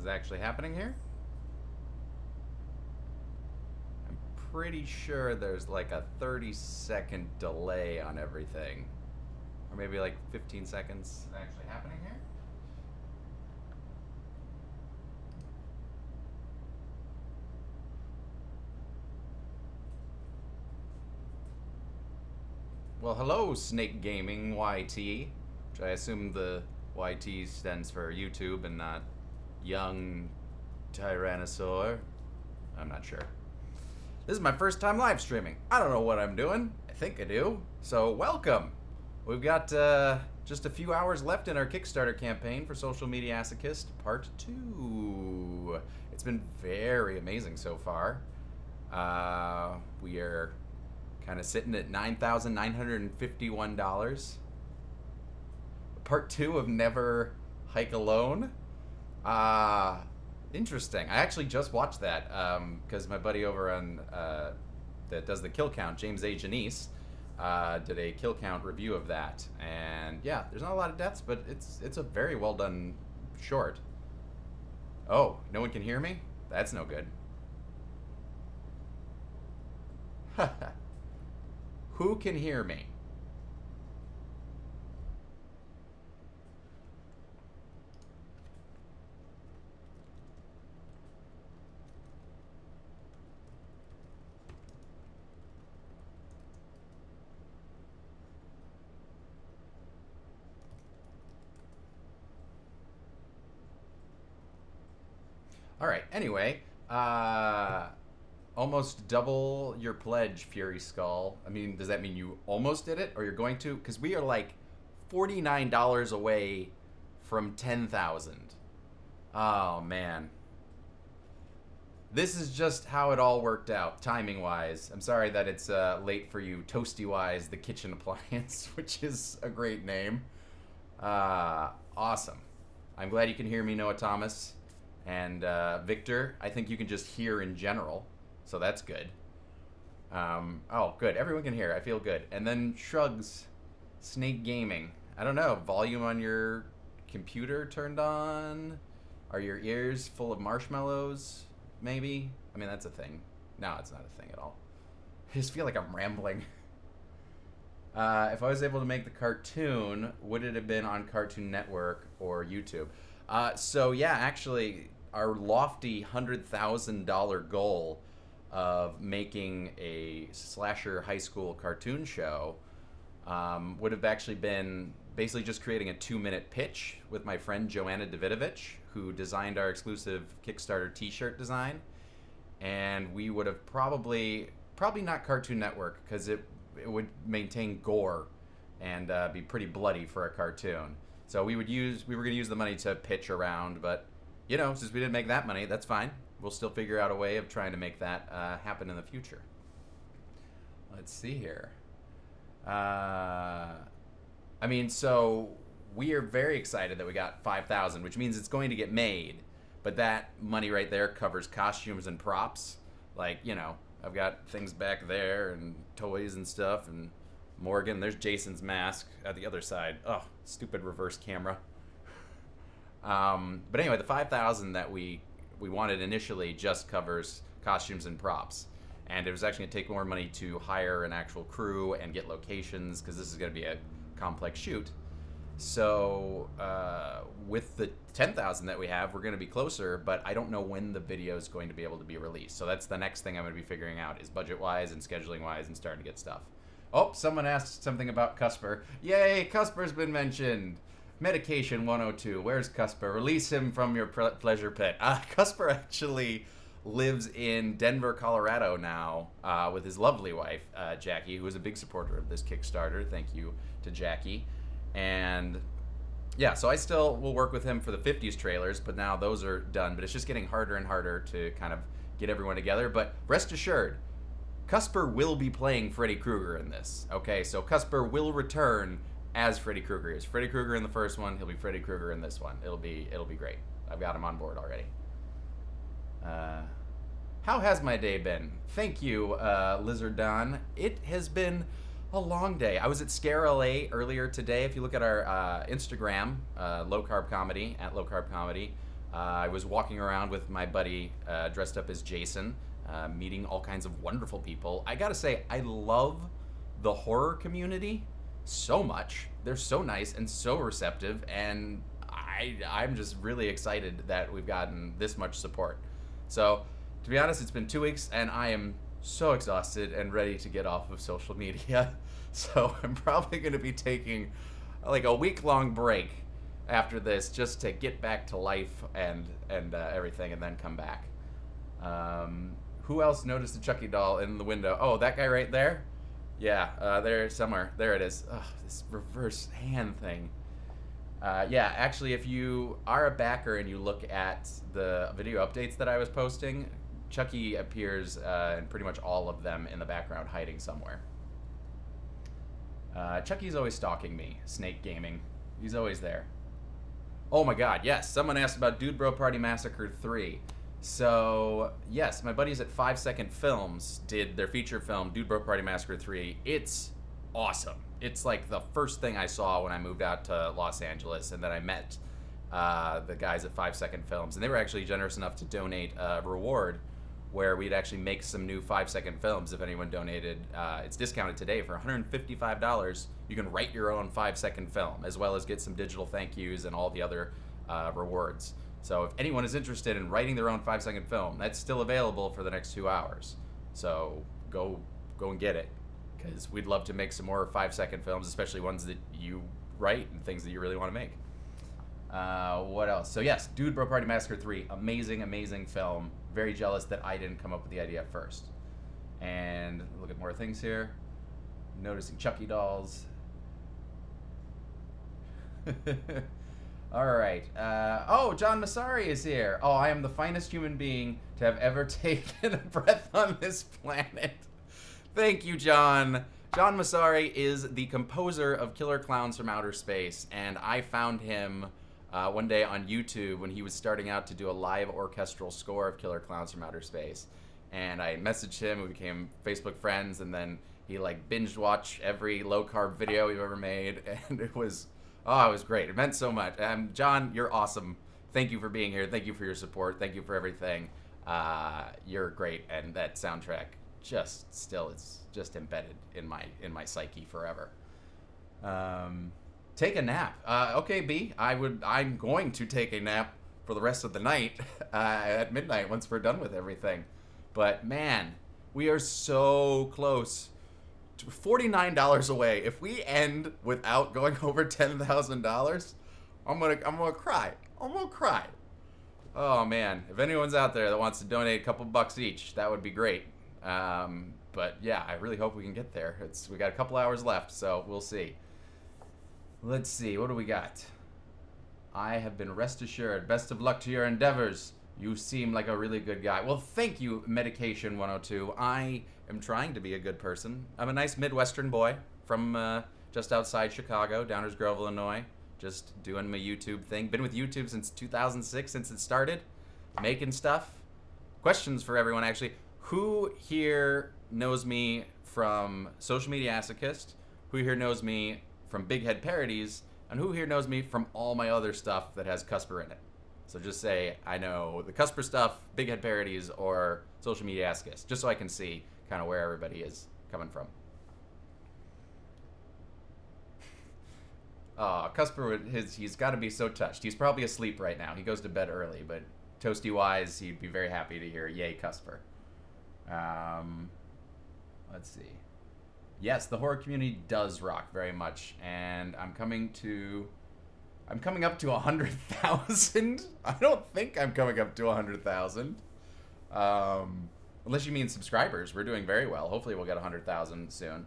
is actually happening here. I'm pretty sure there's like a 30-second delay on everything. Or maybe like 15 seconds is actually happening here. Well, hello, Snake Gaming YT, which I assume the YT stands for YouTube and not Young Tyrannosaur. I'm not sure. This is my first time live streaming. I don't know what I'm doing. I think I do. So, welcome. We've got just a few hours left in our Kickstarter campaign for Social Mediasochist Part 2. It's been very amazing so far. We are kind of sitting at $9,951. Part 2 of Never Hike Alone. Interesting. I actually just watched that because my buddy over on that does the kill count, James A. Janice, did a kill count review of that. And yeah, there's not a lot of deaths, but it's a very well done short. Oh, no one can hear me? That's no good. Who can hear me? All right, anyway, almost double your pledge, Fury Skull. I mean, does that mean you almost did it, or you're going to? Because we are like $49 away from 10,000. Oh, man. This is just how it all worked out, timing-wise. I'm sorry that it's late for you, Toasty-wise, the kitchen appliance, which is a great name. Awesome. I'm glad you can hear me, Noah Thomas. And Victor, I think you can just hear in general. So that's good. Oh, good. Everyone can hear. I feel good. And then Shrugs, Snake Gaming. I don't know. Volume on your computer turned on? Are your ears full of marshmallows? Maybe? I mean, that's a thing. No, it's not a thing at all. I just feel like I'm rambling. If I was able to make the cartoon, would it have been on Cartoon Network or YouTube? So yeah, actually, our lofty $100,000 goal of making a slasher high school cartoon show would have actually been basically just creating a 2-minute pitch with my friend Joanna Davidovich, who designed our exclusive Kickstarter t-shirt design. And we would have probably not Cartoon Network, because it would maintain gore and be pretty bloody for a cartoon. So we were going to use the money to pitch around, but, you know, since we didn't make that money, that's fine. We'll still figure out a way of trying to make that happen in the future. Let's see here. I mean, so we are very excited that we got 5,000, which means it's going to get made. But that money right there covers costumes and props. Like, you know, I've got things back there and toys and stuff, and Morgan, there's Jason's mask at the other side. Oh, stupid reverse camera. But anyway, the 5,000 that we wanted initially just covers costumes and props. And it was actually going to take more money to hire an actual crew and get locations, because this is going to be a complex shoot. So with the 10,000 that we have, we're going to be closer, but I don't know when the video is going to be able to be released. So that's the next thing I'm going to be figuring out, is budget-wise and scheduling-wise and starting to get stuff. Oh, someone asked something about Cusper. Yay, Cusper's been mentioned. Medication 102. Where's Cusper? Release him from your pleasure pit. Cusper actually lives in Denver, Colorado now with his lovely wife, Jackie, who is a big supporter of this Kickstarter. Thank you to Jackie. And yeah, so I still will work with him for the 50s trailers, but now those are done. But it's just getting harder and harder to kind of get everyone together. But rest assured, Cusper will be playing Freddy Krueger in this. Okay, so Cusper will return as Freddy Krueger. He was Freddy Krueger in the first one. He'll be Freddy Krueger in this one. It'll be great. I've got him on board already. How has my day been? Thank you, Lizard Don. It has been a long day. I was at Scare LA earlier today. If you look at our Instagram, Low Carb Comedy, at Low Carb Comedy, I was walking around with my buddy dressed up as Jason, meeting all kinds of wonderful people. I gotta say, I love the horror community so much. They're so nice and so receptive, and I'm just really excited that we've gotten this much support. So, to be honest, it's been 2 weeks, and I am so exhausted and ready to get off of social media. So I'm probably going to be taking like a week-long break after this just to get back to life and everything, and then come back. Who else noticed the Chucky doll in the window? Oh, that guy right there? Yeah, there somewhere. There it is. Ugh, this reverse hand thing. Yeah, actually, if you are a backer and you look at the video updates that I was posting, Chucky appears in pretty much all of them in the background, hiding somewhere. Chucky's always stalking me. Snake Gaming. He's always there. Oh my god, yes. Someone asked about Dude Bro Party Massacre 3. So, yes, my buddies at 5 Second Films did their feature film, Dude Bro Party Massacre 3. It's awesome. It's like the first thing I saw when I moved out to Los Angeles, and then I met the guys at 5 Second Films, and they were actually generous enough to donate a reward where we'd actually make some new 5 Second Films if anyone donated. It's discounted today for $155. You can write your own 5 Second film, as well as get some digital thank yous and all the other rewards. So if anyone is interested in writing their own 5 Second film, that's still available for the next 2 hours. So go and get it, because we'd love to make some more 5 Second films, especially ones that you write and things that you really want to make. What else? So yes, Dude Bro Party Massacre 3, amazing, amazing film. Very jealous that I didn't come up with the idea first. And look at more things here. Noticing Chucky dolls. All right. Oh, John Massari is here. Oh, I am the finest human being to have ever taken a breath on this planet. Thank you, John. John Massari is the composer of Killer Clowns from Outer Space, and I found him one day on YouTube when he was starting out to do a live orchestral score of Killer Clowns from Outer Space. And I messaged him, we became Facebook friends, and then he like binge watched every low-carb video we've ever made, and it was great. It meant so much. John, you're awesome. Thank you for being here. Thank you for your support. Thank you for everything. You're great, and that soundtrack it's just embedded in my psyche forever. Take a nap. Okay, B. I'm going to take a nap for the rest of the night at midnight once we're done with everything. But man, we are so close to $49 away. If we end without going over $10,000, I'm gonna cry. I'm gonna cry. Oh man, if anyone's out there that wants to donate a couple bucks each, that would be great. But yeah, I really hope we can get there. We got a couple hours left, so we'll see. Let's see, what do we got? I have been rest assured. Best of luck to your endeavors. You seem like a really good guy. Well, thank you, Medication 102. I am trying to be a good person. I'm a nice Midwestern boy from just outside Chicago, Downers Grove, Illinois. Just doing my YouTube thing. Been with YouTube since 2006, since it started. Making stuff. Questions for everyone, actually. Who here knows me from Social Mediasochist? Who here knows me from Big Head Parodies? And who here knows me from all my other stuff that has Cusper in it? So just say, I know the Cusper stuff, Big Head Parodies, or Social Mediasochist, just so I can see kind of where everybody is coming from. Cusper, he's got to be so touched. He's probably asleep right now. He goes to bed early, but toasty-wise, he'd be very happy to hear, yay, Cusper. Let's see. Yes, the horror community does rock very much, and I'm coming up to 100,000. I don't think I'm coming up to 100,000. Unless you mean subscribers. We're doing very well. Hopefully we'll get 100,000 soon.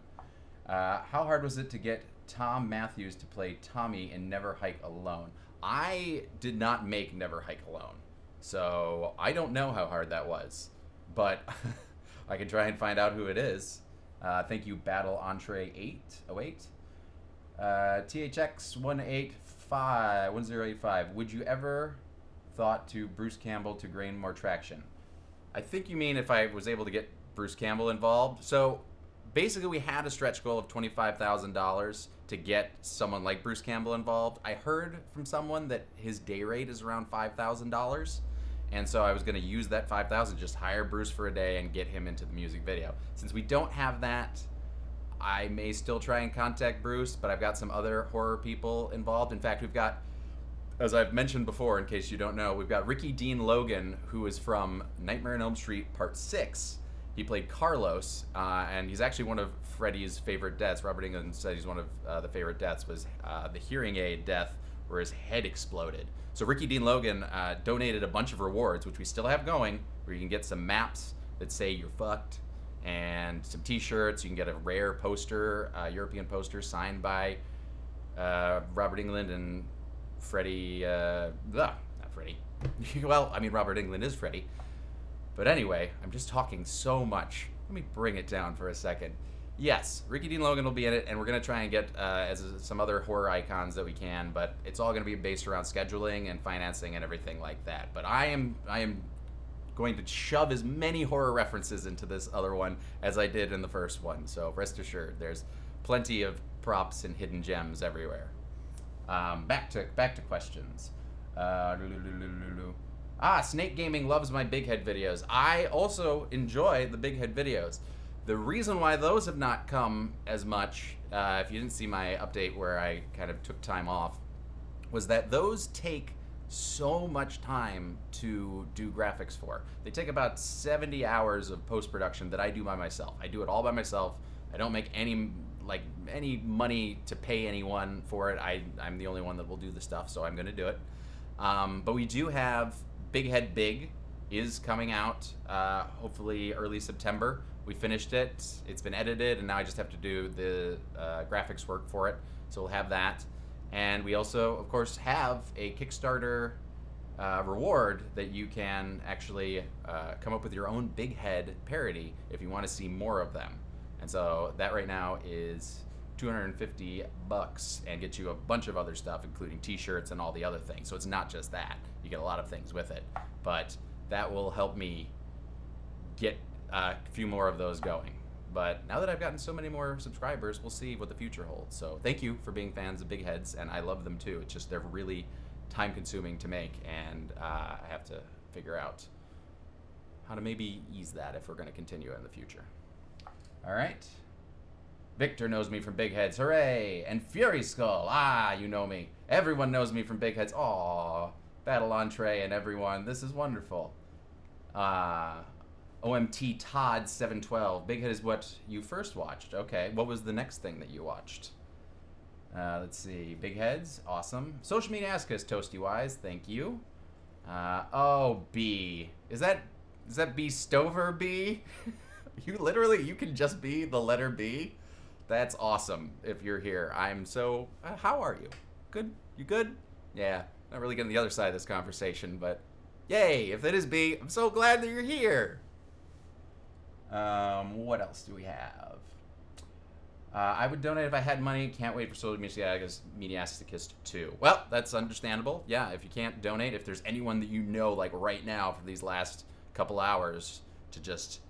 How hard was it to get Tom Matthews to play Tommy in Never Hike Alone? I did not make Never Hike Alone, so I don't know how hard that was. But I can try and find out who it is. Thank you, Battle Entree 808. THX 1085. Would you ever thought to Bruce Campbell to gain more traction? I think you mean if I was able to get Bruce Campbell involved. So basically we had a stretch goal of $25,000 to get someone like Bruce Campbell involved. I heard from someone that his day rate is around $5,000. And so I was going to use that $5,000, just hire Bruce for a day and get him into the music video. Since we don't have that, I may still try and contact Bruce, but I've got some other horror people involved. In fact, we've got, as I've mentioned before, in case you don't know, we've got Ricky Dean Logan, who is from Nightmare on Elm Street Part 6. He played Carlos, and he's actually one of Freddy's favorite deaths. Robert Englund said he's one of the favorite deaths was the hearing aid death where his head exploded. So Ricky Dean Logan donated a bunch of rewards, which we still have going, where you can get some maps that say you're fucked, and some t-shirts. You can get a rare poster, European poster signed by Robert Englund and Freddy, not Freddy. Well, I mean, Robert Englund is Freddy. But anyway, I'm just talking so much. Let me bring it down for a second. Yes, Ricky Dean Logan will be in it, and we're going to try and get some other horror icons that we can, but it's all going to be based around scheduling and financing and everything like that. But I am going to shove as many horror references into this other one as I did in the first one, so rest assured, there's plenty of props and hidden gems everywhere. Back to questions. Snake Gaming loves my big head videos. I also enjoy the big head videos. The reason why those have not come as much, if you didn't see my update where I kind of took time off, was that those take so much time to do graphics for. They take about 70 hours of post-production that I do by myself. I do it all by myself. I don't make any money to pay anyone for it. I'm the only one that will do the stuff, so I'm going to do it. But we do have Big Head Big is coming out, hopefully early September. We finished it. It's been edited, and now I just have to do the graphics work for it. So we'll have that. And we also, of course, have a Kickstarter reward that you can actually come up with your own Big Head parody if you want to see more of them. And so that right now is $250 and gets you a bunch of other stuff, including t-shirts and all the other things. So it's not just that. You get a lot of things with it. But that will help me get a few more of those going. But now that I've gotten so many more subscribers, we'll see what the future holds. So thank you for being fans of Big Heads, and I love them too. It's just they're really time-consuming to make, and I have to figure out how to maybe ease that if we're going to continue in the future. All right. Victor knows me from Big Heads. Hooray! And Fury Skull. You know me. Everyone knows me from Big Heads. Aw. Battle Entree and everyone. This is wonderful. OMT Todd 712. Big Head is what you first watched. Okay. What was the next thing that you watched? Let's see. Big Heads. Awesome. Social Mediasochist, Toasty Wise. Thank you. Oh, B. Is that B Stover B? You can just be the letter B? That's awesome if you're here. I'm so... how are you? Good? You good? Yeah. Not really getting the other side of this conversation, but... Yay! If it is B, I'm so glad that you're here! What else do we have? I would donate if I had money. Can't wait for Social Mediasochist 2. Well, that's understandable. Yeah, if you can't donate, if there's anyone that you know, like right now for these last couple hours, to just...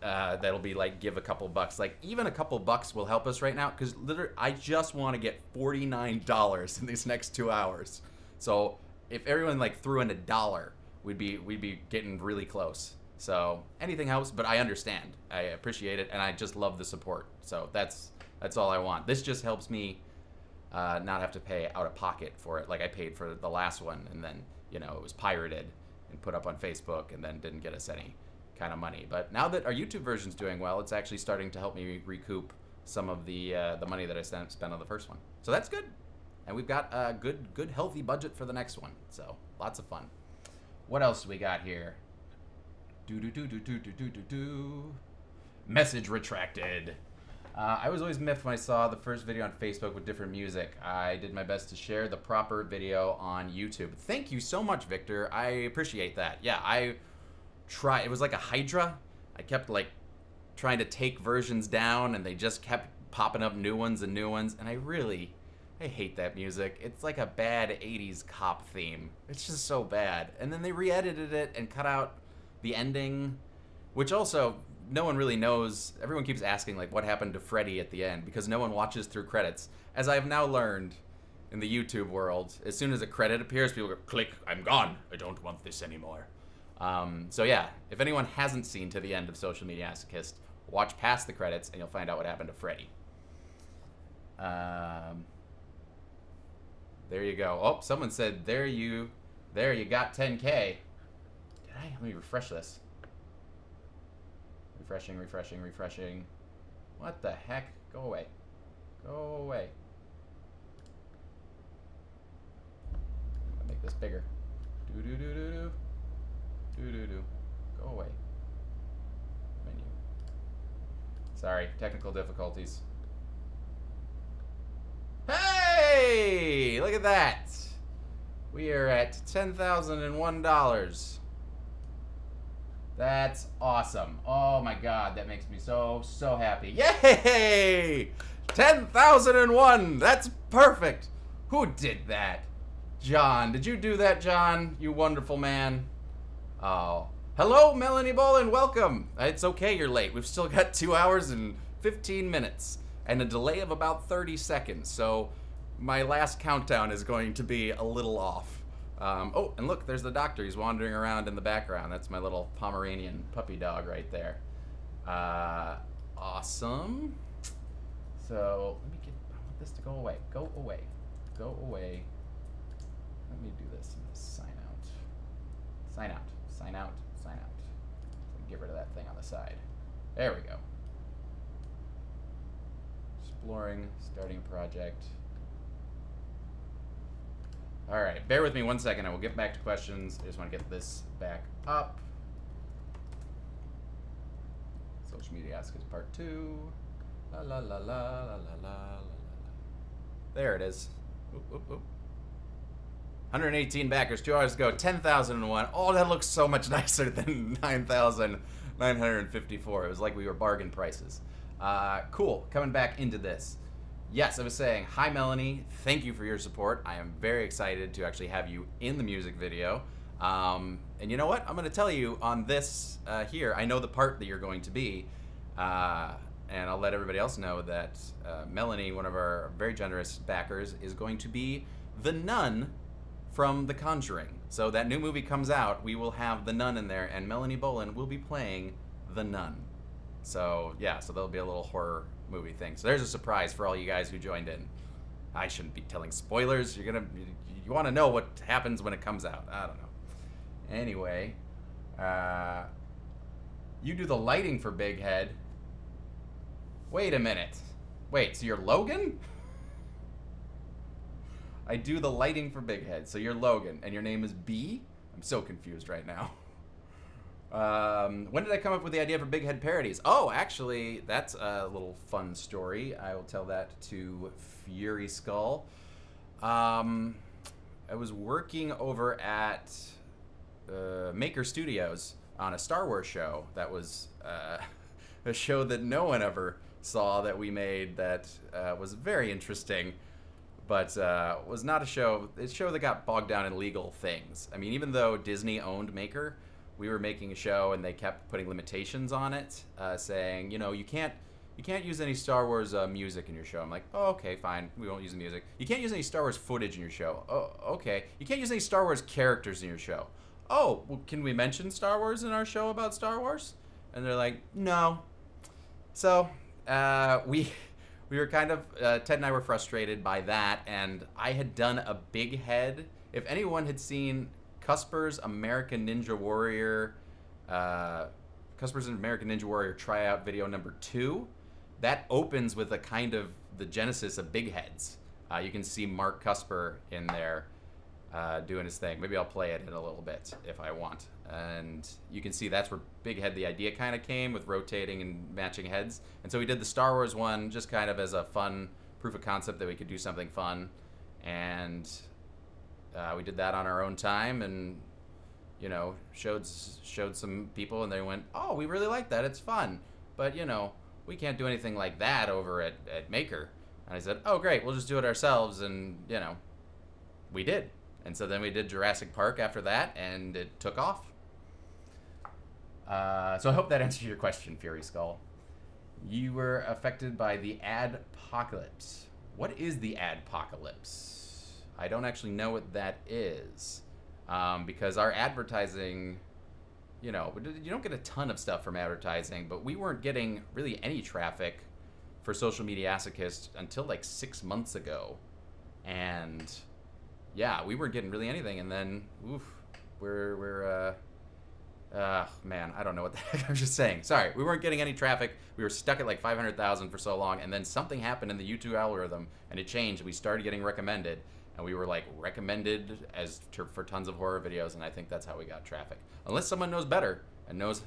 that'll be like, give a couple bucks. Like, even a couple bucks will help us right now, because literally, I just want to get $49 in these next 2 hours. So, if everyone like threw in $1, we'd be getting really close. So, anything helps, but I understand. I appreciate it, and I just love the support. So, that's all I want. This just helps me not have to pay out of pocket for it, like I paid for the last one, and then, you know, it was pirated and put up on Facebook, and then didn't get us any kind of money. But now that our YouTube version's doing well, it's actually starting to help me recoup some of the money that I spent on the first one. So that's good. And we've got a good healthy budget for the next one. So lots of fun. What else do we got here? Message retracted. I was always miffed when I saw the first video on Facebook with different music. I did my best to share the proper video on YouTube. Thank you so much, Victor. I appreciate that. Yeah, it was like a Hydra. I kept like trying to take versions down, and they just kept popping up new ones, and I hate that music. It's like a bad 80s cop theme. It's just so bad. And then they re-edited it and cut out the ending, which also, no one really knows. Everyone keeps asking, like, what happened to Freddy at the end, because no one watches through credits. As I've now learned in the YouTube world, as soon as a credit appears, people go, click, I'm gone. I don't want this anymore. So yeah, if anyone hasn't seen to the end of Social Mediasochist, watch past the credits and you'll find out what happened to Freddy. There you go. Oh, someone said, there you got 10K. Did I? Let me refresh this. Refreshing. What the heck? Go away. Go away. I'll make this bigger. Do. Go away. Menu. Sorry, technical difficulties. Hey! Look at that! We are at $10,001. That's awesome. Oh my god, that makes me so happy. Yay! 10,001! That's perfect! Who did that? John. Did you do that, John? You wonderful man. Oh. Hello, Melanie Bolin. Welcome. It's okay you're late. We've still got 2 hours and 15 minutes and a delay of about 30 seconds. So my last countdown is going to be a little off. Oh, and look, there's the doctor. He's wandering around in the background. That's my little Pomeranian puppy dog right there. Awesome. So let me get, I want this to go away. Go away. Go away. Let me do this. I'm gonna sign out. Sign out. Sign out. Sign out. So get rid of that thing on the side. There we go. Exploring, starting a project. All right, bear with me 1 second. I will get back to questions. I just want to get this back up. Social Mediasochist part 2. La la la la la la la la. There it is. Oop, oop, oop. 118 backers, 2 hours ago, 10,001. Oh, that looks so much nicer than 9,954. It was like we were bargain prices. Cool, coming back into this. Yes, I was saying, hi Melanie, thank you for your support. I am very excited to actually have you in the music video. And you know what? I'm going to tell you on this here, I know the part that you're going to be. And I'll let everybody else know that Melanie, one of our very generous backers, is going to be the nun from The Conjuring. So that new movie comes out, we will have the nun in there, and Melanie Bolin will be playing the nun. So yeah, so there'll be a little horror movie thing. So there's a surprise for all you guys who joined in. I shouldn't be telling spoilers. You want to know what happens when it comes out. I don't know. Anyway, you do the lighting for Big Head. Wait a minute. Wait, so you're Logan? I do the lighting for Big Head, so you're Logan, and your name is B? I'm so confused right now. When did I come up with the idea for Big Head parodies? Oh, actually, that's a little fun story. I will tell that to Fury Skull. I was working over at Maker Studios on a Star Wars show that was a show that no one ever saw that we made that was very interesting. But was not a show that got bogged down in legal things. I mean, even though Disney owned Maker, we were making a show and they kept putting limitations on it, saying, you know, you can't use any Star Wars music in your show. I'm like, oh, okay, fine, we won't use the music. You can't use any Star Wars footage in your show. Oh, okay. You can't use any Star Wars characters in your show. Oh, well, can we mention Star Wars in our show about Star Wars? And they're like, no. So we were kind of, Ted and I were frustrated by that, and I had done a Big Head. If anyone had seen Cusper's American Ninja Warrior tryout video number 2, that opens with a kind of the genesis of Big Heads. You can see Mark Cusper in there doing his thing. Maybe I'll play it in a little bit if I want. And you can see that's where Big Head, the idea kind of came with rotating and matching heads. And so we did the Star Wars one just kind of as a fun proof of concept that we could do something fun. And we did that on our own time and, you know, showed some people and they went, oh, we really like that. It's fun. But, you know, we can't do anything like that over at Maker. And I said, oh, great. We'll just do it ourselves. And, you know, we did. And so then we did Jurassic Park after that and it took off. So I hope that answers your question, Fury Skull. You were affected by the adpocalypse. What is the adpocalypse? I don't actually know what that is. Because our advertising, you know, you don't get a ton of stuff from advertising, but we weren't getting really any traffic for Social Mediasochist until like 6 months ago. And yeah, we weren't getting really anything. And then, man, I don't know what the heck I was just saying. Sorry, we weren't getting any traffic. We were stuck at like 500,000 for so long, and then something happened in the YouTube algorithm, and it changed. We started getting recommended, and we were like recommended for tons of horror videos, and I think that's how we got traffic. Unless someone knows better and knows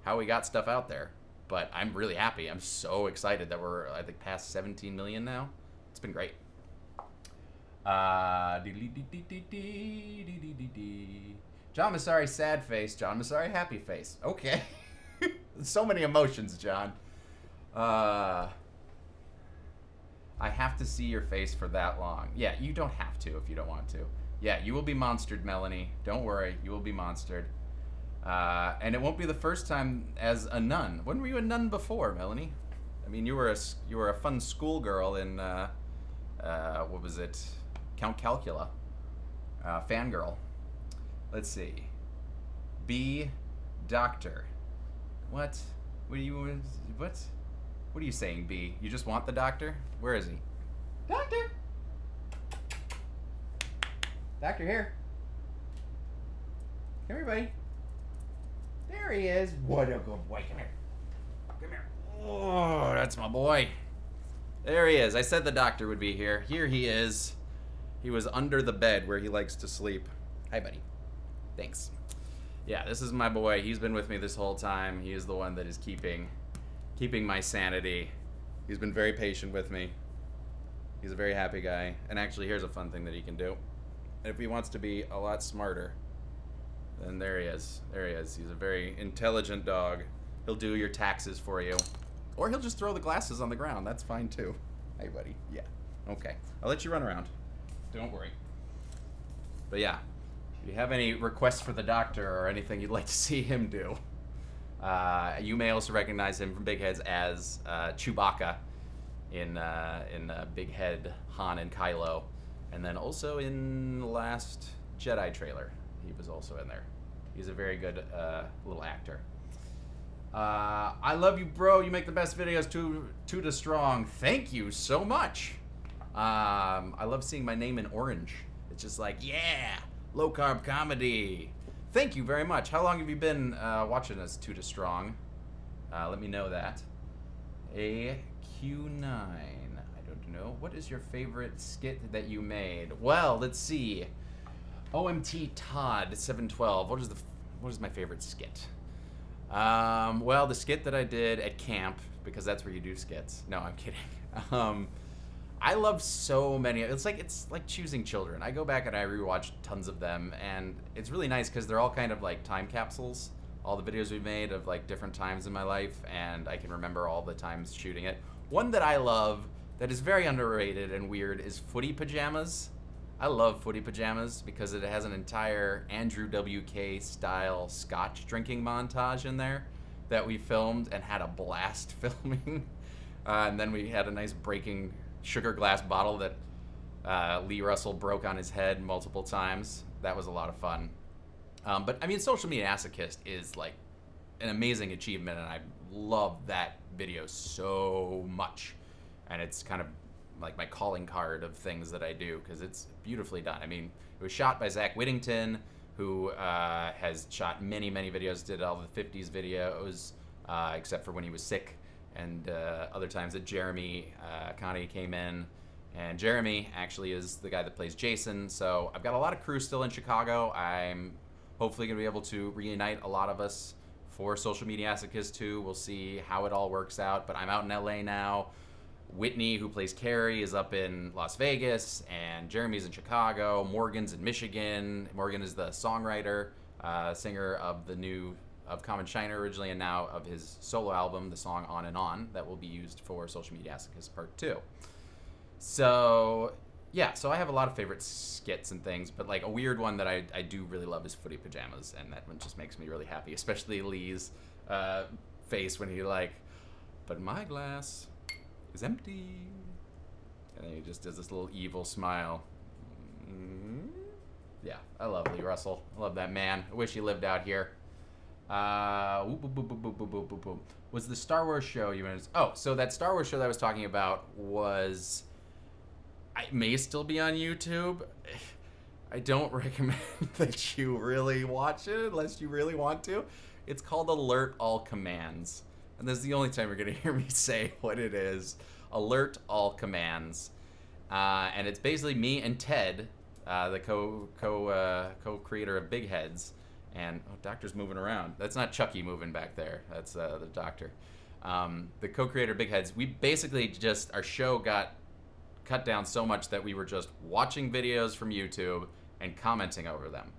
how we got stuff out there. But I'm really happy. I'm so excited that we're, I think, past 17 million now. It's been great. John Massari, sad face. John Massari, happy face. Okay. So many emotions, John. I have to see your face for that long. Yeah, you don't have to if you don't want to. Yeah, you will be monstered, Melanie. Don't worry, you will be monstered. And it won't be the first time as a nun. When were you a nun before, Melanie? I mean, you were a fun schoolgirl in what was it? Count Calcula. Fangirl. Let's see. B. Doctor. What? What are you saying, B? You just want the doctor? Where is he? Doctor! Doctor here. Come here, buddy. There he is. What a good boy. Come here. Come here. Oh, that's my boy. There he is. I said the doctor would be here. Here he is. He was under the bed where he likes to sleep. Hi, buddy. Thanks. Yeah, this is my boy. He's been with me this whole time. He is the one that is keeping my sanity. He's been very patient with me. He's a very happy guy. And actually, here's a fun thing that he can do. If he wants to be a lot smarter, then there he is. There he is. He's a very intelligent dog. He'll do your taxes for you. Or he'll just throw the glasses on the ground. That's fine, too. Hey, buddy. Yeah. Okay. I'll let you run around. Don't worry. But yeah. If you have any requests for the doctor or anything you'd like to see him do, you may also recognize him from Big Heads as Chewbacca in Big Head, Han, and Kylo. And then also in the last Jedi trailer, he was also in there. He's a very good little actor. I love you, bro. You make the best videos. Tuda Strong. Thank you so much. I love seeing my name in orange. It's just like, yeah, low carb comedy. Thank you very much. How long have you been watching us, Tuda Strong? Let me know that. AQ9. I don't know. What is your favorite skit that you made? Well, let's see. OMT Todd 712. What is my favorite skit? Well, the skit that I did at camp, because that's where you do skits. No, I'm kidding. I love so many. It's like choosing children. I go back and I rewatch tons of them, and it's really nice because they're all kind of like time capsules. All the videos we've made of like different times in my life, and I can remember all the times shooting it. One that I love that is very underrated and weird is Footy Pajamas. I love Footy Pajamas because it has an entire Andrew WK style scotch drinking montage in there that we filmed and had a blast filming. And then we had a nice breaking sugar glass bottle that Lee Russell broke on his head multiple times. That was a lot of fun. But I mean, Social Mediasochist is like an amazing achievement, and I love that video so much. And it's kind of like my calling card of things that I do because it's beautifully done. I mean, it was shot by Zach Whittington, who has shot many, many videos, did all the 50s videos, except for when he was sick, and other times that Jeremy Connie came in. And Jeremy actually is the guy that plays Jason, so I've got a lot of crew still in Chicago. I'm hopefully going to be able to reunite a lot of us for Social Mediasochist 2. We'll see how it all works out, but I'm out in LA now. Whitney, who plays Carrie, is up in Las Vegas, and Jeremy's in Chicago. Morgan's in Michigan. Morgan is the songwriter, singer of of Common Shiner originally, and now of his solo album, the song On and On, that will be used for Social Mediasochist Part 2. So, yeah, so I have a lot of favorite skits and things, but like a weird one that I do really love is Footy Pajamas, and that one just makes me really happy, especially Lee's face when he like, but my glass is empty, and then he just does this little evil smile. Yeah, I love Lee Russell. I love that man. I wish he lived out here. Was the Star Wars show you went? Oh, so that Star Wars show that I was talking about was, it may still be on YouTube. I don't recommend that you really watch it unless you really want to. It's called Alert All Commands, and this is the only time you're gonna hear me say what it is. Alert All Commands, and it's basically me and Ted, the co-creator of Big Heads. And Doctor's moving around. That's not Chucky moving back there. That's the Doctor. The co-creator of Big Heads. We basically just, our show got cut down so much that we were just watching videos from YouTube and commenting over them.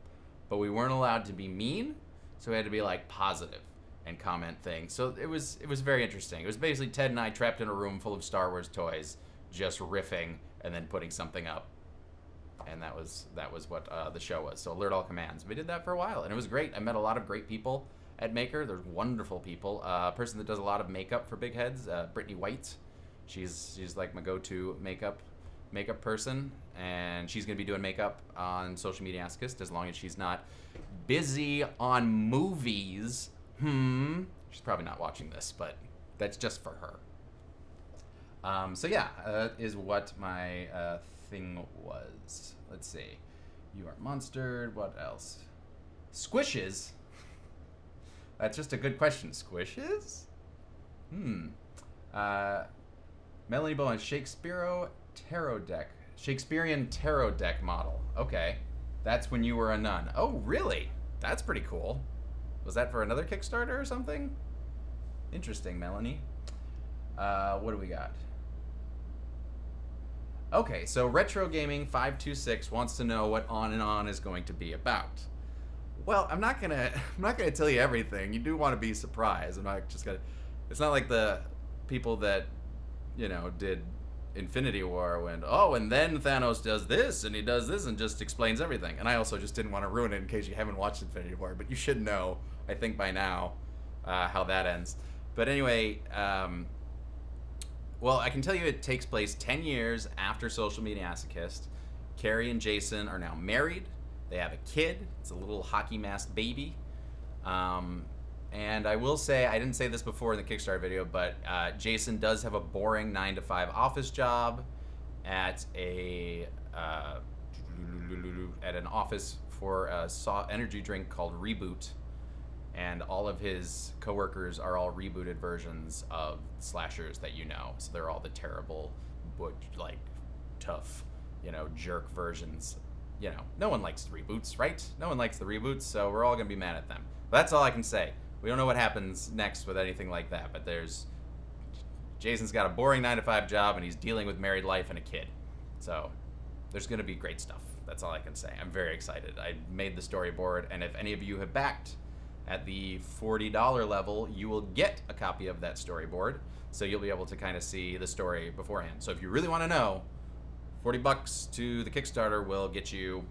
But we weren't allowed to be mean, so we had to be like positive and comment things. So it was very interesting. It was basically Ted and I trapped in a room full of Star Wars toys, just riffing and then putting something up. And that was what the show was. So Alert All Commands. We did that for a while, and it was great. I met a lot of great people at Maker. There's wonderful people. A person that does a lot of makeup for Big Heads, Brittany White. She's like my go-to makeup person, and she's gonna be doing makeup on Social Mediasochist as long as she's not busy on movies. She's probably not watching this, but that's just for her. So yeah, is what my thing was. Let's see. You are monstered. What else? Squishes? That's just a good question. Squishes? Melanie Bowen, Shakespearean tarot deck model. Okay. That's when you were a nun. Oh, really? That's pretty cool. Was that for another Kickstarter or something? Interesting, Melanie. What do we got? Okay, so Retro Gaming 526 wants to know what On and On is going to be about. Well, I'm not gonna tell you everything. You do want to be surprised. I'm not just gonna. It's not like the people that, you know, did Infinity War went, oh, and then Thanos does this and he does this and just explains everything. And I also just didn't want to ruin it in case you haven't watched Infinity War, but you should know, I think by now, how that ends. But anyway. Well, I can tell you it takes place 10 years after Social Mediasochist. Carrie and Jason are now married. They have a kid. It's a little hockey masked baby. And I will say, I didn't say this before in the Kickstarter video, but Jason does have a boring 9-to-5 office job at an office for a energy drink called Reboot. And all of his coworkers are all rebooted versions of slashers that you know. So they're all the terrible, like, tough, you know, jerk versions. You know, no one likes the reboots, right? No one likes the reboots, so we're all gonna be mad at them. But that's all I can say. We don't know what happens next with anything like that, but Jason's got a boring 9-to-5 job and he's dealing with married life and a kid. So there's gonna be great stuff. That's all I can say. I'm very excited. I made the storyboard, and if any of you have backed at the $40 level, you will get a copy of that storyboard, so you'll be able to kind of see the story beforehand. So if you really want to know, $40 to the Kickstarter will get you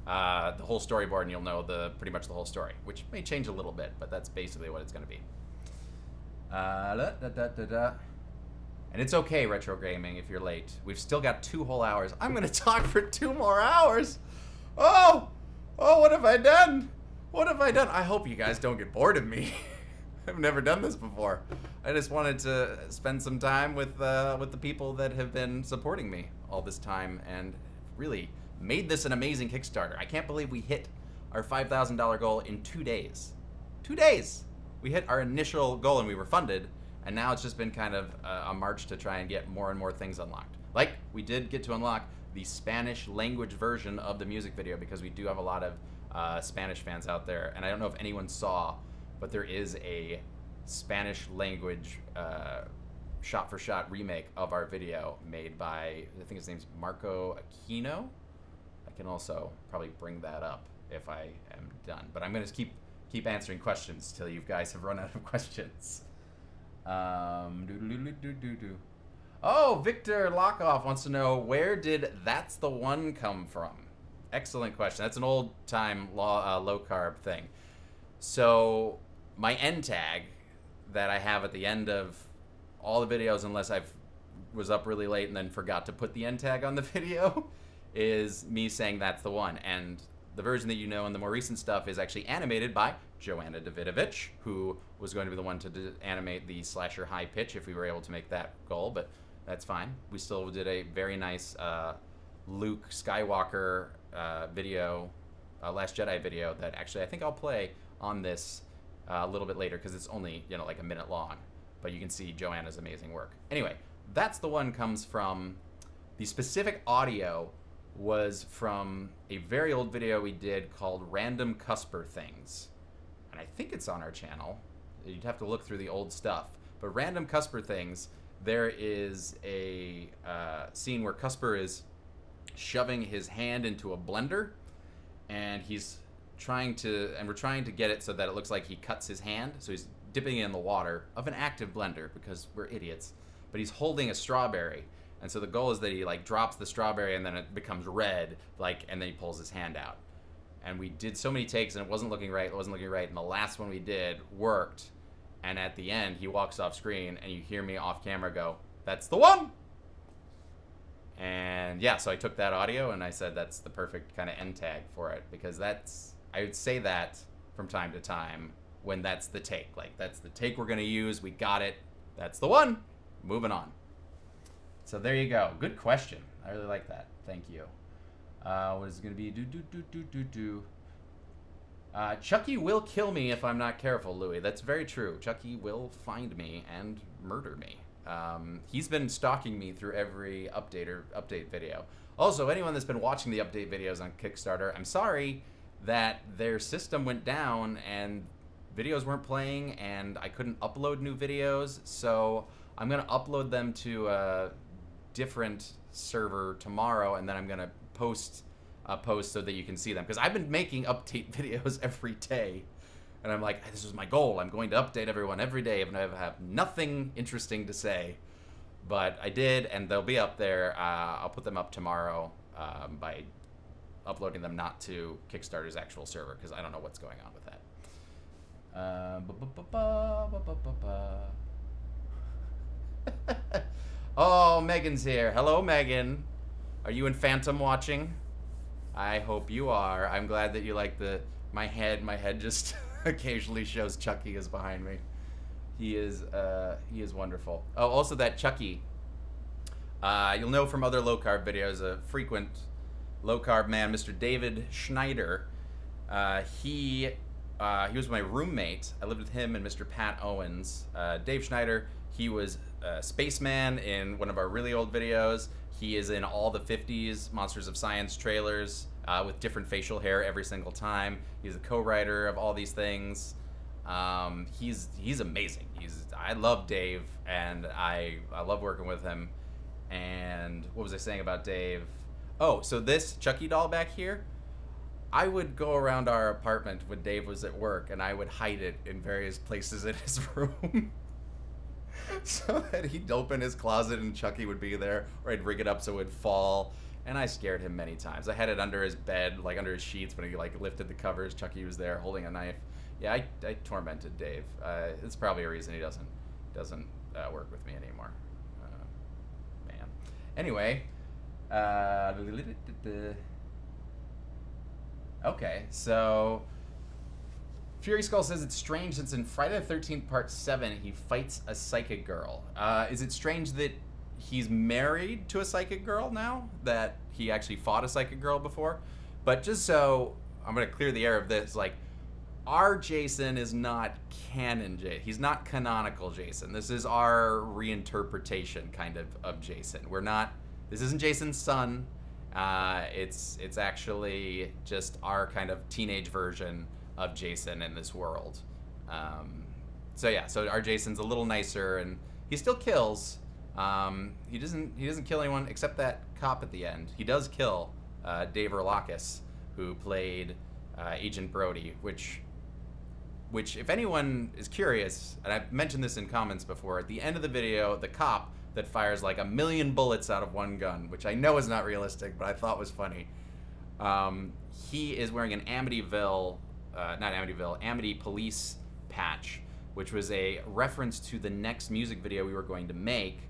the whole storyboard, and you'll know pretty much the whole story, which may change a little bit, but that's basically what it's going to be. And it's okay, Retro Gaming, if you're late. We've still got 2 whole hours. I'm going to talk for 2 more hours. Oh, what have I done? What have I done? I hope you guys don't get bored of me. I've never done this before. I just wanted to spend some time with the people that have been supporting me all this time and really made this an amazing Kickstarter. I can't believe we hit our $5,000 goal in 2 days. 2 days! We hit our initial goal and we were funded, and now it's just been kind of a march to try and get more and more things unlocked. Like, we did get to unlock the Spanish language version of the music video because we do have a lot of Spanish fans out there, and I don't know if anyone saw, but there is a Spanish language shot-for-shot remake of our video made by, I think his name's Marco Aquino. I can also probably bring that up if I am done, but I'm going to keep answering questions till you guys have run out of questions. Oh, Victor Lockoff wants to know, where did "That's the One" come from? Excellent question. That's an old-time low-carb thing. So my end tag that I have at the end of all the videos, unless I was up really late and then forgot to put the end tag on the video, is me saying "That's the one." And the version that you know in the more recent stuff is actually animated by Joanna Davidovich, who was going to be the one to animate the slasher high pitch if we were able to make that goal, but that's fine. We still did a very nice Luke Skywalker video, Last Jedi video that actually I think I'll play on this a little bit later because it's only, you know, like a minute long. But you can see Joanna's amazing work. Anyway, "That's the One" comes from, the specific audio was from a very old video we did called Random Cusper Things. And I think it's on our channel. You'd have to look through the old stuff. But Random Cusper Things, there is a scene where Cusper is shoving his hand into a blender, and he's trying to, and we're trying to get it so that it looks like he cuts his hand. So he's dipping it in the water of an active blender because we're idiots. But he's holding a strawberry. And so the goal is that he like drops the strawberry and then it becomes red, like, and then he pulls his hand out. And we did so many takes and it wasn't looking right, and the last one we did worked. And at the end, he walks off screen and you hear me off camera go, "That's the one!" And yeah, so I took that audio and I said that's the perfect kind of end tag for it, because that's, I would say that from time to time when that's the take. Like, that's the take we're gonna use, we got it, that's the one, moving on. So there you go. Good question. I really like that. Thank you. What is it going to be? Chucky will kill me if I'm not careful, Louis. That's very true. Chucky will find me and murder me. He's been stalking me through every update video. Also, anyone that's been watching the update videos on Kickstarter, I'm sorry that their system went down and videos weren't playing and I couldn't upload new videos. So I'm going to upload them to a different server tomorrow, and then I'm going to post a post so that you can see them, because I've been making update videos every day and I'm like, this is my goal, I'm going to update everyone every day and I have nothing interesting to say, but I did, and they'll be up there. I'll put them up tomorrow by uploading them not to Kickstarter's actual server, because I don't know what's going on with that. Oh, Megan's here. Hello, Megan. Are you in Phantom watching? I hope you are. I'm glad that you like my head just occasionally shows Chucky is behind me. He is wonderful. Oh, also that Chucky, you'll know from other low-carb videos, a frequent low-carb man, Mr. David Schneider. He was my roommate. I lived with him and Mr. Pat Owens. Dave Schneider, he was a spaceman in one of our really old videos. He is in all the 50s Monsters of Science trailers with different facial hair every single time. He's a co-writer of all these things. He's amazing. I love Dave, and I love working with him. And what was I saying about Dave? Oh, so this Chucky doll back here, I would go around our apartment when Dave was at work, and I would hide it in various places in his room. So that he'd open his closet and Chucky would be there, or I'd rig it up so it would fall. And I scared him many times. I had it under his bed, like under his sheets, when he like lifted the covers. Chucky was there holding a knife. Yeah, I tormented Dave. It's probably a reason he doesn't work with me anymore. Man. Anyway. Okay, so Fury Skull says it's strange since in Friday the 13th Part 7 he fights a psychic girl. Is it strange that he's married to a psychic girl now? That he actually fought a psychic girl before? But just so I'm going to clear the air of this, like, our Jason is not canon Jason. He's not canonical Jason. This is our reinterpretation kind of Jason. We're not, this isn't Jason's son. It's actually just our kind of teenage version of Jason in this world. So yeah, so our Jason's a little nicer, and he still kills. He doesn't kill anyone except that cop at the end. He does kill Dave Orlakis, who played Agent Brody, which if anyone is curious, and I've mentioned this in comments before, at the end of the video, the cop that fires like 1,000,000 bullets out of one gun, which I know is not realistic, but I thought was funny. He is wearing an Amity Police patch, which was a reference to the next music video we were going to make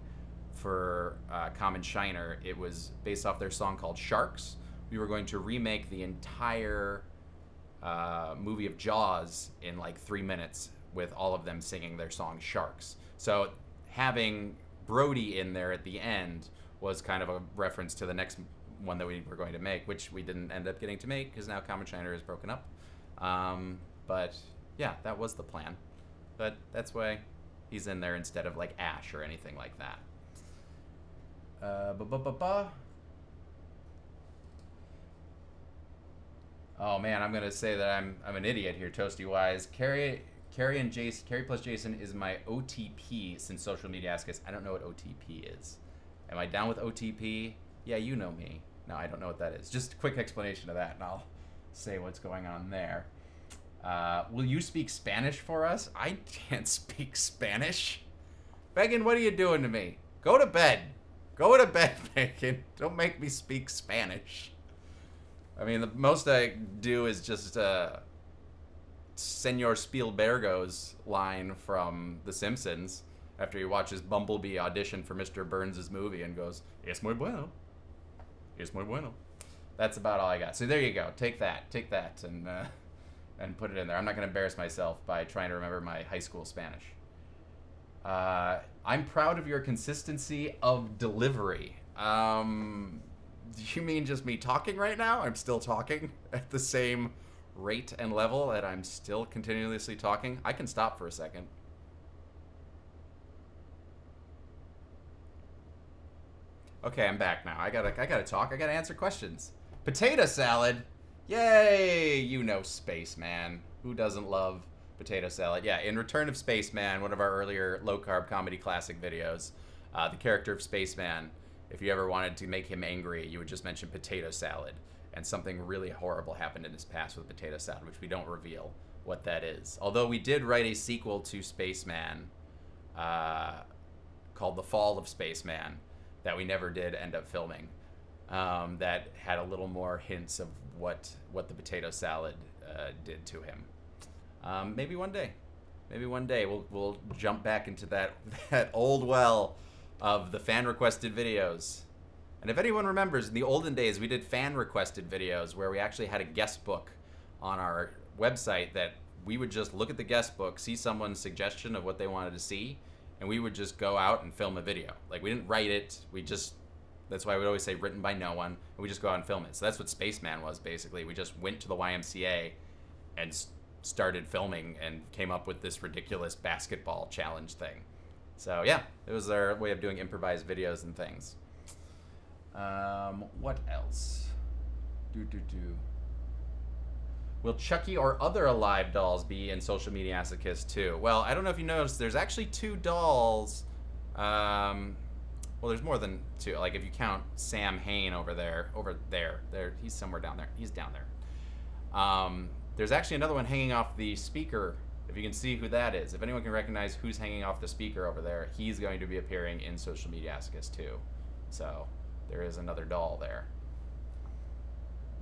for Common Shiner. It was based off their song called Sharks. We were going to remake the entire movie of Jaws in like 3 minutes with all of them singing their song Sharks. So having Brody in there at the end was kind of a reference to the next one that we were going to make, which we didn't end up getting to make because now Common Shiner is broken up. But yeah, that was the plan. But that's why he's in there instead of like Ash or anything like that. Oh man, I'm gonna say that I'm an idiot here, Toasty Wise. Carrie plus Jason is my OTP since Social Mediasochist. I don't know what OTP is. Am I down with OTP? Yeah, you know me. No, I don't know what that is. Just a quick explanation of that, and I'll say what's going on there. Will you speak Spanish for us? I can't speak Spanish. Megan, what are you doing to me? Go to bed. Go to bed, Megan. Don't make me speak Spanish. I mean, the most I do is just Senor Spielbergo's line from The Simpsons after he watches Bumblebee audition for Mr. Burns' movie and goes, "Es muy bueno. Es muy bueno." That's about all I got. So there you go. Take that, and put it in there. I'm not going to embarrass myself by trying to remember my high school Spanish. I'm proud of your consistency of delivery. Do you mean just me talking right now? I'm still talking at the same rate and level that I'm still continuously talking. I can stop for a second. Okay, I'm back now. I gotta talk. I gotta answer questions. Potato salad. Yay! You know Spaceman. Who doesn't love potato salad? Yeah, in Return of Spaceman, one of our earlier low-carb comedy classic videos, the character of Spaceman, if you ever wanted to make him angry, you would just mention potato salad. And something really horrible happened in his past with potato salad, which we don't reveal what that is. Although we did write a sequel to Spaceman called The Fall of Spaceman that we never did end up filming. That had a little more hints of what the potato salad did to him. Maybe one day. Maybe one day we'll jump back into that old well of the fan-requested videos. And if anyone remembers, in the olden days, we did fan-requested videos where we actually had a guest book on our website that we would just look at the guest book, see someone's suggestion of what they wanted to see, and we would just go out and film a video. Like, we didn't write it, that's why we always say written by no one, and we just go out and film it. So that's what Spaceman was, basically. We just went to the YMCA and started filming and came up with this ridiculous basketball challenge thing. So yeah, it was our way of doing improvised videos and things. What else? Will Chucky or other Alive dolls be in Social Mediasochist too? Well, I don't know if you noticed, there's actually 2 dolls. Well, there's more than 2. Like if you count Sam Hain over there, he's somewhere down there. He's down there. There's actually another one hanging off the speaker. If you can see who that is, if anyone can recognize who's hanging off the speaker over there, he's going to be appearing in Social Mediasochist too. So there is another doll there.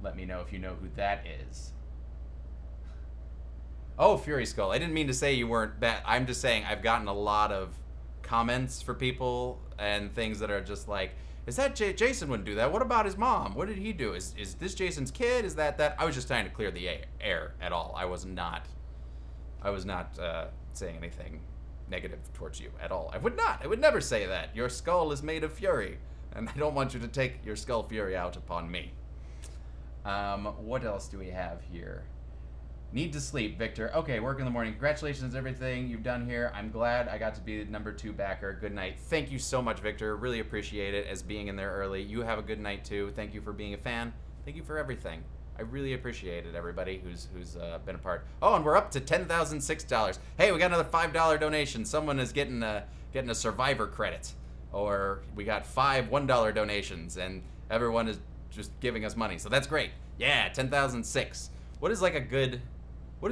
Let me know if you know who that is. Oh, Fury Skull. I didn't mean to say you weren't bad. I'm just saying I've gotten a lot of comments for people and things that are just like, is that Jason wouldn't do that? What about his mom? What did he do? Is this Jason's kid? Is that? I was just trying to clear the air at all. I was not saying anything negative towards you at all. I would never say that. Your skull is made of fury, and I don't want you to take your skull fury out upon me. What else do we have here? Need to sleep, Victor. Okay, work in the morning. Congratulations on everything you've done here. I'm glad I got to be the #2 backer. Good night. Thank you so much, Victor. Really appreciate it as being in there early. You have a good night, too. Thank you for being a fan. Thank you for everything. I really appreciate it, everybody who's been a part. Oh, and we're up to $10,006. Hey, we got another $5 donation. Someone is getting a survivor credit. Or we got 5 $1 donations, and everyone is just giving us money. So that's great. Yeah, 10,006. What is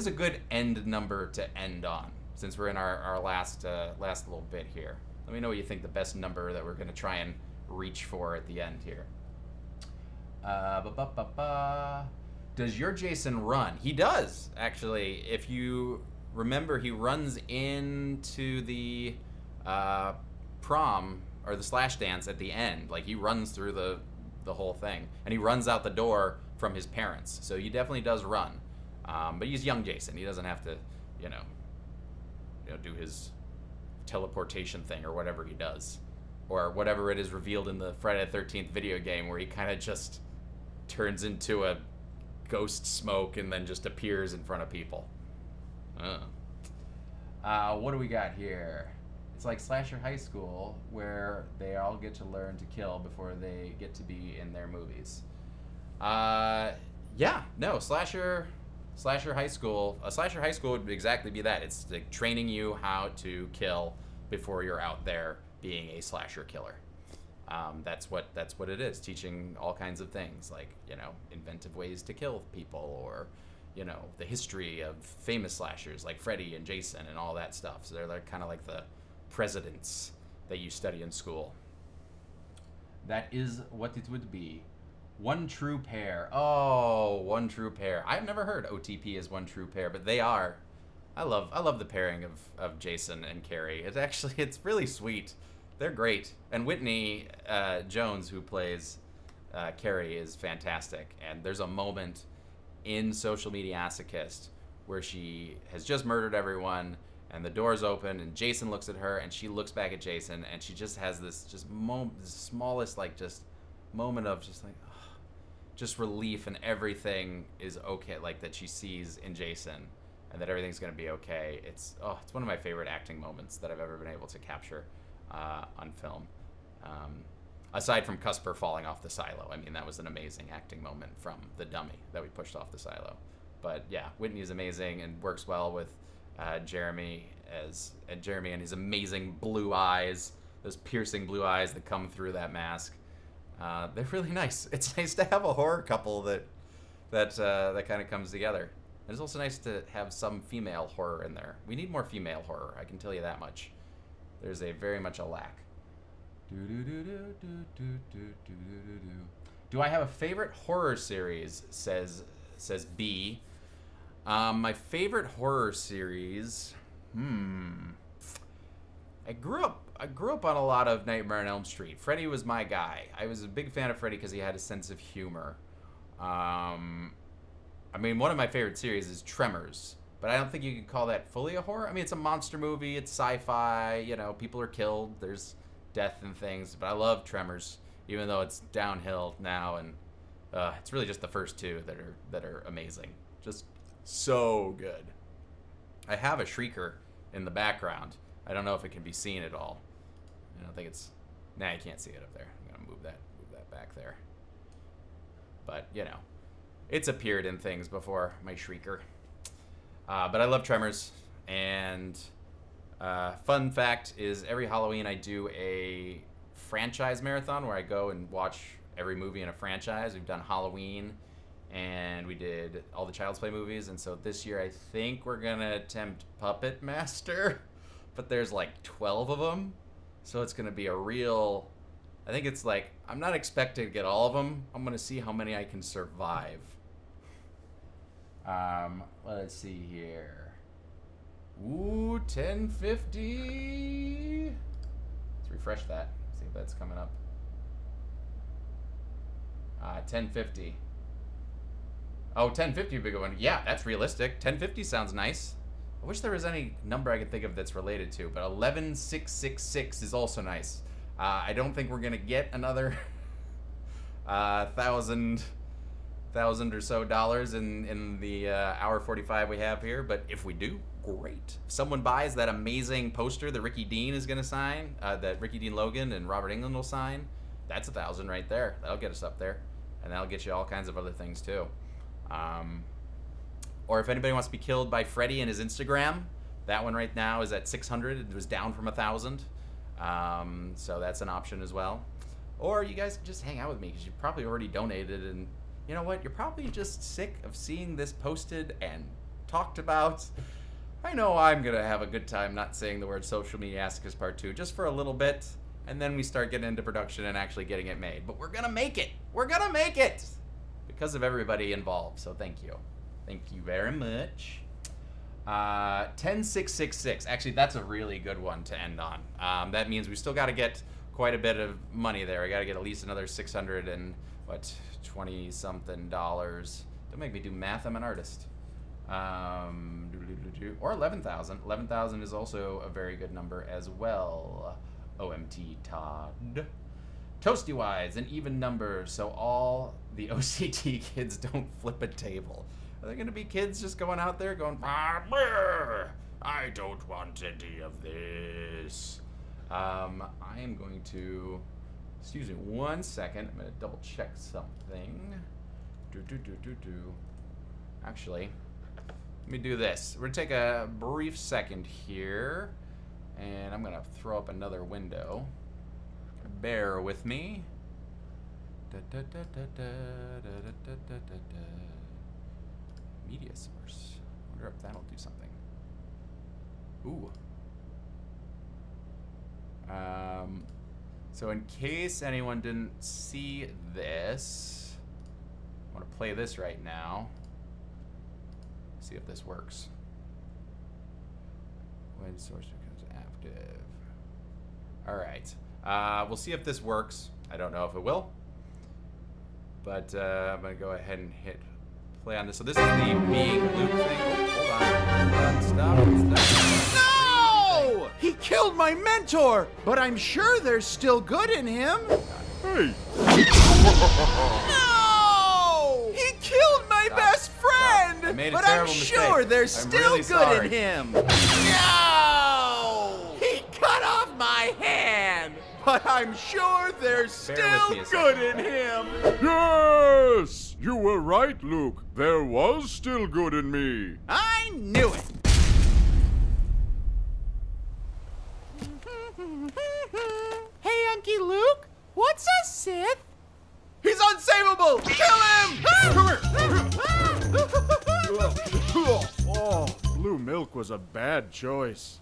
a good end number to end on? Since we're in our last little bit here. Let me know what you think the best number that we're going to try and reach for at the end here. Does your Jason run? He does, actually. If you remember, he runs into the prom or the slash dance at the end. Like, he runs through the whole thing, and he runs out the door from his parents. So he definitely does run. But he's young Jason. He doesn't have to, do his teleportation thing or whatever he does, or whatever it is revealed in the Friday the 13th video game, where he kind of just turns into a ghost smoke and then just appears in front of people. What do we got here? It's like Slasher High School, where they all get to learn to kill before they get to be in their movies. Slasher High School. A Slasher High School would exactly be that. It's like training you how to kill before you're out there being a slasher killer. That's what it is. Teaching all kinds of things, like, inventive ways to kill people, or, the history of famous slashers like Freddy and Jason and all that stuff. So they're like kind of like the presidents that you study in school. That is what it would be. One True Pair. Oh, One True Pair. I've never heard OTP as One True Pair, but they are. I love the pairing of Jason and Carrie. It's really sweet. They're great. And Whitney Jones, who plays Carrie, is fantastic. And there's a moment in Social Mediasochist where she has just murdered everyone, and the door's open, and Jason looks at her, and she looks back at Jason, and she just has this this smallest moment of just relief, and everything is okay, like that she sees in Jason, and that everything's gonna be okay. It's one of my favorite acting moments that I've ever been able to capture on film. Aside from Cusper falling off the silo, I mean, that was an amazing acting moment from the dummy that we pushed off the silo. But yeah, Whitney is amazing and works well with Jeremy and his amazing blue eyes, those piercing blue eyes that come through that mask. They're really nice. It's nice to have a horror couple that kind of comes together. And it's also nice to have some female horror in there. We need more female horror, I can tell you that much. There's very much a lack. Do I have a favorite horror series? Says B. My favorite horror series. I grew up on a lot of Nightmare on Elm Street. Freddy was my guy. I was a big fan of Freddy because he had a sense of humor. I mean, one of my favorite series is Tremors, but I don't think you could call that fully a horror. I mean, it's a monster movie. It's sci-fi. People are killed. There's death and things. But I love Tremors, even though it's downhill now, and it's really just the first two that are amazing. Just so good. I have a shrieker in the background. I don't know if it can be seen at all. I don't think it's... Nah, you can't see it up there. I'm gonna move that back there. But it's appeared in things before, my shrieker. But I love Tremors, and fun fact is every Halloween I do a franchise marathon where I go and watch every movie in a franchise. We've done Halloween, and we did all the Child's Play movies, and so this year I think we're gonna attempt Puppet Master, but there's like 12 of them, so it's gonna be a real... I think it's like, I'm not expecting to get all of them. I'm gonna see how many I can survive. Let's see here. Ooh, 1050. Let's refresh that. See if that's coming up. 1050. Oh, 1050 would be a good one. Yeah, that's realistic. 1050 sounds nice. I wish there was any number I could think of that's related to, but 11666 is also nice. I don't think we're gonna get another thousand or so dollars in the hour 45 we have here, but if we do, great. If someone buys that amazing poster that Ricky Dean is gonna sign, that Ricky Dean Logan and Robert Englund will sign, that's 1,000 right there. That'll get us up there, and that'll get you all kinds of other things too. Or if anybody wants to be killed by Freddy in his Instagram, that one right now is at 600. It was down from 1,000. So that's an option as well. Or you guys can just hang out with me because you probably already donated, and you know what? You're probably just sick of seeing this posted and talked about. I know I'm going to have a good time not saying the word Social Mediasochist Part 2 just for a little bit, and then we start getting into production and actually getting it made. But we're going to make it. We're going to make it! Because of everybody involved, so thank you. Thank you very much. 10666. Actually, that's a really good one to end on. That means we still got to get quite a bit of money there. I got to get at least another 600 and, what, 20-something dollars. Don't make me do math. I'm an artist. Or 11,000. 11,000 is also a very good number as well. OMT Todd. Toasty wise, an even number, so all the OCT kids don't flip a table. Are there going to be kids just going out there going, "Ah, brr, I don't want any of this"? I am going to, excuse me 1 second, I'm going to double check something. Actually, let me do this. We're going to take a brief second here, and I'm going to throw up another window. Bear with me. Media source. Wonder if that'll do something. Ooh. So in case anyone didn't see this, I want to play this right now. See if this works. When source becomes active. All right. We'll see if this works. I don't know if it will. But I'm going to go ahead and hit play on this. So this is the being Luke thing. Oh, hold on. Stop. No! He killed my mentor, but I'm sure there's still good in him. Hey! No! He killed my best friend! I made a but terrible I'm sure mistake. there's I'm still really good sorry. in him. No! He cut off my hand, but I'm sure there's Bear still with me a good second. in him. Yes! You were right, Luke. There was still good in me. I knew it. Hey, Unky Luke, what's a Sith? He's unsavable! Kill him! Oh, blue milk was a bad choice.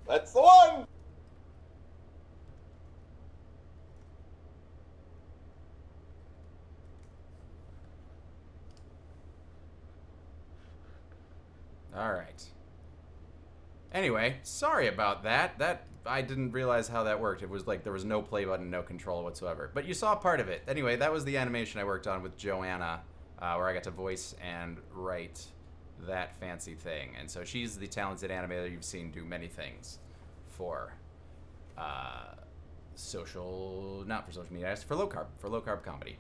That's the one! All right. Anyway, sorry about that. I didn't realize how that worked. It was like there was no play button, no control whatsoever. But you saw part of it. Anyway, that was the animation I worked on with Joanna, where I got to voice and write that fancy thing. And so she's the talented animator you've seen do many things for not for social media, for low carb comedy.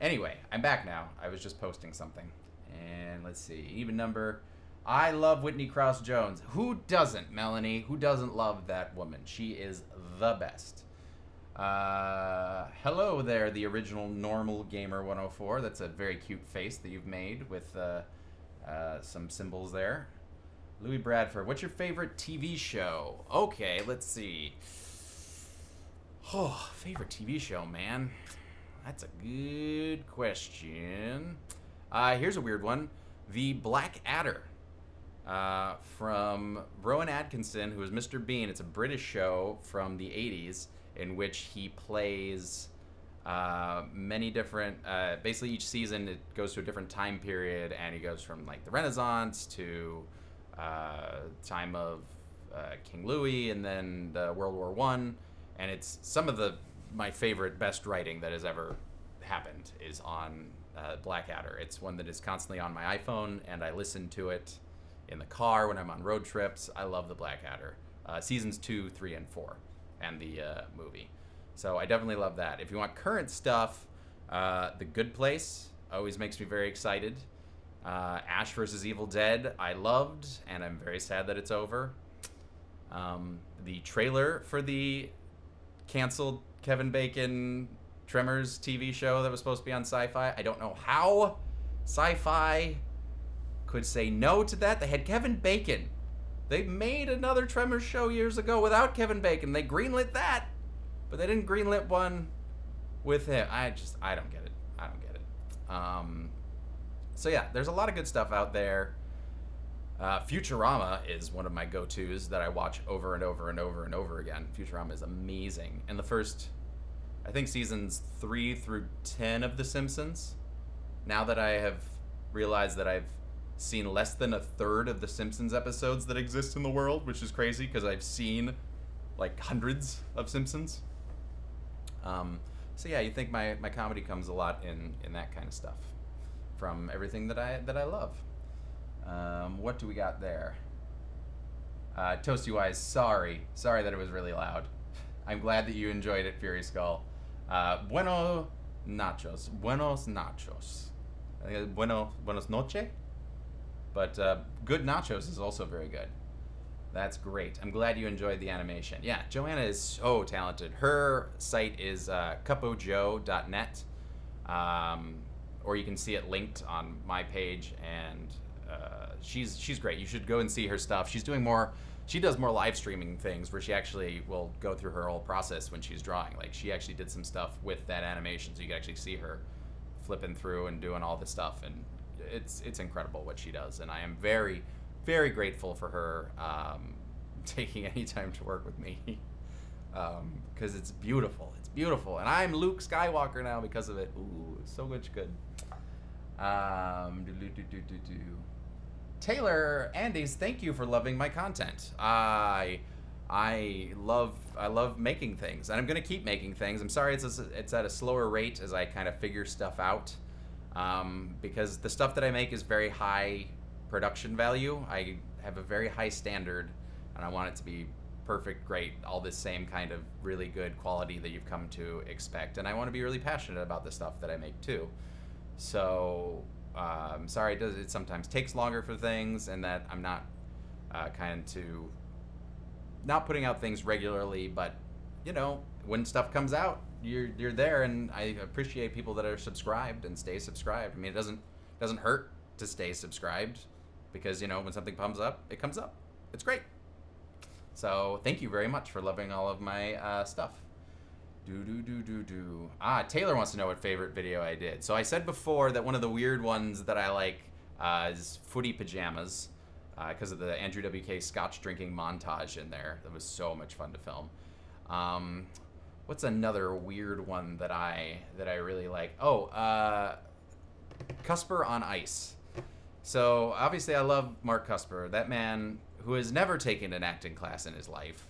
Anyway, I'm back now. I was just posting something. And let's see, even number. I love Whitney Krause Jones. Who doesn't, Melanie? Who doesn't love that woman? She is the best. Hello there, the original Normal Gamer 104. That's a very cute face that you've made with some symbols there. Louis Bradford, what's your favorite TV show? Okay, let's see. Oh, favorite TV show, man. That's a good question. Here's a weird one. The Black Adder. From Rowan Atkinson, who is Mr. Bean. It's a British show from the 80s in which he plays many different, basically each season it goes to a different time period, and he goes from like the Renaissance to time of King Louis, and then the World War I, and it's some of my favorite, best writing that has ever happened is on Blackadder. It's one that is constantly on my iPhone, and I listen to it in the car when I'm on road trips. I love the Blackadder. Seasons 2, 3, and 4, and the movie. So I definitely love that. If you want current stuff, The Good Place always makes me very excited. Ash vs. Evil Dead, I loved, and I'm very sad that it's over. The trailer for the canceled Kevin Bacon Tremors TV show that was supposed to be on Sci-Fi, I don't know how Sci-Fi could say no to that. They had Kevin Bacon. They made another Tremors show years ago without Kevin Bacon. They greenlit that, but they didn't greenlit one with him. I don't get it. I don't get it. So yeah, there's a lot of good stuff out there. Futurama is one of my go-tos that I watch over and over and over and over again. Futurama is amazing. And the first, I think, seasons 3 through 10 of The Simpsons, now that I have realized that I've seen less than a third of The Simpsons episodes that exist in the world, which is crazy because I've seen like hundreds of Simpsons. So yeah, you think my comedy comes a lot in that kind of stuff from everything that I love. What do we got there? Toasty Wise, sorry that it was really loud. I'm glad that you enjoyed it, Fury Skull. Buenos nachos. Buenos noche. But good nachos is also very good. That's great. I'm glad you enjoyed the animation. Yeah, Joanna is so talented. Her site is cupojo.net, or you can see it linked on my page, and she's great. You should go and see her stuff. She does more live streaming things where she actually will go through her whole process when she's drawing. Like, she actually did some stuff with that animation, so you can actually see her flipping through and doing all this stuff, and it's incredible what she does, and I am very, very grateful for her taking any time to work with me, because it's beautiful. It's beautiful, and I'm Luke Skywalker now because of it. Ooh, so much good. Taylor Andes, thank you for loving my content. I love making things, and I'm gonna keep making things. I'm sorry it's at a slower rate as I kind of figure stuff out, because the stuff that I make is very high production value. I have a very high standard, and I want it to be perfect, great, all this same kind of really good quality that you've come to expect. And I want to be really passionate about the stuff that I make too. So I'm sorry it sometimes takes longer for things, and that I'm not not putting out things regularly, but you know, when stuff comes out, you're there, and I appreciate people that are subscribed and stay subscribed. I mean, it doesn't hurt to stay subscribed, because you know, when something comes up, it comes up. It's great. So thank you very much for loving all of my stuff. Taylor wants to know what favorite video I did. So I said before that one of the weird ones that I like is Footy Pajamas, because of the Andrew WK scotch drinking montage in there. That was so much fun to film. What's another weird one that I really like? Oh, Cusper on Ice. So obviously I love Mark Cusper, that man who has never taken an acting class in his life,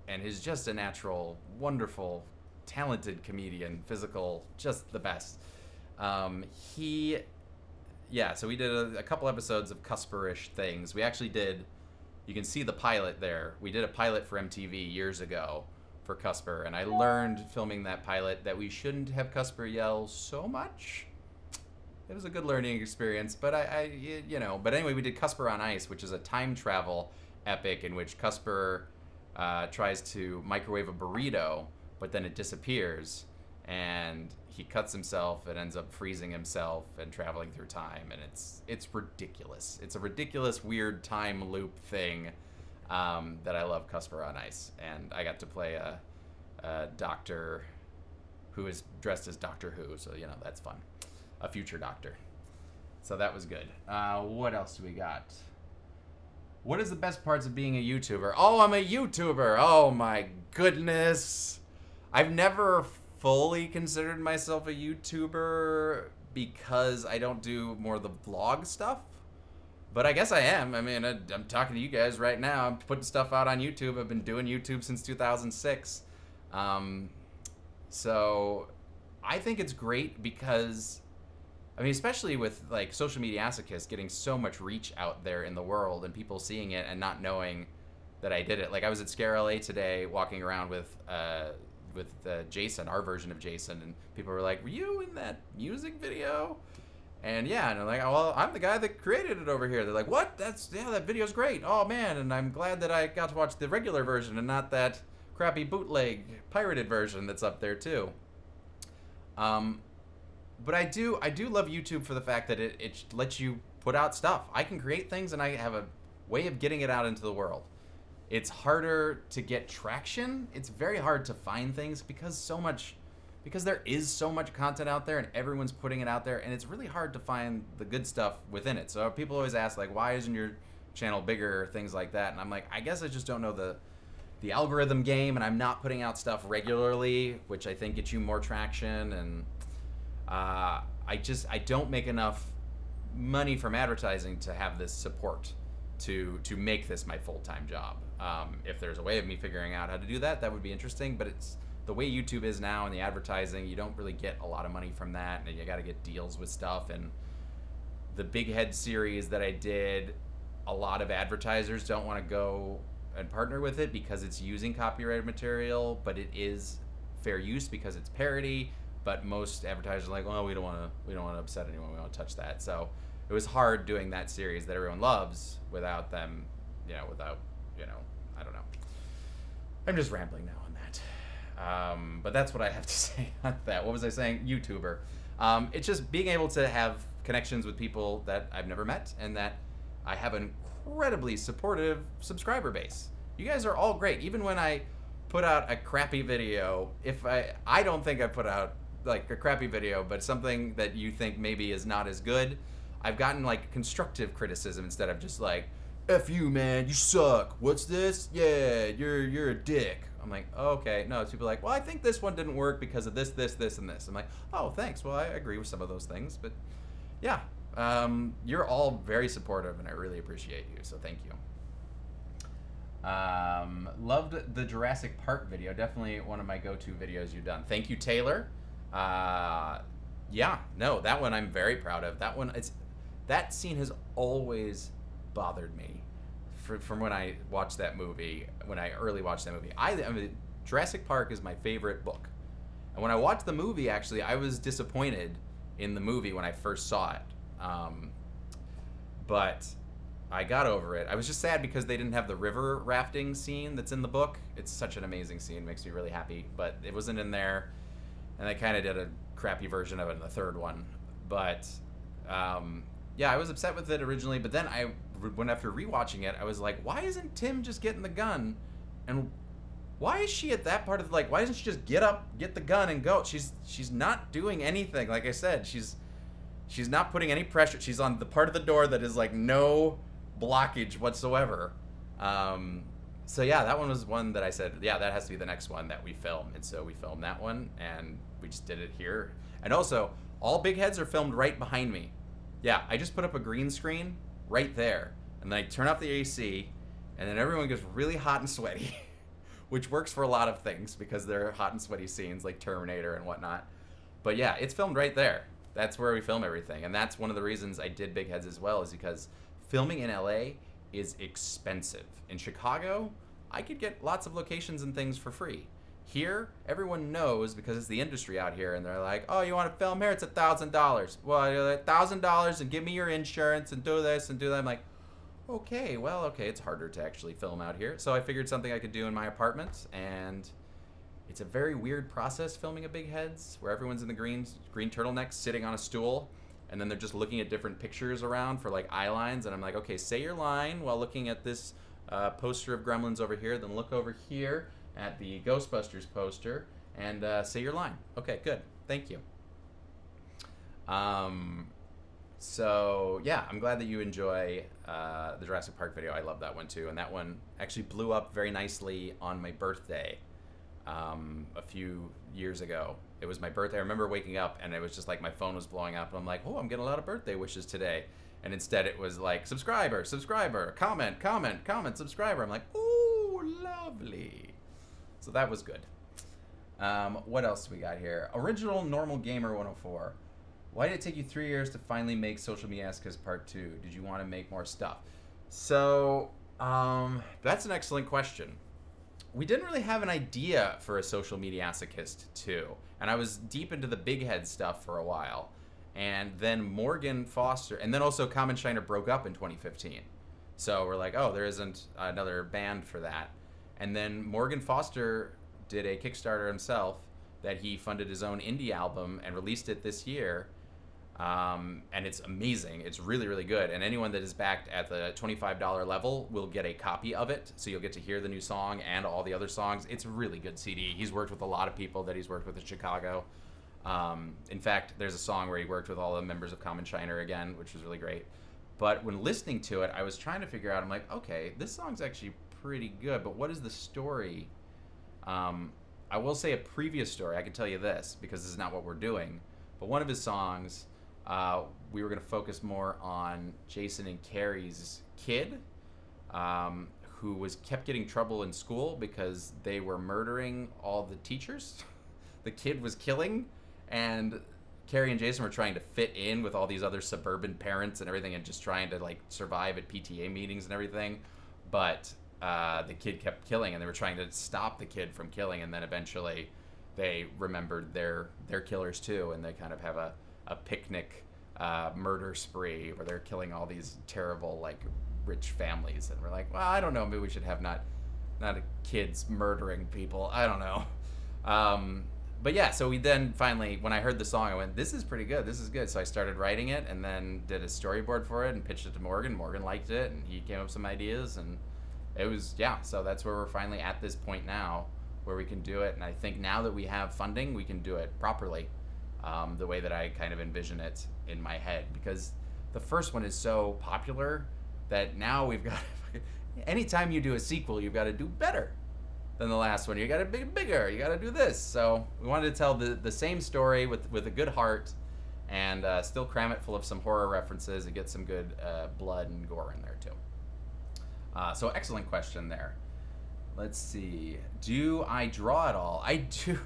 and is just a natural, wonderful, talented comedian, physical, just the best. So we did a couple episodes of Cusper-ish things. We actually did, you can see the pilot there. We did a pilot for MTV years ago for Cusper, and I learned filming that pilot that we shouldn't have Cusper yell so much. It was a good learning experience, but but anyway, we did Cusper on Ice, which is a time travel epic in which Cusper tries to microwave a burrito, but then it disappears, and he cuts himself and ends up freezing himself and traveling through time, and it's ridiculous. It's a ridiculous, weird time loop thing that I love Cusper on Ice, and I got to play a doctor who is dressed as Doctor Who, so you know, that's fun. A future doctor. So that was good. What else do we got? What is the best parts of being a YouTuber? Oh, I'm a YouTuber. Oh my goodness. I've never fully considered myself a YouTuber because I don't do more of the vlog stuff. But I guess I am. I mean, I'm talking to you guys right now. I'm putting stuff out on YouTube. I've been doing YouTube since 2006. So I think it's great because, I mean, especially with like Social Mediasochist getting so much reach out there in the world and people seeing it and not knowing that I did it. Like, I was at Scare LA today walking around with Jason, our version of Jason, and people were like, were you in that music video? And yeah, and I'm like, oh, well, I'm the guy that created it over here. They're like, what? That video's great. Oh man, and I'm glad that I got to watch the regular version and not that crappy bootleg pirated version that's up there too. But I do love YouTube for the fact that it lets you put out stuff. I can create things, and I have a way of getting it out into the world. It's harder to get traction. It's very hard to find things because there is so much content out there and everyone's putting it out there, and it's really hard to find the good stuff within it. So people always ask, like, why isn't your channel bigger, things like that, and I'm like, I guess I just don't know the algorithm game, and I'm not putting out stuff regularly, which I think gets you more traction, and I don't make enough money from advertising to have this support to make this my full-time job. If there's a way of me figuring out how to do that, that would be interesting, but it's the way YouTube is now, and the advertising, you don't really get a lot of money from that, and you got to get deals with stuff. And the Big Head series that I did, a lot of advertisers don't want to go and partner with it because it's using copyrighted material, but it is fair use because it's parody. But most advertisers are like, well, we don't want to upset anyone. We don't want to touch that. So it was hard doing that series that everyone loves without them, I don't know. I'm just rambling now on that. But that's what I have to say on that. What was I saying? YouTuber. It's just being able to have connections with people that I've never met, and that I have an incredibly supportive subscriber base. You guys are all great. Even when I put out a crappy video, if I don't think I put out like a crappy video, but something that you think maybe is not as good, I've gotten like constructive criticism instead of just like, F you, man, you suck. What's this? Yeah, you're a dick. I'm like, oh, okay. No, it's people like, well, I think this one didn't work because of this, and this. I'm like, oh, thanks. Well, I agree with some of those things, but yeah, you're all very supportive, and I really appreciate you. So thank you. Loved the Jurassic Park video. Definitely one of my go-to videos you've done. Thank you, Taylor. Yeah, no, that one I'm very proud of. That scene has always bothered me from when I watched that movie. When I early watched that movie, I mean, Jurassic Park is my favorite book, and when I watched the movie, actually, I was disappointed in the movie when I first saw it. But I got over it. I was just sad because they didn't have the river rafting scene that's in the book. It's such an amazing scene, makes me really happy, but it wasn't in there, and they kind of did a crappy version of it in the third one. But yeah, I was upset with it originally, but then when after rewatching it, I was like, why isn't Tim just getting the gun? And why is she at that part of why doesn't she just get up, get the gun, and go? She's not doing anything. Like I said, she's not putting any pressure. She's on the part of the door that is like no blockage whatsoever. So yeah, that one was one that I said, yeah, that has to be the next one that we film. And so we filmed that one, and we just did it here. And also, all Big Heads are filmed right behind me. Yeah, I just put up a green screen right there, and then I turn off the AC, and then everyone gets really hot and sweaty, which works for a lot of things because they're hot and sweaty scenes like Terminator and whatnot. But yeah, it's filmed right there. That's where we film everything, and that's one of the reasons I did Big Heads as well, is because filming in LA is expensive. In Chicago, I could get lots of locations and things for free. Here, everyone knows because it's the industry out here, and they're like, oh, you want to film here? It's $1,000. Well, you're like, $1,000 and give me your insurance and do this and do that. I'm like, okay, well, okay, it's harder to actually film out here. So I figured something I could do in my apartment, and it's a very weird process filming a Big Heads, where everyone's in the green turtlenecks sitting on a stool, and then they're just looking at different pictures around for like eye lines, and I'm like, okay, say your line while looking at this poster of Gremlins over here, then look over here at the Ghostbusters poster and say your line. Okay, good. Thank you. So yeah, I'm glad that you enjoy the Jurassic Park video. I love that one too, and that one actually blew up very nicely on my birthday a few years ago. It was my birthday. I remember waking up and it was just like my phone was blowing up, and I'm like, oh, I'm getting a lot of birthday wishes today. And instead it was like, subscriber, comment, subscriber. I'm like, ooh, lovely. So that was good. What else do we got here? Original Normal Gamer 104. Why did it take you 3 years to finally make Social Mediasochist Part 2? Did you want to make more stuff? So, that's an excellent question. We didn't really have an idea for a Social Mediasochist 2. And I was deep into the Big Head stuff for a while. And then Morgan Foster, and then also Common Shiner broke up in 2015. So we're like, oh, there isn't another band for that. And then Morgan Foster did a Kickstarter himself that he funded his own indie album and released it this year. And it's amazing. It's really, really good. And anyone that is backed at the $25 level will get a copy of it. So you'll get to hear the new song and all the other songs. It's a really good CD. He's worked with a lot of people that he's worked with in Chicago. In fact, there's a song where he worked with all the members of Common Shiner again, which was really great. But when listening to it, I was trying to figure out, I'm like, okay, this song's actually pretty good, but what is the story? I will say a previous story. I can tell you this, because this is not what we're doing. But one of his songs, we were going to focus more on Jason and Carrie's kid, who kept getting trouble in school because they were murdering all the teachers. The kid was killing, and Carrie and Jason were trying to fit in with all these other suburban parents and everything, and just trying to like survive at PTA meetings and everything. But the kid kept killing, and they were trying to stop the kid from killing, and then eventually they remembered their killers too, and they kind of have a picnic murder spree where they're killing all these terrible like rich families, and we're like, well, I don't know, maybe we should have not kids murdering people. I don't know. But yeah, so we then finally, when I heard the song, I went, this is pretty good, this is good. So I started writing it, and then did a storyboard for it and pitched it to Morgan. Morgan liked it, and he came up with some ideas, and it was, yeah, so that's where we're finally at this point now, where we can do it. And I think now that we have funding, we can do it properly, the way that I kind of envision it in my head. Because the first one is so popular that now we've got, anytime you do a sequel, you've got to do better than the last one. You got to be bigger. You got to do this. So we wanted to tell the same story with a good heart, and still cram it full of some horror references and get some good blood and gore in there too. So excellent question there. Let's see. Do I draw at all? I do.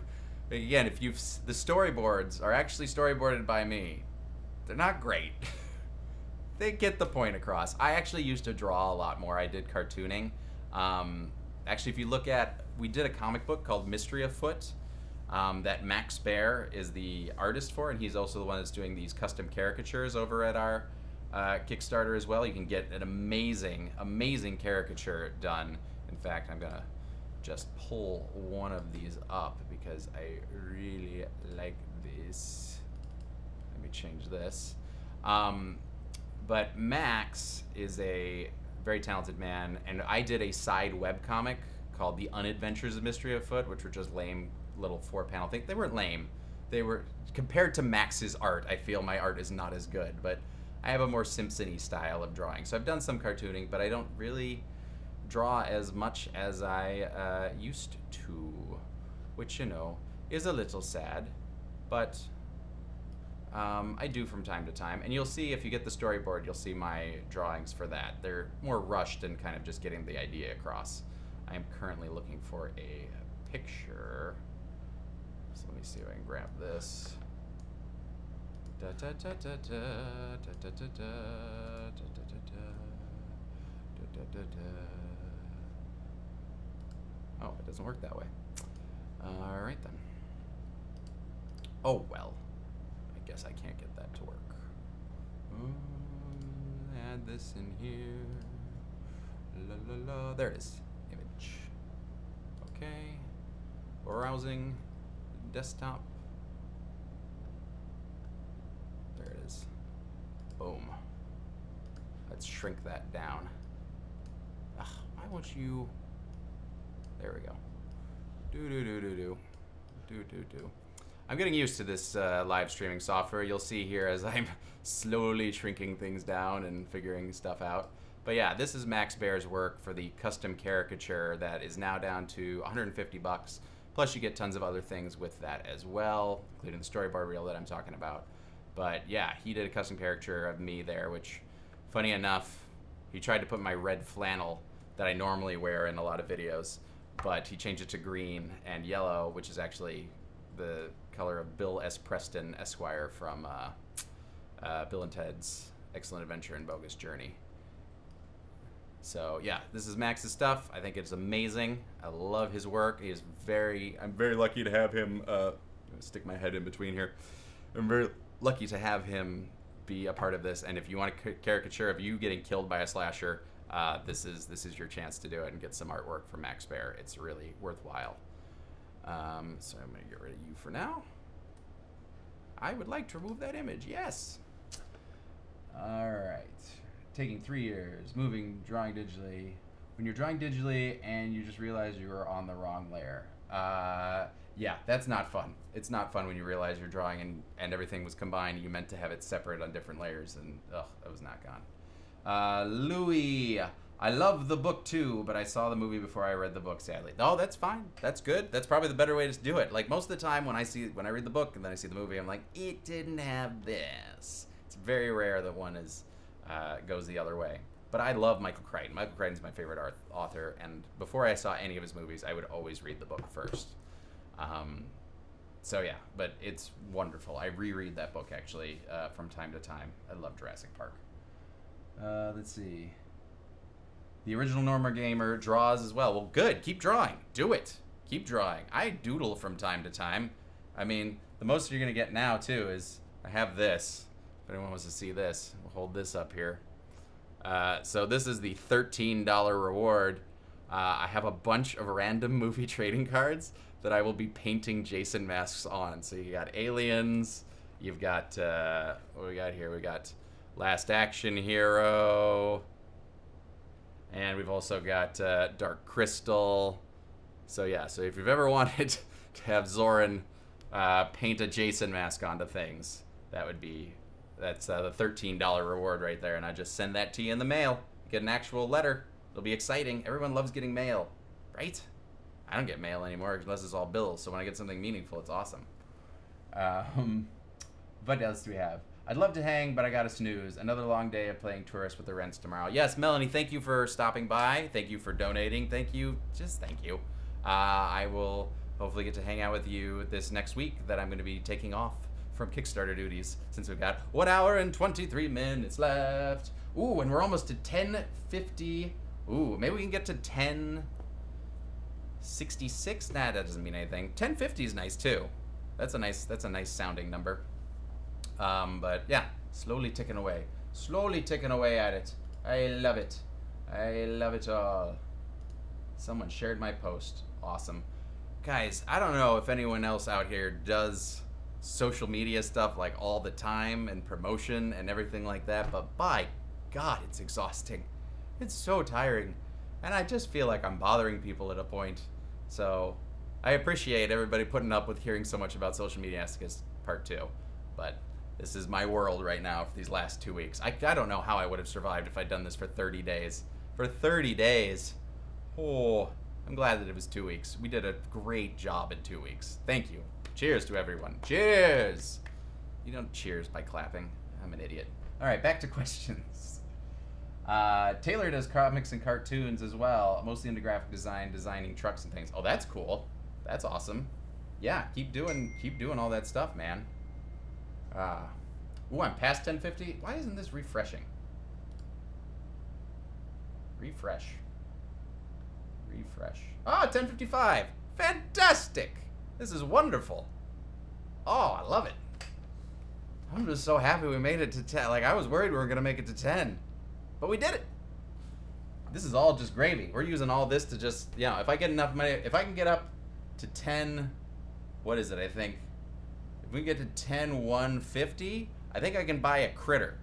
Again, the storyboards are actually storyboarded by me. They're not great. They get the point across. I actually used to draw a lot more. I did cartooning. Actually, if you look at, we did a comic book called Mystery Afoot that Max Bear is the artist for, and he's also the one that's doing these custom caricatures over at our Kickstarter as well. You can get an amazing, amazing caricature done. In fact, I'm gonna just pull one of these up because I really like this. Let me change this. But Max is a very talented man, and I did a side webcomic called The Unadventures of Mystery Afoot, which were just lame little 4-panel things. They weren't lame. They were, compared to Max's art, I feel my art is not as good, but I have a more Simpson-y style of drawing. So I've done some cartooning, but I don't really draw as much as I used to, which, you know, is a little sad, but I do from time to time. And you'll see, if you get the storyboard, you'll see my drawings for that. They're more rushed and kind of just getting the idea across. I am currently looking for a picture. So let me see if I can grab this. Da da da da da da da da da da da da da. Oh, it doesn't work that way. All right then. Oh well. I guess I can't get that to work. Add this in here. La la la. There it is. Image. Okay. Browsing. Desktop. There it is. Boom. Let's shrink that down. Ugh, why won't you? There we go. Do. I'm getting used to this live streaming software. You'll see here as I'm slowly shrinking things down and figuring stuff out. But yeah, this is Max Bear's work for the custom caricature that is now down to 150 bucks. Plus you get tons of other things with that as well, including the storyboard reel that I'm talking about. But yeah, he did a custom caricature of me there, which, funny enough, he tried to put my red flannel that I normally wear in a lot of videos, but he changed it to green and yellow, which is actually the color of Bill S. Preston, Esquire, from Bill and Ted's Excellent Adventure and Bogus Journey. So yeah, this is Max's stuff. I think it's amazing. I love his work. I'm very lucky to have him, stick my head in between here. I'm very lucky to have him be a part of this. And if you want a caricature of you getting killed by a slasher, this is your chance to do it and get some artwork from Max Bear. It's really worthwhile. So I'm going to get rid of you for now. I would like to remove that image. Yes. All right. Taking 3 years. Moving, drawing digitally. When you're drawing digitally and you just realize you were on the wrong layer. Yeah, that's not fun. It's not fun when you realize you're drawing and everything was combined. You meant to have it separate on different layers, and ugh, that was not gone. Louis, I love the book too, but I saw the movie before I read the book, sadly. Oh, that's fine. That's good. That's probably the better way to do it. Like most of the time when I read the book and then I see the movie, I'm like, it didn't have this. It's very rare that one goes the other way. But I love Michael Crichton. Michael Crichton's my favorite author, and before I saw any of his movies, I would always read the book first. So yeah, but it's wonderful. I reread that book actually from time to time. I love Jurassic Park. Let's see. The original Norma Gamer draws as well. Well, good. Keep drawing. Do it. Keep drawing. I doodle from time to time. I mean, the most you're going to get now, too, is I have this. If anyone wants to see this, we'll hold this up here. So this is the $13 reward. I have a bunch of random movie trading cards that I will be painting Jason masks on. So you got Aliens. You've got, what we got here? We got Last Action Hero. And we've also got Dark Crystal. So yeah, so if you've ever wanted to have Zoran paint a Jason mask onto things, that's the $13 reward right there. And I just send that to you in the mail. Get an actual letter. It'll be exciting. Everyone loves getting mail, right? I don't get mail anymore unless it's all bills. So when I get something meaningful, it's awesome. What else do we have? I'd love to hang, but I gotta snooze. Another long day of playing tourist with the rents tomorrow. Yes, Melanie, thank you for stopping by. Thank you for donating. Thank you. Just thank you. I will hopefully get to hang out with you this next week that I'm going to be taking off from Kickstarter duties since we've got 1 hour and 23 minutes left. Ooh, and we're almost to 10:50. Ooh, maybe we can get to 10:66. Nah, that doesn't mean anything. 10:50 is nice too. That's a nice sounding number. But yeah, slowly ticking away at it. I love it. I love it all. Someone shared my post. Awesome. Guys, I don't know if anyone else out here does social media stuff like all the time and promotion and everything like that, but by God, it's exhausting. It's so tiring. And I just feel like I'm bothering people at a point. So I appreciate everybody putting up with hearing so much about Social Mediasochist Part 2. But this is my world right now for these last 2 weeks. I don't know how I would have survived if I'd done this for 30 days. For 30 days. Oh, I'm glad that it was 2 weeks. We did a great job in 2 weeks. Thank you. Cheers to everyone. Cheers! You don't cheers by clapping. I'm an idiot. All right, back to questions. Taylor does comics and cartoons as well, mostly into graphic design, designing trucks and things. Oh, that's cool. That's awesome. Yeah, keep doing all that stuff, man. Ooh, I'm past 10:50. Why isn't this refreshing? Refresh. Ah, 10:55. Fantastic. This is wonderful. Oh, I love it. I'm just so happy we made it to 10. Like, I was worried we were going to make it to 10. But we did it. This is all just gravy. We're using all this to just, you know, if I get enough money, if I can get up to 10, what is it, I think? If we get to 10,150, I think I can buy a critter.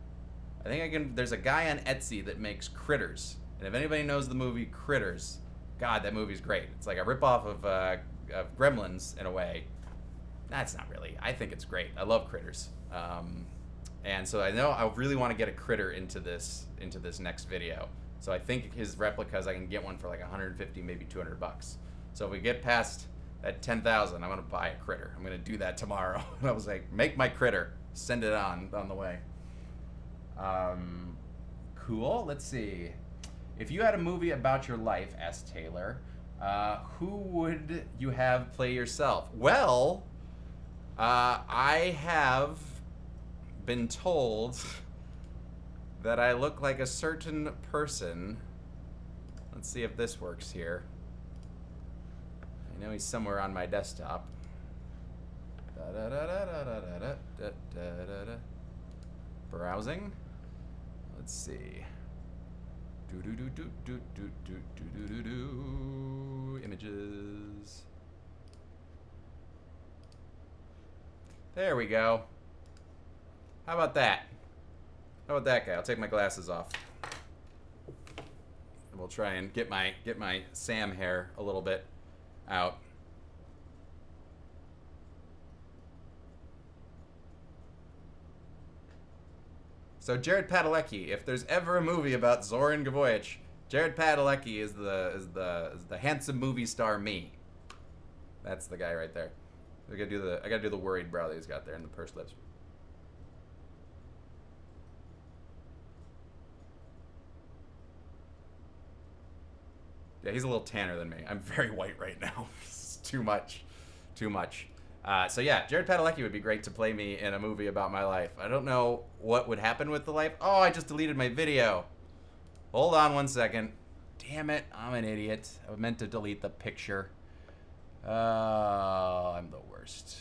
I think I can, there's a guy on Etsy that makes critters. And if anybody knows the movie Critters, God, that movie's great. It's like a ripoff of Gremlins in a way. That's not really. I think it's great. I love critters. And so I know I really want to get a critter into this next video. So I think his replicas, I can get one for like 150, maybe 200 bucks. So if we get past that 10,000, I'm going to buy a critter. I'm going to do that tomorrow. I was like, make my critter. Send it on the way. Cool. Let's see. If you had a movie about your life, asked Taylor, who would you have play yourself? Well, I have been told that I look like a certain person. Let's see if this works here. I know he's somewhere on my desktop. Browsing. Let's see. Images. There we go. How about that? How about that guy? I'll take my glasses off. And we'll try and get my Sam hair a little bit out. So Jared Padalecki, if there's ever a movie about Zoran Gavoich, Jared Padalecki is the handsome movie star me. That's the guy right there. I gotta do the worried brow that he's got there and the pursed lips. Yeah, he's a little tanner than me. I'm very white right now. It's too much. Too much. So yeah, Jared Padalecki would be great to play me in a movie about my life. I don't know what would happen with the life. Oh, I just deleted my video. Hold on one second. Damn it, I'm an idiot. I meant to delete the picture. I'm the worst.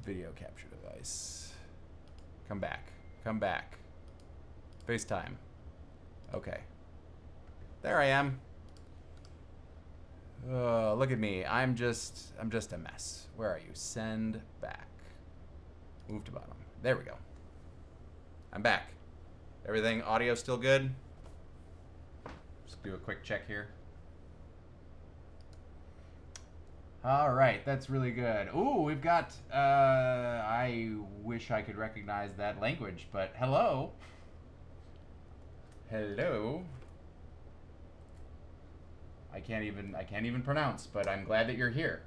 Video capture device. Come back. Come back. FaceTime. Okay. There I am. Look at me. I'm just a mess. Where are you? Send back. Move to bottom. There we go. I'm back. Everything audio still good? Just do a quick check here. All right, that's really good. Ooh, we've got I wish I could recognize that language, but hello. Hello. I can't even pronounce, but I'm glad that you're here.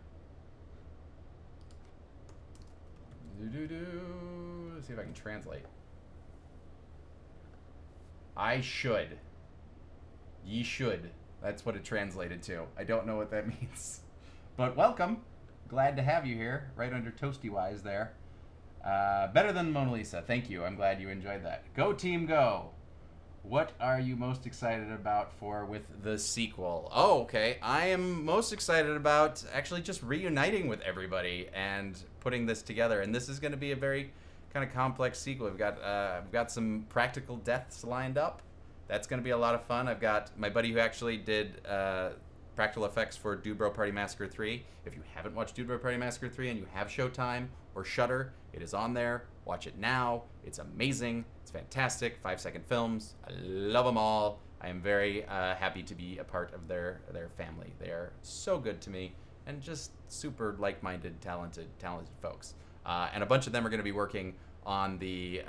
Let's see if I can translate. I should. Ye should. That's what it translated to. I don't know what that means. But welcome. Glad to have you here. Right under Toasty Wise there. Better than Mona Lisa. Thank you. I'm glad you enjoyed that. Go team go. What are you most excited about with the sequel? Oh, okay. I am most excited about actually just reuniting with everybody and putting this together. And this is going to be a very kind of complex sequel. We've got some practical deaths lined up. That's going to be a lot of fun. I've got my buddy who actually did practical effects for Dude Bro Party Massacre 3. If you haven't watched Dude Bro Party Massacre 3 and you have Showtime or Shudder, it is on there. Watch it now. It's amazing. It's fantastic. 5-second films. I love them all. I am very happy to be a part of their family. They are so good to me and just super like-minded, talented folks. And a bunch of them are going to be working on the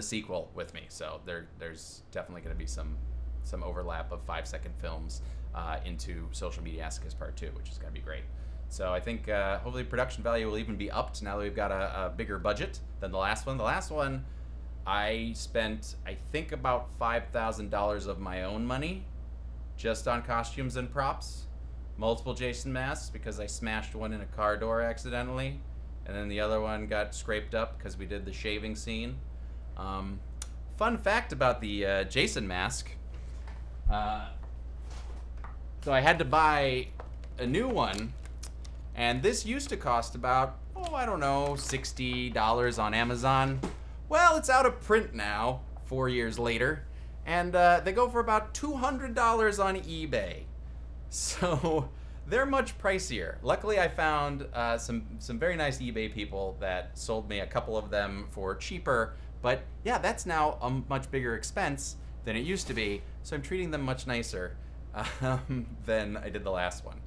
sequel with me. So there's definitely going to be some overlap of 5-second films into Social Mediasochist Part 2, which is going to be great. So I think hopefully production value will even be upped now that we've got a bigger budget than the last one. The last one, I spent, I think, about $5,000 of my own money just on costumes and props. Multiple Jason masks because I smashed one in a car door accidentally. And then the other one got scraped up because we did the shaving scene. Fun fact about the Jason mask. So I had to buy a new one. And this used to cost about, I don't know, $60 on Amazon. Well, it's out of print now, 4 years later. And they go for about $200 on eBay. So they're much pricier. Luckily, I found some very nice eBay people that sold me a couple of them for cheaper. But yeah, that's now a much bigger expense than it used to be. So I'm treating them much nicer than I did the last one.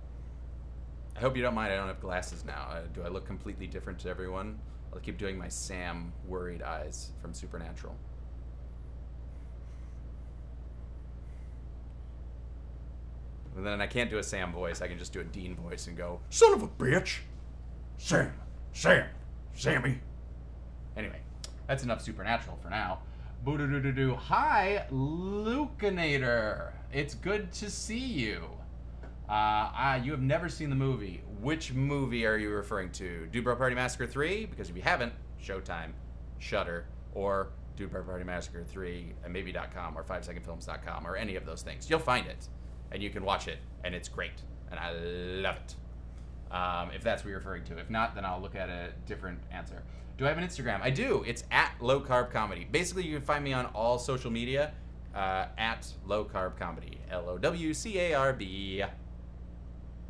I hope you don't mind. I don't have glasses now. Do I look completely different to everyone? I'll keep doing my Sam worried eyes from Supernatural. And then I can't do a Sam voice. I can just do a Dean voice and go, Son of a bitch! Sam! Sammy! Anyway, that's enough Supernatural for now. Boo-doo-doo-doo-doo. Hi, Lucanator. It's good to see you. You have never seen the movie. Which movie are you referring to? Dude Bro Party Massacre 3? Because if you haven't, Showtime, Shudder, or Dude Bro Party Massacre 3 at maybe.com or 5secondfilms.com or any of those things. You'll find it, and you can watch it, and it's great, and I love it. If that's what you're referring to. If not, then I'll look at a different answer. Do I have an Instagram? I do. It's at Low Carb Comedy. Basically, you can find me on all social media at Low Carb Comedy. LOWCARB.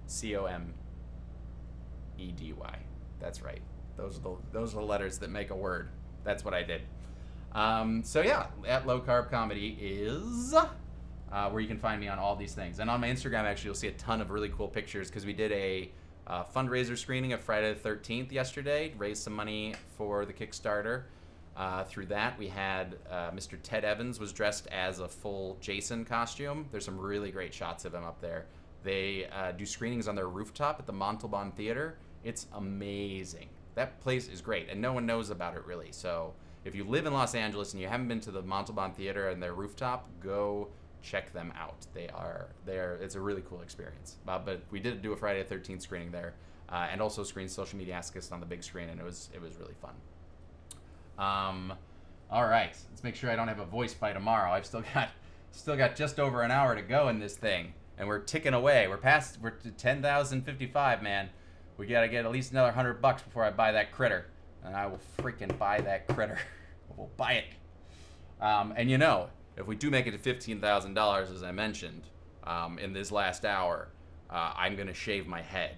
COMEDY. That's right. Those are the letters that make a word. That's what I did. So yeah, at Low Carb Comedy is where you can find me on all these things. And on my Instagram, actually, you'll see a ton of really cool pictures because we did a fundraiser screening of Friday the 13th yesterday, raised some money for the Kickstarter. Through that, we had Mr. Ted Evans was dressed as a full Jason costume. There's some really great shots of him up there. They do screenings on their rooftop at the Montalban Theater. It's amazing. That place is great, and no one knows about it really. So if you live in Los Angeles and you haven't been to the Montalban Theater and their rooftop, go check them out. It's a really cool experience. But we did do a Friday the 13th screening there, and also screened Social Mediasochist on the big screen, and it was really fun. All right, let's make sure I don't have a voice by tomorrow. I've still got just over an hour to go in this thing, and we're ticking away. We're to 10,055, man. We gotta get at least another $100 before I buy that critter, and I will freaking buy that critter. We'll buy it. And you know, if we do make it to $15,000, as I mentioned, in this last hour, I'm gonna shave my head.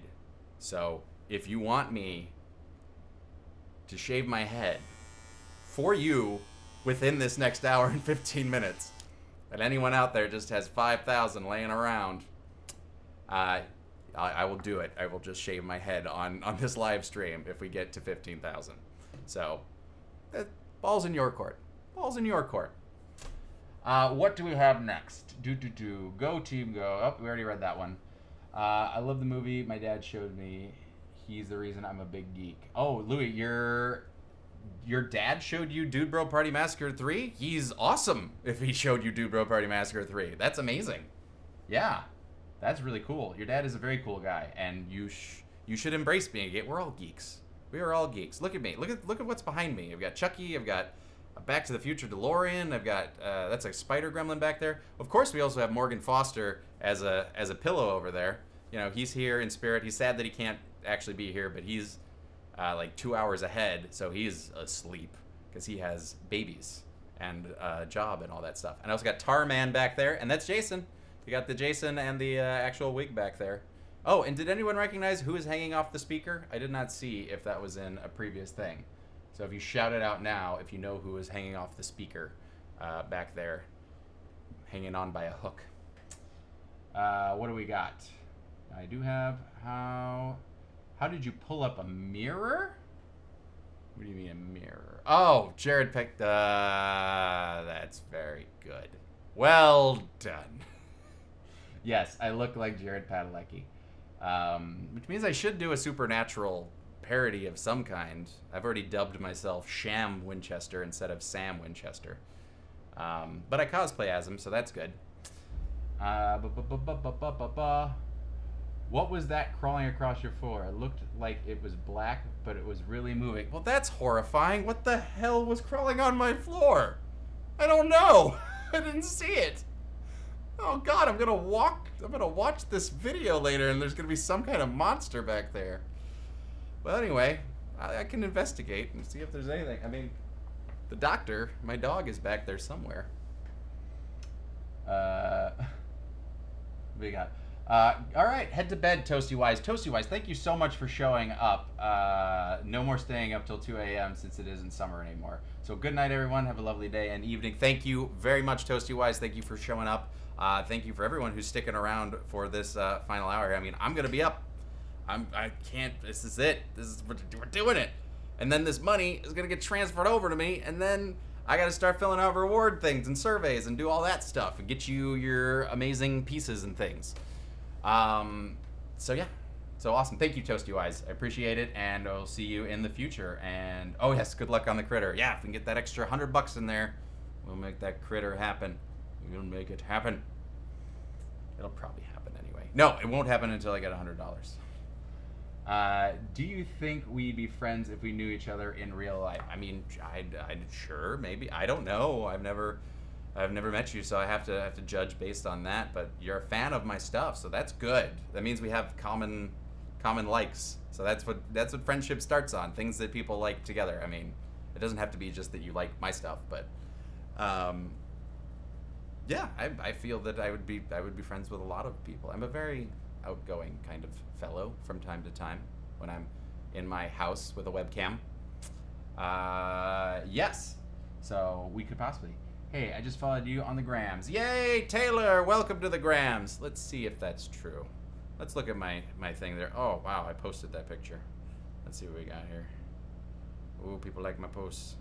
So if you want me to shave my head for you within this next hour and 15 minutes, and anyone out there just has 5,000 laying around, I will do it. I will just shave my head on this live stream if we get to 15,000. So, ball's in your court. Ball's in your court. What do we have next? Go team go. Oh, we already read that one. I love the movie. My dad showed me. He's the reason I'm a big geek. Oh, Louis, your dad showed you Dude Bro Party Massacre 3? He's awesome if he showed you Dude Bro Party Massacre 3. That's amazing. Yeah, that's really cool. Your dad is a very cool guy, and you should embrace being a geek. We're all geeks. We are all geeks. Look at me. Look at what's behind me. I've got Chucky. I've got a Back to the Future DeLorean. I've got that's a spider gremlin back there. Of course, we also have Morgan Foster as a pillow over there. You know, he's here in spirit. He's sad that he can't actually be here, but he's like 2 hours ahead, so he's asleep because he has babies and a job and all that stuff. And I also got Tarman back there, and that's Jason. You got the Jason and the actual wig back there. Oh, and did anyone recognize who is hanging off the speaker? I did not see if that was in a previous thing. So if you shout it out now, if you know who is hanging off the speaker back there, hanging on by a hook. What do we got? I do have How did you pull up a mirror? What do you mean a mirror? Oh, Jared picked. That's very good. Well done. Yes, I look like Jared Padalecki, which means I should do a supernatural parody of some kind. I've already dubbed myself Sham Winchester instead of Sam Winchester, but I cosplay as him, so that's good. What was that crawling across your floor? It looked like it was black, but it was really moving. Well, that's horrifying. What the hell was crawling on my floor? I don't know. I didn't see it. Oh God, I'm gonna watch this video later, and there's gonna be some kind of monster back there. Well, anyway, I can investigate and see if there's anything. I mean, the doctor, my dog, is back there somewhere. What do we got? All right, head to bed, Toasty Wise. Toasty Wise, thank you so much for showing up. No more staying up till 2 a.m. since it isn't summer anymore. So good night, everyone. Have a lovely day and evening. Thank you very much, Toasty Wise. Thank you for showing up. Thank you for everyone who's sticking around for this final hour. I mean, I'm gonna be up. I can't. This is it. We're doing it. And then this money is gonna get transferred over to me, and then I got to start filling out reward things and surveys and do all that stuff and get you your amazing pieces and things. So yeah, so awesome. Thank you, Toasty Wise. I appreciate it, and I'll see you in the future. And oh yes, good luck on the critter. Yeah, if we can get that extra $100 in there, we'll make that critter happen. We'll make it happen. It'll probably happen anyway. No, it won't happen until I get $100. Do you think we'd be friends if we knew each other in real life? I mean, I'd sure, maybe. I don't know. I've never met you, so I have to judge based on that. But you're a fan of my stuff, so that's good. That means we have common likes. So that's what friendship starts on. Things that people like together. I mean, it doesn't have to be just that you like my stuff, but yeah, I feel that I would be friends with a lot of people. I'm a very outgoing kind of fellow from time to time when I'm in my house with a webcam. Yes. So we could possibly. Hey, I just followed you on the grams. Yay, Taylor! Welcome to the grams. Let's see if that's true. Let's look at my thing there. Oh, wow, I posted that picture. Let's see what we got here. Ooh, people like my posts.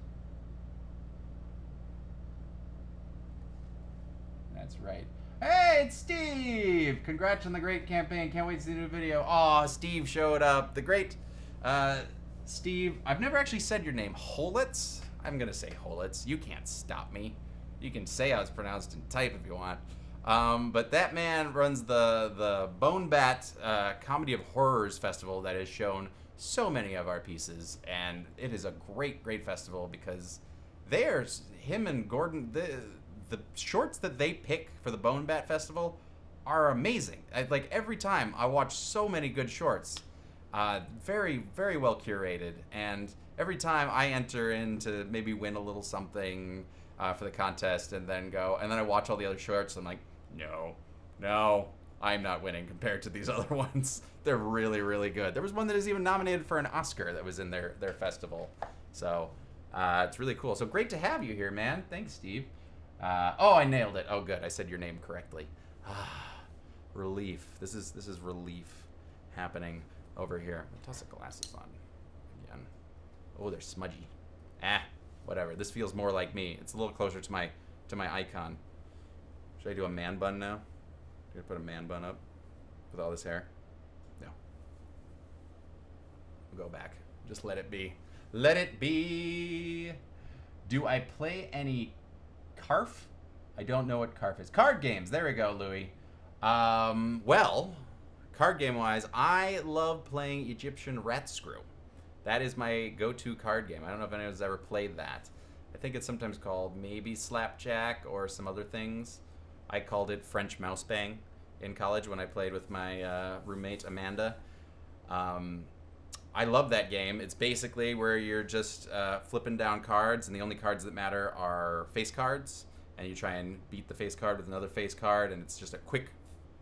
That's right. Hey, it's Steve! Congrats on the great campaign. Can't wait to see the new video. Aw, Steve showed up. The great, Steve. I've never actually said your name. Holitz? I'm gonna say Holitz. You can't stop me. You can say how it's pronounced and type if you want. But that man runs the Bone Bat Comedy of Horrors Festival that has shown so many of our pieces, and it is a great, great festival because there's him and Gordon. The shorts that they pick for the Bone Bat Festival are amazing. Like every time I watch so many good shorts, very, very well curated, and every time I enter in to maybe win a little something for the contest, and then I watch all the other shorts, and I'm like, no, I'm not winning compared to these other ones. They're really, really good. There was one that is even nominated for an Oscar that was in their festival. So it's really cool. So great to have you here, man. Thanks, Steve. Oh, I nailed it. Oh, good. I said your name correctly. Relief. This is relief happening over here. I'll toss the glasses on again. Oh, they're smudgy. Whatever. This feels more like me. It's a little closer to my icon. Should I do a man bun now? Should I put a man bun up with all this hair? No. We'll go back. Just let it be. Let it be. Do I play any Carf? I don't know what Carf is. Card games. There we go, Louis. Well, card game wise, I love playing Egyptian Rat Screw. That is my go-to card game. I don't know if anyone's ever played that. I think it's sometimes called maybe Slapjack or some other things. I called it French Mouse Bang in college when I played with my roommate Amanda. I love that game. It's basically where you're just flipping down cards, and the only cards that matter are face cards, and you try and beat the face card with another face card, and it's just a quick,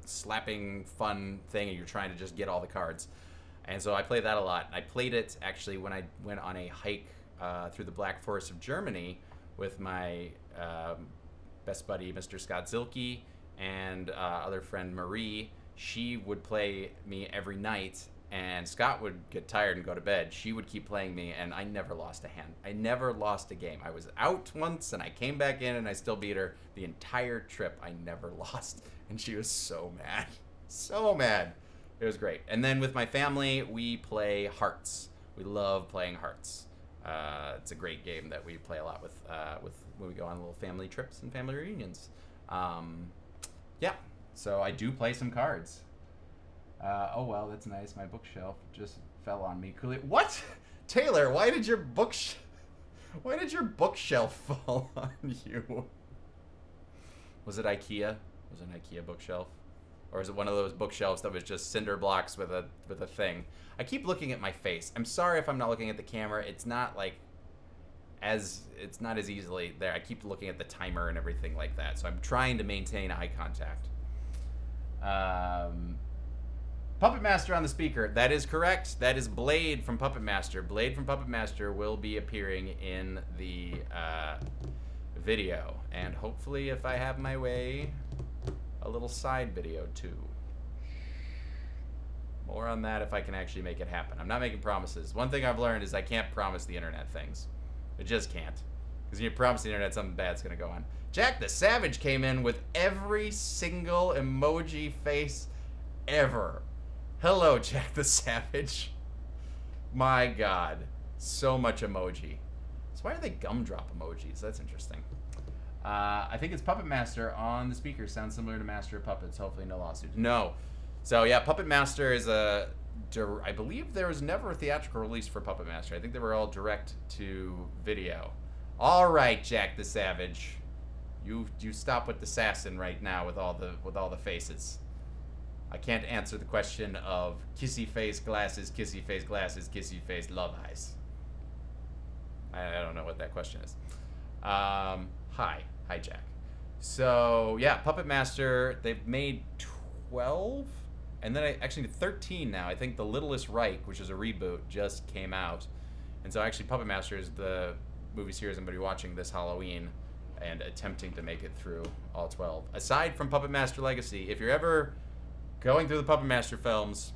slapping, fun thing, and you're trying to just get all the cards. And so I play that a lot. I played it, actually, when I went on a hike through the Black Forest of Germany with my best buddy, Mr. Scott Zilke, and other friend Marie. She would play me every night, and Scott would get tired and go to bed. She would keep playing me, and I never lost a hand. I never lost a game. I was out once, and I came back in, and I still beat her. The entire trip, I never lost, and she was so mad. So mad. It was great. And then with my family, we play Hearts. We love playing Hearts. It's a great game that we play a lot with when we go on little family trips and family reunions. Yeah, so I do play some cards. Oh well, that's nice. My bookshelf just fell on me. What? Taylor, why did your bookshelf fall on you? Was it IKEA? Was it an IKEA bookshelf? Or is it one of those bookshelves that was just cinder blocks with a thing? I keep looking at my face. I'm sorry if I'm not looking at the camera. It's not as easily there. I keep looking at the timer and everything like that. So I'm trying to maintain eye contact. Puppet Master on the speaker. That is correct. That is Blade from Puppet Master. Blade from Puppet Master will be appearing in the video. And hopefully, if I have my way, a little side video too. More on that if I can actually make it happen. I'm not making promises. One thing I've learned is I can't promise the internet things. I just can't. Because you promise the internet something bad's gonna go on. Jack the Savage came in with every single emoji face ever. Hello, Jack the Savage. My God. So much emoji. So why are they gumdrop emojis? That's interesting. I think it's Puppet Master on the speaker. Sounds similar to Master of Puppets. Hopefully no lawsuits. No. So yeah, Puppet Master is I believe there was never a theatrical release for Puppet Master. I think they were all direct to video. All right, Jack the Savage. You stop with the sassing right now with all the faces. I can't answer the question of kissy face glasses, kissy face glasses, kissy face love eyes. I don't know what that question is. Hi Jack. So yeah, Puppet Master. They've made 12 And then I actually 13 now. I think The Littlest Reich, which is a reboot, just came out. And so actually Puppet Master is the movie series I'm going to be watching this Halloween and attempting to make it through all 12. Aside from Puppet Master Legacy, if you're ever going through the Puppet Master films,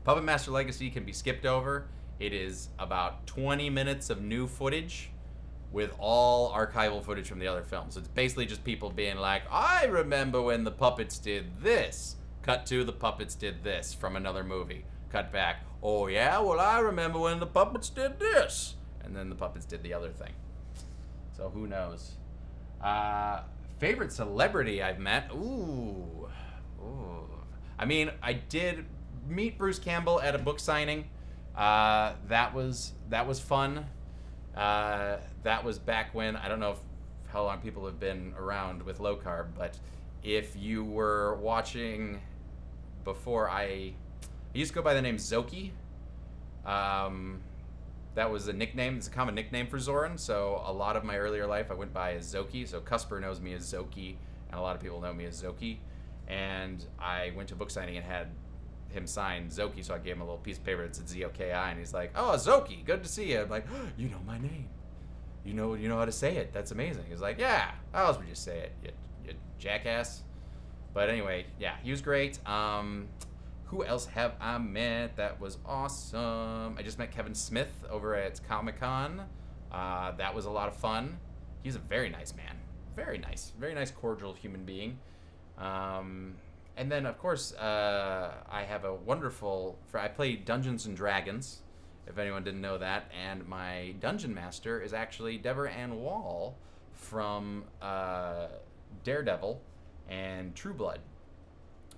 Puppet Master Legacy can be skipped over. It is about 20 minutes of new footage with all archival footage from the other films. So it's basically just people being like, I remember when the puppets did this. Cut to, the puppets did this from another movie. Cut back, oh yeah, well I remember when the puppets did this. And then the puppets did the other thing. So who knows? Favorite celebrity I've met? Ooh. I mean, I did meet Bruce Campbell at a book signing. That was fun. That was back when, I don't know how long people have been around with low carb, but if you were watching before, I used to go by the name Zoki. That was a nickname. It's a common nickname for Zoran. So a lot of my earlier life, I went by as Zoki. So Cusper knows me as Zoki, and a lot of people know me as Zoki. And I went to a book signing and had him sign Zoki, so I gave him a little piece of paper that said Z-O-K-I, and he's like, oh, Zoki, good to see you. I'm like, oh, you know my name. You know how to say it. That's amazing. He's like, yeah, how else would you say it, you jackass? But anyway, yeah, he was great. Who else have I met that was awesome? I just met Kevin Smith over at Comic-Con. That was a lot of fun. He's a very nice man. Very nice, cordial human being. And then, of course, I have a wonderful... I play Dungeons & Dragons, if anyone didn't know that. And my Dungeon Master is actually Deborah Ann Wall from Daredevil and True Blood.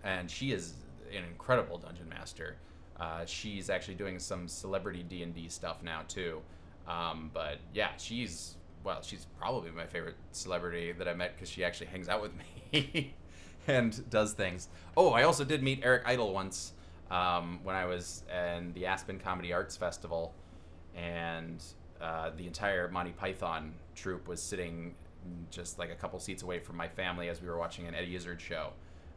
And she is an incredible Dungeon Master. She's actually doing some celebrity D&D stuff now, too. But, yeah, she's probably my favorite celebrity that I met because she actually hangs out with me. And does things. Oh, I also did meet Eric Idle once when I was in the Aspen Comedy Arts Festival, and the entire Monty Python troupe was sitting just like a couple seats away from my family as we were watching an Eddie Izzard show.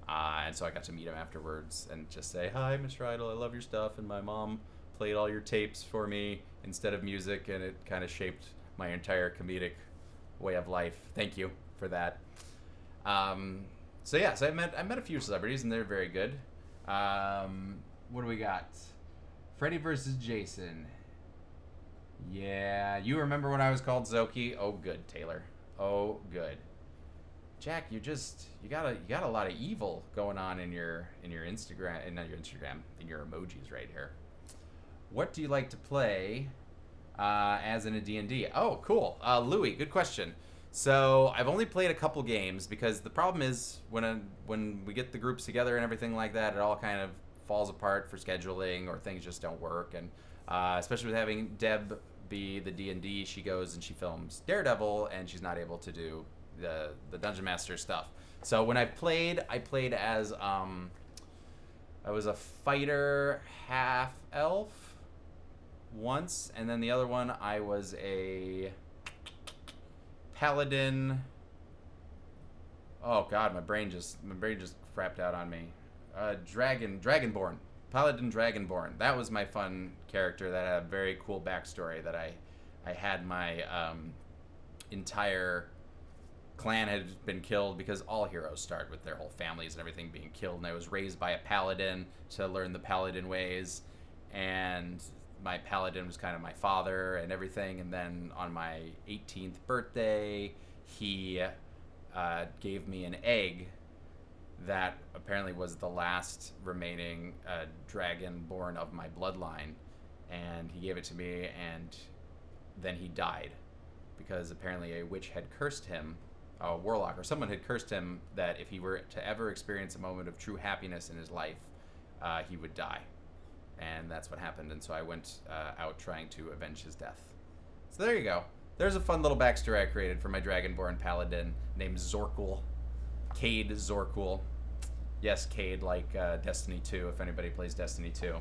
And so I got to meet him afterwards and just say, hi, Mr. Idle, I love your stuff, and my mom played all your tapes for me instead of music, and it kind of shaped my entire comedic way of life. Thank you for that. So yeah, so I met a few celebrities, and they're very good. What do we got? Freddy versus Jason. Yeah, you remember when I was called Zoki? Oh, good, Taylor. Oh, good. Jack, you got a lot of evil going on in your Instagram, and not your Instagram, in your emojis right here. What do you like to play as in a D&D? Oh, cool. Louis, good question. So I've only played a couple games because the problem is when we get the groups together and everything like that, it all kind of falls apart for scheduling, or things just don't work. And especially with having Deb be the D&D, she goes and she films Daredevil, and she's not able to do the Dungeon Master stuff. So when I played as I was a fighter half elf once, and then the other one I was a paladin. Oh god, my brain just crapped out on me. Dragonborn. Paladin Dragonborn. That was my fun character that had a very cool backstory. That I had my entire clan had been killed, because all heroes start with their whole families and everything being killed, and I was raised by a paladin to learn the paladin ways, and my paladin was kind of my father and everything. And then on my 18th birthday, he gave me an egg that apparently was the last remaining dragon born of my bloodline, and he gave it to me, and then he died because apparently a witch had cursed him, a warlock or someone had cursed him, that if he were to ever experience a moment of true happiness in his life, he would die. And that's what happened, and so I went out trying to avenge his death. So there you go. There's a fun little backstory I created for my Dragonborn paladin named Zorkul. Cade Zorkul. Yes, Cade, like Destiny 2, if anybody plays Destiny 2.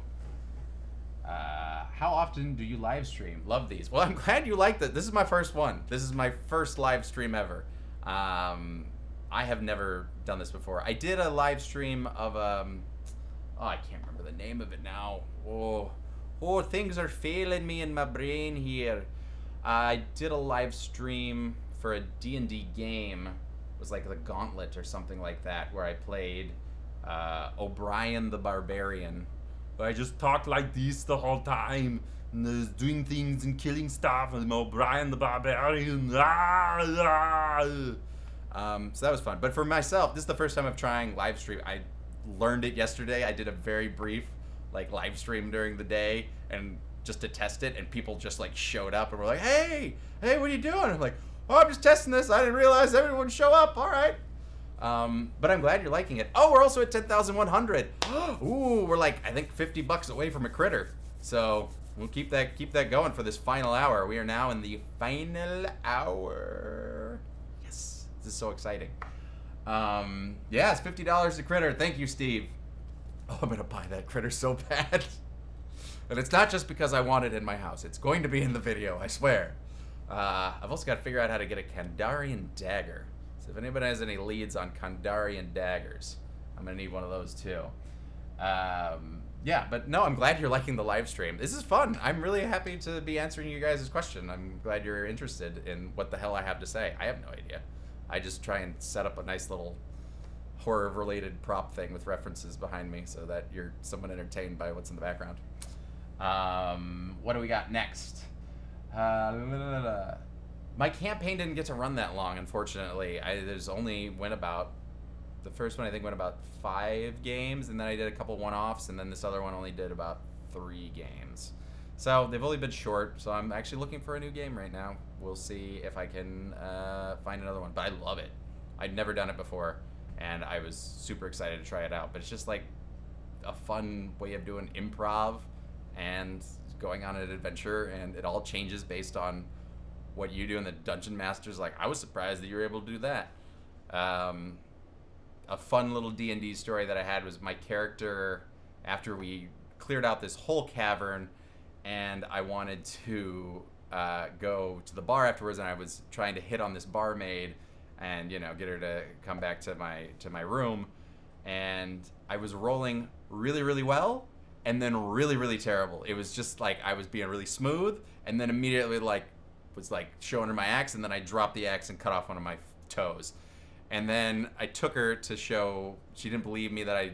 How often do you live stream? Love these. Well, I'm glad you liked it. This is my first one. This is my first live stream ever. I have never done this before. I did a live stream of Oh, I can't remember the name of it now. Oh, things are failing me in my brain here. I did a live stream for a D&D game. It was like the Gauntlet or something like that, where I played O'Brien the Barbarian. I just talked like this the whole time, and I was doing things and killing stuff, and I'm O'Brien the Barbarian. So that was fun. But for myself, this is the first time I'm trying live stream. I learned it yesterday. I did a very brief like live stream during the day, and just to test it, and people just like showed up and were like, hey, what are you doing? I'm like, oh, I'm just testing this. I didn't realize everyone would show up. All right. But I'm glad you're liking it. Oh, we're also at 10,100. Ooh, we're like, I think $50 away from a critter. So we'll keep that going for this final hour. We are now in the final hour. Yes, this is so exciting. Yeah, it's $50 a critter. Thank you, Steve. Oh, I'm gonna buy that critter so bad. And it's not just because I want it in my house. It's going to be in the video, I swear. I've also got to figure out how to get a Kandarian dagger. So if anybody has any leads on Kandarian daggers, I'm gonna need one of those too. Yeah, but no, I'm glad you're liking the live stream. This is fun. I'm really happy to be answering you guys' question. I'm glad you're interested in what the hell I have to say. I have no idea. I just try and set up a nice little horror-related prop thing with references behind me so that you're somewhat entertained by what's in the background. What do we got next? My campaign didn't get to run that long, unfortunately. The first one I think went about 5 games, and then I did a couple one-offs, and then this other one only did about 3 games. So they've only been short, so I'm actually looking for a new game right now. We'll see if I can find another one, but I love it. I'd never done it before, and I was super excited to try it out, but it's just like a fun way of doing improv and going on an adventure, and it all changes based on what you do, and the dungeon master's like, I was surprised that you were able to do that. A fun little D&D story that I had was my character, after we cleared out this whole cavern, and I wanted to go to the bar afterwards, and I was trying to hit on this barmaid and, get her to come back to my room, and I was rolling really, really well, and then really, really terrible. It was just like I was being really smooth, and then immediately was showing her my axe, and then I dropped the axe and cut off one of my toes. And then I took her to show, she didn't believe me that I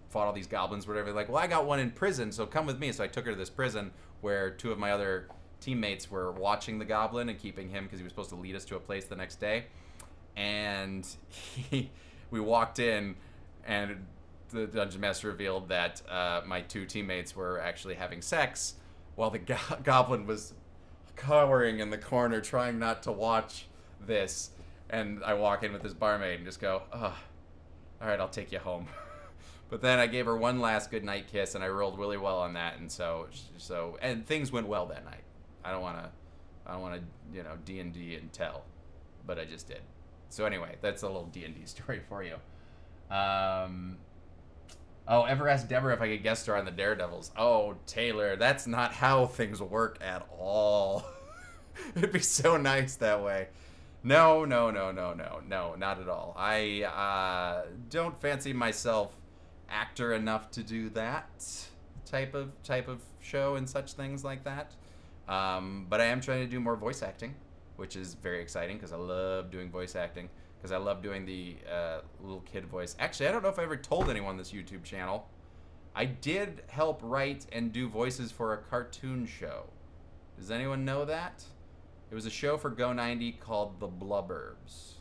fought all these goblins or whatever. Like, well, I got one in prison, so come with me. So I took her to this prison where 2 of my other teammates were watching the goblin and keeping him because he was supposed to lead us to a place the next day. And we walked in, and the dungeon master revealed that my 2 teammates were actually having sex while the goblin was cowering in the corner trying not to watch this. And I walk in with this barmaid and just go, oh, all right, I'll take you home. But then I gave her one last goodnight kiss, and I rolled really well on that, and so and things went well that night. I don't want to D&D and tell, but I just did. So anyway, that's a little D&D story for you. Ever asked Deborah if I could guest star on the Daredevils? Oh, Taylor, that's not how things work at all. It'd be so nice that way. No, not at all. I don't fancy myself actor enough to do that type of show and such things like that. But I am trying to do more voice acting, which is very exciting because I love doing voice acting, because I love doing the little kid voice. Actually, I don't know if I ever told anyone this YouTube channel. I did help write and do voices for a cartoon show. Does anyone know that? It was a show for Go90 called The Blubberbs.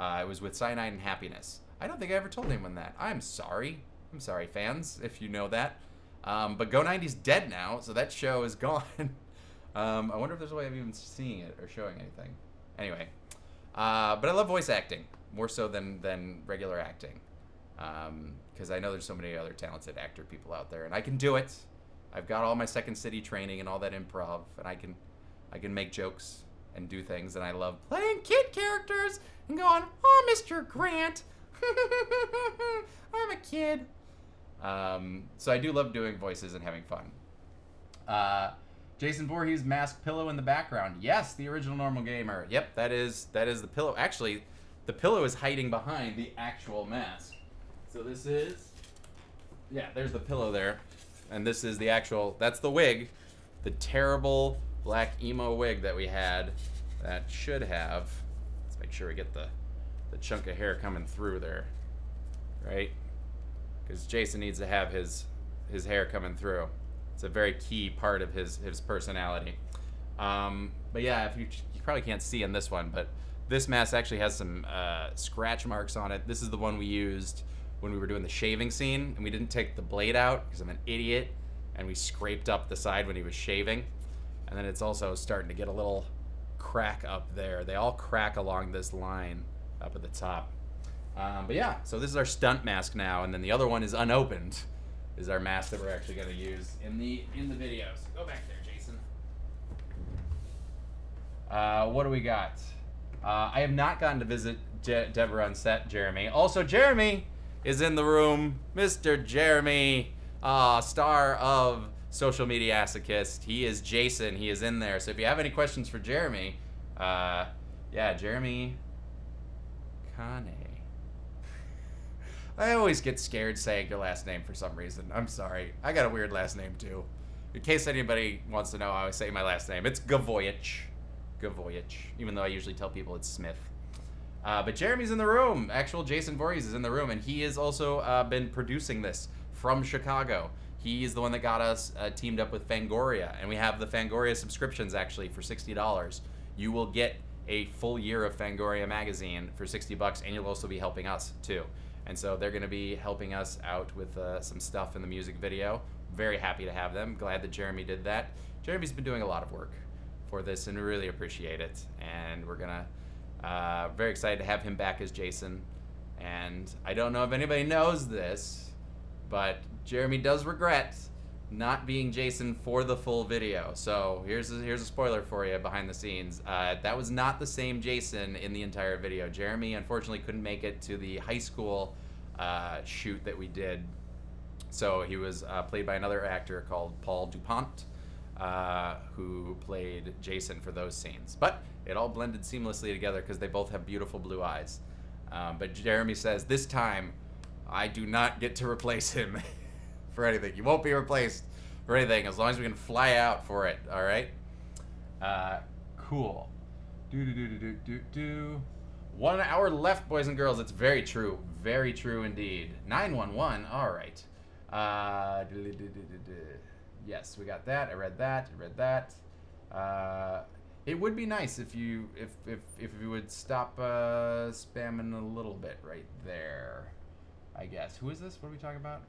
It was with Cyanide and Happiness. I don't think I ever told anyone that. I'm sorry. I'm sorry, fans, if you know that. But Go90's dead now, so that show is gone. I wonder if there's a way of even seeing it or showing anything. Anyway, but I love voice acting, more so than regular acting. Because I know there's so many other talented actor people out there, and I can do it. I've got all my Second City training and all that improv, and I can make jokes and do things, and I love playing kid characters and going, oh, Mr. Grant, I'm a kid. So I do love doing voices and having fun. Jason Voorhees, masked pillow in the background. Yes, the original Normal Gamer. Yep, that is the pillow. Actually, the pillow is hiding behind the actual mask. So this is yeah, there's the pillow there. And this is the actual, that's the wig. The terrible black emo wig that we had that should have, let's make sure we get the chunk of hair coming through there, right? Because Jason needs to have his hair coming through. It's a very key part of his personality. But yeah, if you probably can't see in this one, but this mask actually has some scratch marks on it. This is the one we used when we were doing the shaving scene, and we didn't take the blade out because I'm an idiot, and we scraped up the side when he was shaving. And then it's also starting to get a little crack up there. They all crack along this line up at the top. But yeah, so this is our stunt mask now, and then the other one is unopened, is our mask that we're actually going to use in the video. So go back there, Jason. What do we got? I have not gotten to visit Deborah on set, Jeremy. Also, Jeremy is in the room. Mr. Jeremy, star of Social Mediasochist. He is Jason. He is in there. So if you have any questions for Jeremy, yeah, Jeremy Kane. I always get scared saying your last name for some reason. I'm sorry. I got a weird last name too. In case anybody wants to know how I say my last name, it's Gavoyich. Gavoyich. Even though I usually tell people it's Smith. But Jeremy's in the room. Actual Jason Voorhees is in the room, and he has also been producing this from Chicago. He is the one that got us teamed up with Fangoria, and we have the Fangoria subscriptions actually for $60. You will get a full year of Fangoria magazine for $60, and you'll also be helping us too. And so they're going to be helping us out with some stuff in the music video. Very happy to have them. Glad that Jeremy did that. Jeremy's been doing a lot of work for this, and we really appreciate it. And we're gonna very excited to have him back as Jason. And I don't know if anybody knows this, but Jeremy does regret not being Jason for the full video. So here's a spoiler for you behind the scenes. That was not the same Jason in the entire video. Jeremy unfortunately couldn't make it to the high school shoot that we did. So he was played by another actor called Paul DuPont, who played Jason for those scenes. But it all blended seamlessly together because they both have beautiful blue eyes. But Jeremy says, this time, I do not get to replace him for anything. You won't be replaced for anything as long as we can fly out for it, all right? Cool. 1 hour left, boys and girls. It's very true. Very true indeed. 911, all right. Yes, we got that. I read that. It would be nice if you would stop spamming a little bit right there, I guess. Who is this? What are we talking about?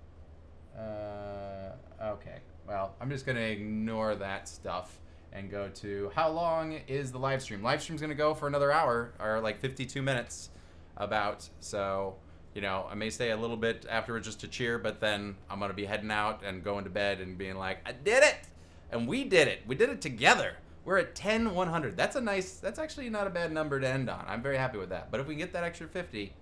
Okay. Well, I'm just gonna ignore that stuff and go to how long is the live stream? Live stream's gonna go for another hour, or like 52 minutes about. So, you know, I may stay a little bit afterwards just to cheer, but then I'm gonna be heading out and going to bed and being like, I did it! And we did it. We did it together. We're at 10,100. That's actually not a bad number to end on. I'm very happy with that. But if we get that extra 50,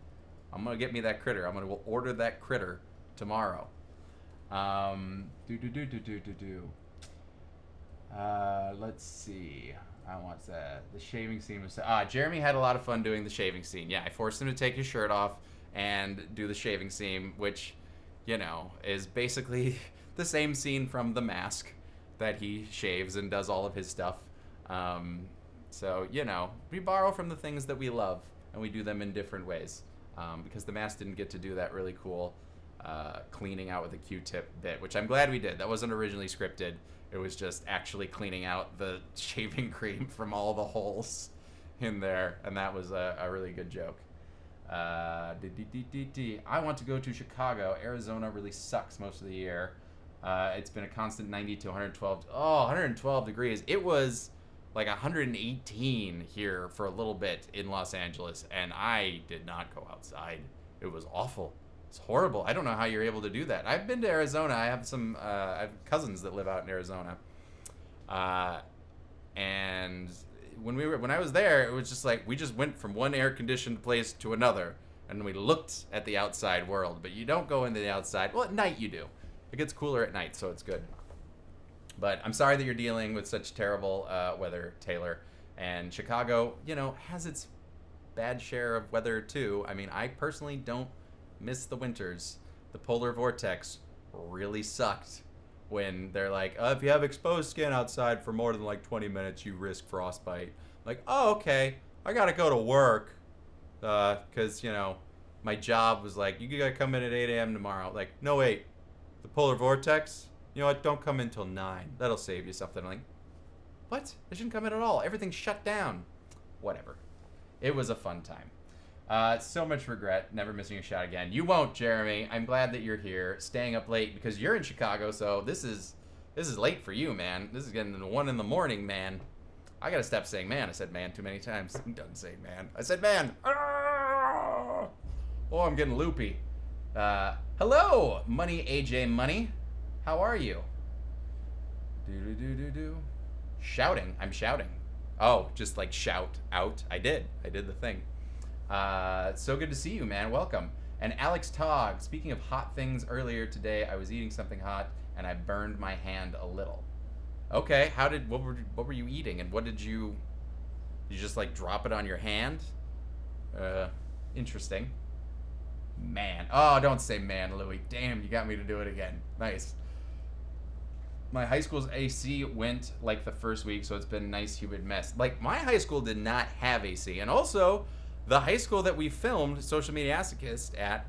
I'm gonna get me that critter. I'm gonna order that critter tomorrow. Let's see. I want the shaving scene was Jeremy had a lot of fun doing the shaving scene. Yeah, I forced him to take his shirt off and do the shaving scene, which, you know, is basically the same scene from The Mask that he shaves and does all of his stuff. So, you know, we borrow from the things that we love and we do them in different ways. Because The Mask didn't get to do that really cool cleaning out with a Q-tip bit, which I'm glad we did. That wasn't originally scripted. It was just actually cleaning out the shaving cream from all the holes in there, and that was a really good joke. I want to go to Chicago. Arizona really sucks most of the year. It's been a constant 90 to 112. Oh, 112 degrees. It was like 118 here for a little bit in Los Angeles, and I did not go outside. It was awful. It's horrible. I don't know how you're able to do that. I've been to Arizona. I have some I have cousins that live out in Arizona. And when I was there, it was just like we just went from one air-conditioned place to another, and we looked at the outside world. But you don't go into the outside. Well, at night you do. It gets cooler at night, so it's good. But I'm sorry that you're dealing with such terrible weather, Taylor. And Chicago, you know, has its bad share of weather too. I mean, I personally don't miss the winters. The polar vortex really sucked when they're like, if you have exposed skin outside for more than like 20 minutes, you risk frostbite. Like, oh, okay, I gotta go to work, because, you know, my job was like, you gotta come in at 8 a.m. tomorrow. Like, no, wait, the polar vortex? You know what, don't come in till 9. That'll save you something. I'm like, what? I shouldn't come in at all. Everything's shut down. Whatever. It was a fun time. So much regret, never missing a shot again. You won't, Jeremy. I'm glad that you're here, staying up late because you're in Chicago, so this is late for you, man. This is getting 1 in the morning, man. I gotta stop saying man. I said man too many times. I'm done saying man. I said man. Ah! Oh, I'm getting loopy. Hello, Money AJ Money. How are you? Do. Shouting. I'm shouting. Oh, just like shout out. I did the thing. So good to see you, man. Welcome. And Alex Togg, speaking of hot things, earlier today I was eating something hot and I burned my hand a little. Okay, what were you eating, and what did you just like drop it on your hand? Interesting. Man. Oh, don't say man, Louis. Damn, you got me to do it again. Nice. My high school's AC went like the first week, so it's been a nice humid mess. Like, my high school did not have AC, and also the high school that we filmed Social Mediasochist at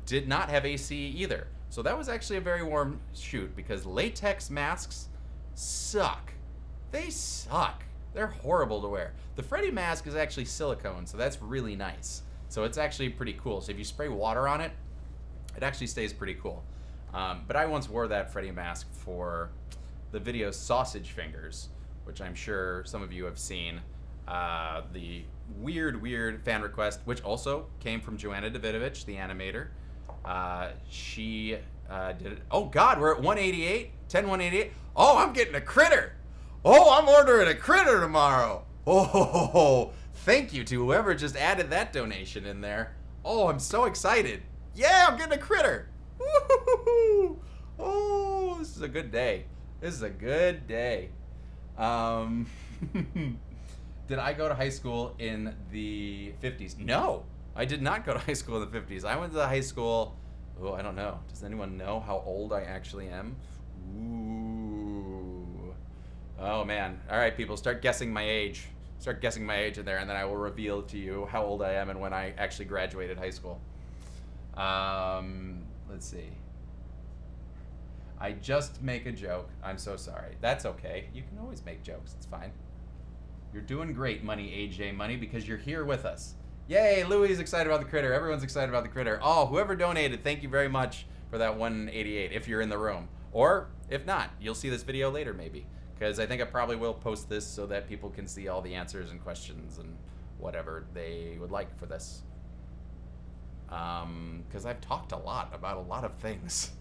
did not have AC either. So that was actually a very warm shoot, because latex masks suck. They suck. They're horrible to wear. The Freddy mask is actually silicone, so that's really nice. So it's actually pretty cool. So if you spray water on it, it actually stays pretty cool. But I once wore that Freddy mask for the video Sausage Fingers, which I'm sure some of you have seen. The weird fan request, which also came from Joanna Davidovich, the animator. She did it. Oh God, we're at 188, 10188. Oh, I'm getting a critter. Oh, I'm ordering a critter tomorrow. Oh, thank you to whoever just added that donation in there. Oh, I'm so excited. Yeah, I'm getting a critter. Woo-hoo-hoo-hoo. Oh, this is a good day. This is a good day. Did I go to high school in the 50s? No, I did not go to high school in the 50s. I went to the high school, oh, I don't know. Does anyone know how old I actually am? Ooh. Oh, man. All right, people, start guessing my age. Start guessing my age in there, and then I will reveal to you how old I am and when I actually graduated high school. Let's see. I just make a joke. I'm so sorry. That's okay. You can always make jokes. It's fine. You're doing great, Money AJ Money, because you're here with us. Yay, Louis is excited about the critter. Everyone's excited about the critter. Oh, whoever donated, thank you very much for that 188 if you're in the room. Or if not, you'll see this video later maybe, because I think I probably will post this so that people can see all the answers and questions and whatever they would like for this. Because I've talked a lot about a lot of things.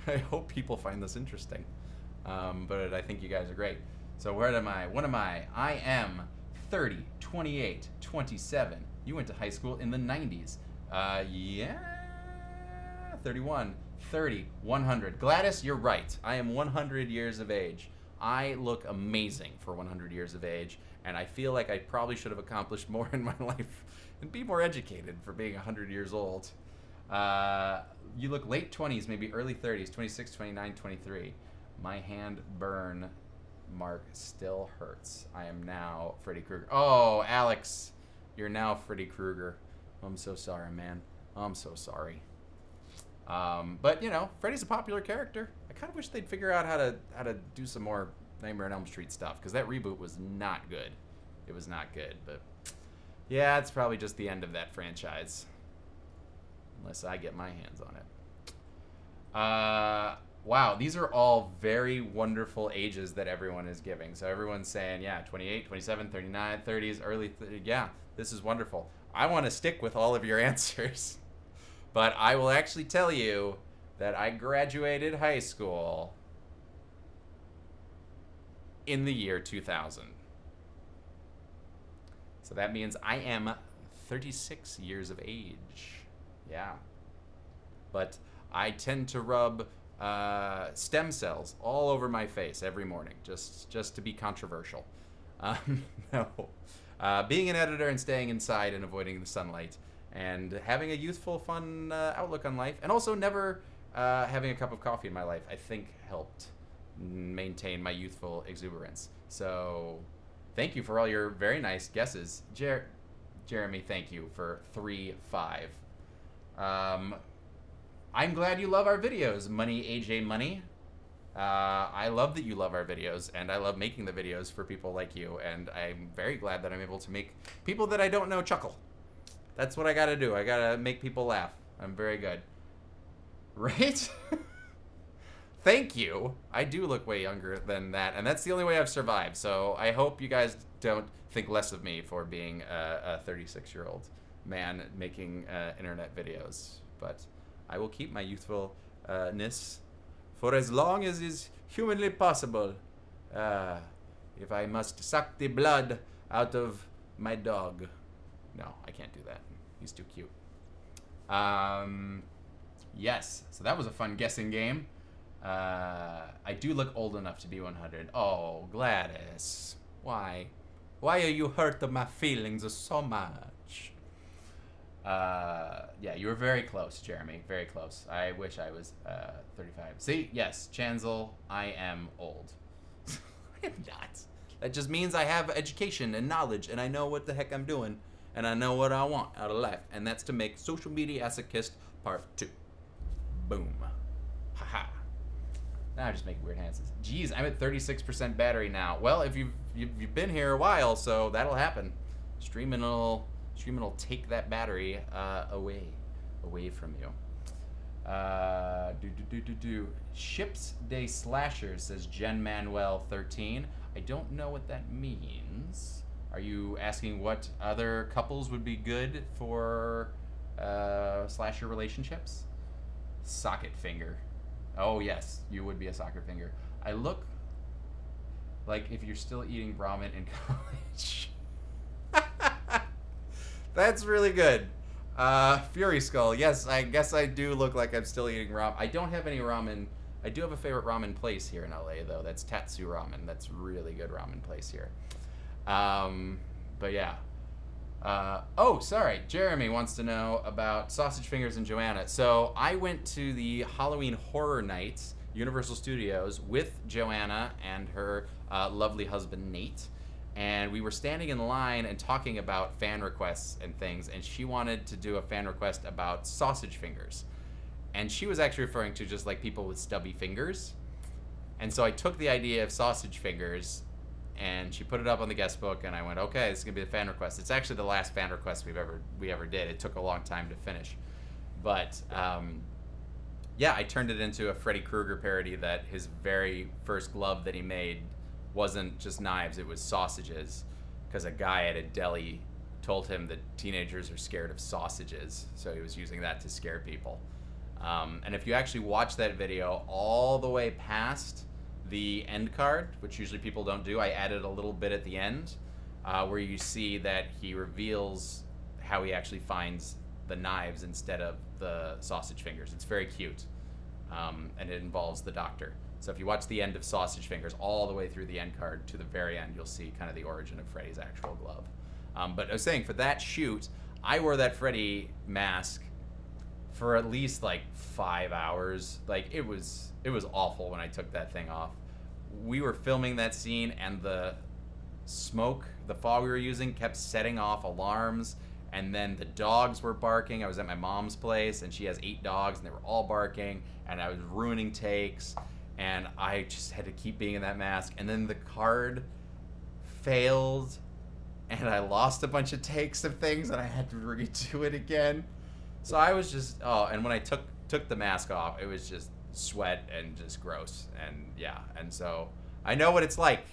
I hope people find this interesting. But I think you guys are great. So where am I? What am I? I am 30, 28, 27. You went to high school in the 90s. Yeah, 31, 30, 100. Gladys, you're right. I am 100 years of age. I look amazing for 100 years of age, and I feel like I probably should have accomplished more in my life and be more educated for being 100 years old. You look late 20s, maybe early 30s, 26, 29, 23. My hand burn mark still hurts. I am now Freddy Krueger. Oh, Alex, you're now Freddy Krueger. I'm so sorry, man. I'm so sorry. But you know, Freddy's a popular character. I kind of wish they'd figure out how to do some more Nightmare on Elm Street stuff, because that reboot was not good. It was not good, but yeah, it's probably just the end of that franchise, unless I get my hands on it. Wow, these are all very wonderful ages that everyone is giving. So everyone's saying, yeah, 28, 27, 39, 30s, early 30s. Yeah, this is wonderful. I want to stick with all of your answers. But I will actually tell you that I graduated high school in the year 2000. So that means I am 36 years of age. Yeah. But I tend to rub stem cells all over my face every morning, just to be controversial. No. Being an editor and staying inside and avoiding the sunlight and having a youthful, fun outlook on life, and also never having a cup of coffee in my life, I think, helped maintain my youthful exuberance. So thank you for all your very nice guesses. Jeremy, thank you for 3-5. I'm glad you love our videos, Money AJ Money. I love that you love our videos, and I love making the videos for people like you, and I'm very glad that I'm able to make people that I don't know chuckle. That's what I gotta do. I gotta make people laugh. I'm very good. Right? Thank you. I do look way younger than that, and that's the only way I've survived, so I hope you guys don't think less of me for being a 36-year-old man making internet videos. But I will keep my youthfulness for as long as is humanly possible. If I must suck the blood out of my dog. No, I can't do that. He's too cute. Yes, so that was a fun guessing game. I do look old enough to be 100. Oh, Gladys. Why? Why are you hurting my feelings so much? Yeah, you were very close, Jeremy. Very close. I wish I was 35. See? Yes, Chancel, I am old. I am not. That just means I have education and knowledge, and I know what the heck I'm doing, and I know what I want out of life, and that's to make Social Mediasochist Part 2. Boom. Haha. Now I'm just making weird hands. Jeez, I'm at 36% battery now. Well, if you've been here a while, so that'll happen. Streaming will take that battery away from you. Ships Day Slasher says Jen Manuel 13. I don't know what that means. Are you asking what other couples would be good for slasher relationships? Socket finger. Oh yes, you would be a soccer finger. I look like if you're still eating ramen in college. That's really good. Fury Skull. Yes, I guess I do look like I'm still eating ramen. I don't have any ramen. I do have a favorite ramen place here in LA though. That's Tatsu Ramen. That's a really good ramen place here. But yeah. Oh, sorry. Jeremy wants to know about Sausage Fingers and Joanna. So I went to the Halloween Horror Nights, Universal Studios, with Joanna and her lovely husband, Nate. And we were standing in line and talking about fan requests and things, and she wanted to do a fan request about sausage fingers. And she was actually referring to just like people with stubby fingers. And so I took the idea of sausage fingers, and she put it up on the guest book, and I went, okay, this is gonna be the fan request. It's actually the last fan request we ever did. It took a long time to finish. But yeah, I turned it into a Freddy Krueger parody that his very first glove that he made wasn't just knives, it was sausages, because a guy at a deli told him that teenagers are scared of sausages, so he was using that to scare people. And if you actually watch that video all the way past the end card, which usually people don't do, I added a little bit at the end where you see that he reveals how he actually finds the knives instead of the sausage fingers. It's very cute, and it involves the doctor. So if you watch the end of Sausage Fingers all the way through the end card to the very end, you'll see kind of the origin of Freddy's actual glove. But I was saying, for that shoot, I wore that Freddy mask for at least like 5 hours. Like it was awful when I took that thing off. We were filming that scene, and the smoke, the fog we were using, kept setting off alarms, and then the dogs were barking. I was at my mom's place, and she has 8 dogs, and they were all barking, and I was ruining takes. And I just had to keep being in that mask. And then the card failed, and I lost a bunch of takes of things, and I had to redo it again. So I was just, oh, and when I took the mask off, it was just sweat and just gross. And yeah, and so I know what it's like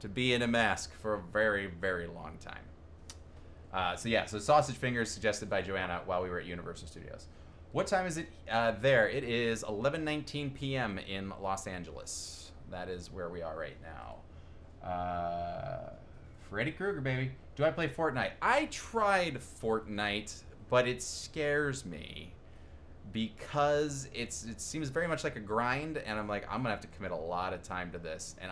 to be in a mask for a very, very long time. So yeah, so Sausage Fingers suggested by Joanna while we were at Universal Studios. What time is it there? It is 11:19 p.m. in Los Angeles. That is where we are right now. Freddy Krueger, baby. Do I play Fortnite? I tried Fortnite, but it scares me because it seems very much like a grind, and I'm like, I'm gonna have to commit a lot of time to this. And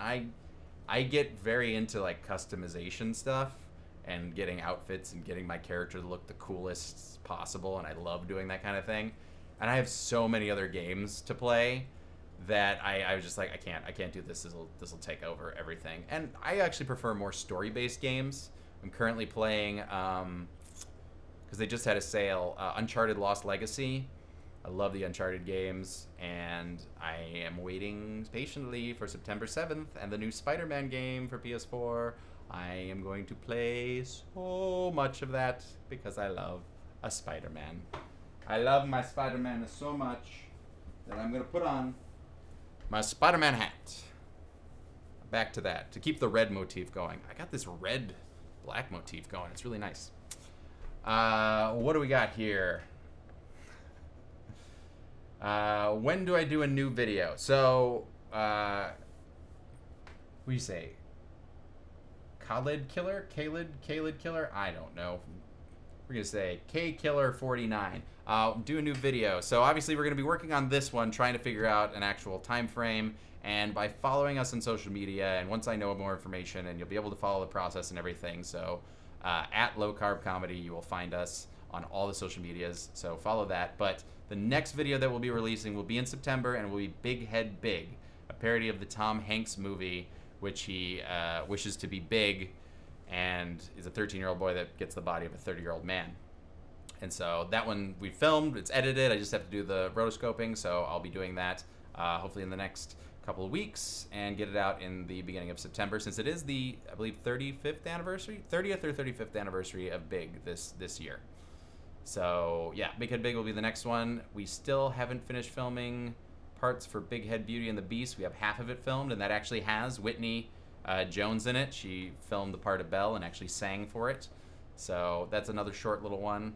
I get very into like customization stuff and getting outfits and getting my character to look the coolest possible, and I love doing that kind of thing. and I have so many other games to play that I was just like, I can't do this. This will take over everything. And I actually prefer more story-based games. I'm currently playing, because they just had a sale, Uncharted Lost Legacy. I love the Uncharted games, and I am waiting patiently for September 7th and the new Spider-Man game for PS4. I am going to play so much of that because I love a Spider-Man. I love my Spider-Man so much that I'm going to put on my Spider-Man hat. Back to that, to keep the red motif going. I got this red-black motif going. It's really nice. What do we got here? When do I do a new video? So, what do you say? Khalid Killer? Khalid Killer? I don't know. We're going to say KKiller49. Do a new video. So obviously we're going to be working on this one, trying to figure out an actual time frame. And by following us on social media, and once I know more information, and you'll be able to follow the process and everything. So at Low Carb Comedy, you will find us on all the social medias. So follow that. But the next video that we'll be releasing will be in September, and will be Big Head Big, a parody of the Tom Hanks movie, which he wishes to be big, and is a 13-year-old boy that gets the body of a 30-year-old man. And so that one we filmed, it's edited, I just have to do the rotoscoping, so I'll be doing that hopefully in the next couple of weeks, and get it out in the beginning of September, since it is the, I believe, 30th or 35th anniversary of Big this year. So yeah, Big Head Big will be the next one. We still haven't finished filming parts for Big Head Beauty and the Beast. We have half of it filmed, and that actually has Whitney Jones in it. She filmed the part of Belle and actually sang for it. So that's another short little one.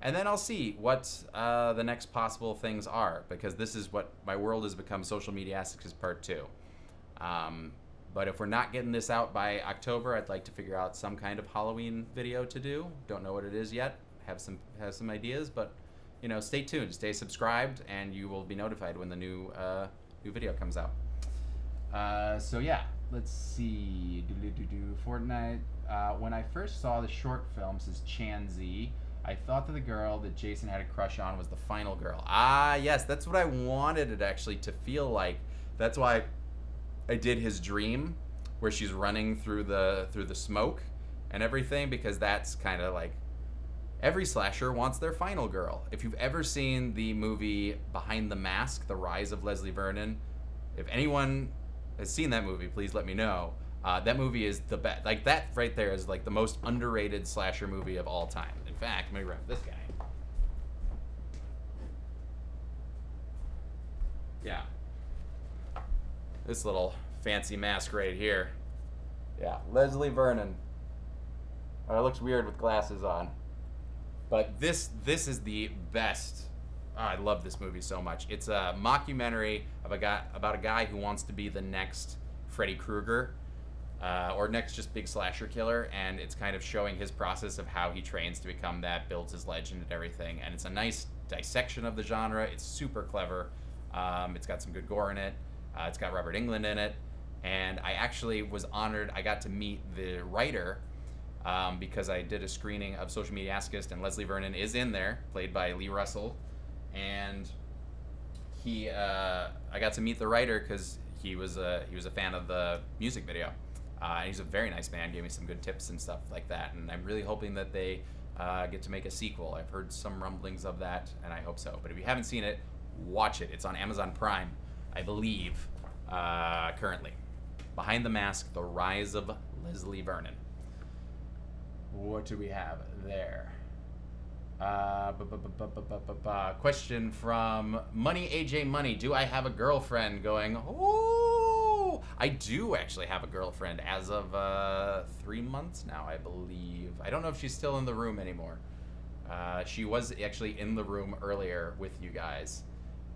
And then I'll see what the next possible things are, because this is what my world has become, Social Mediasochist Part 2. But if we're not getting this out by October, I'd like to figure out some kind of Halloween video to do. Don't know what it is yet. Have some ideas, but you know, stay tuned, stay subscribed, and you will be notified when the new video comes out. So yeah, let's see. Fortnite. When I first saw the short film, says Chanzi, I thought that the girl that Jason had a crush on was the final girl. Ah, yes, that's what I wanted it actually to feel like. That's why I did his dream, where she's running through the smoke and everything, because that's kind of like, every slasher wants their final girl. If you've ever seen the movie Behind the Mask, The Rise of Leslie Vernon, if anyone has seen that movie, please let me know. That movie is the best. Like, that right there is like the most underrated slasher movie of all time. In fact, let me grab this guy. Yeah. This little fancy mask right here. Yeah, Leslie Vernon. Oh, it looks weird with glasses on. But this is the best. Oh, I love this movie so much. It's a mockumentary of about a guy who wants to be the next Freddy Krueger, or next just big slasher killer, and it's kind of showing his process of how he trains to become that, builds his legend and everything. And it's a nice dissection of the genre. It's super clever. It's got some good gore in it. It's got Robert Englund in it, and I actually was honored. I got to meet the writer. Because I did a screening of Social Mediasochist, and Leslie Vernon is in there, played by Lee Russell, and I got to meet the writer because he was a fan of the music video. He's a very nice man, gave me some good tips and stuff like that, and I'm really hoping that they get to make a sequel. I've heard some rumblings of that, and I hope so. But if you haven't seen it, watch it. It's on Amazon Prime, I believe, currently. Behind the Mask, The Rise of Leslie Vernon. What do we have there? Question from Money AJ Money. Do I have a girlfriend? Going, oh, I do actually have a girlfriend as of 3 months now, I believe. I don't know if she's still in the room anymore. She was actually in the room earlier with you guys,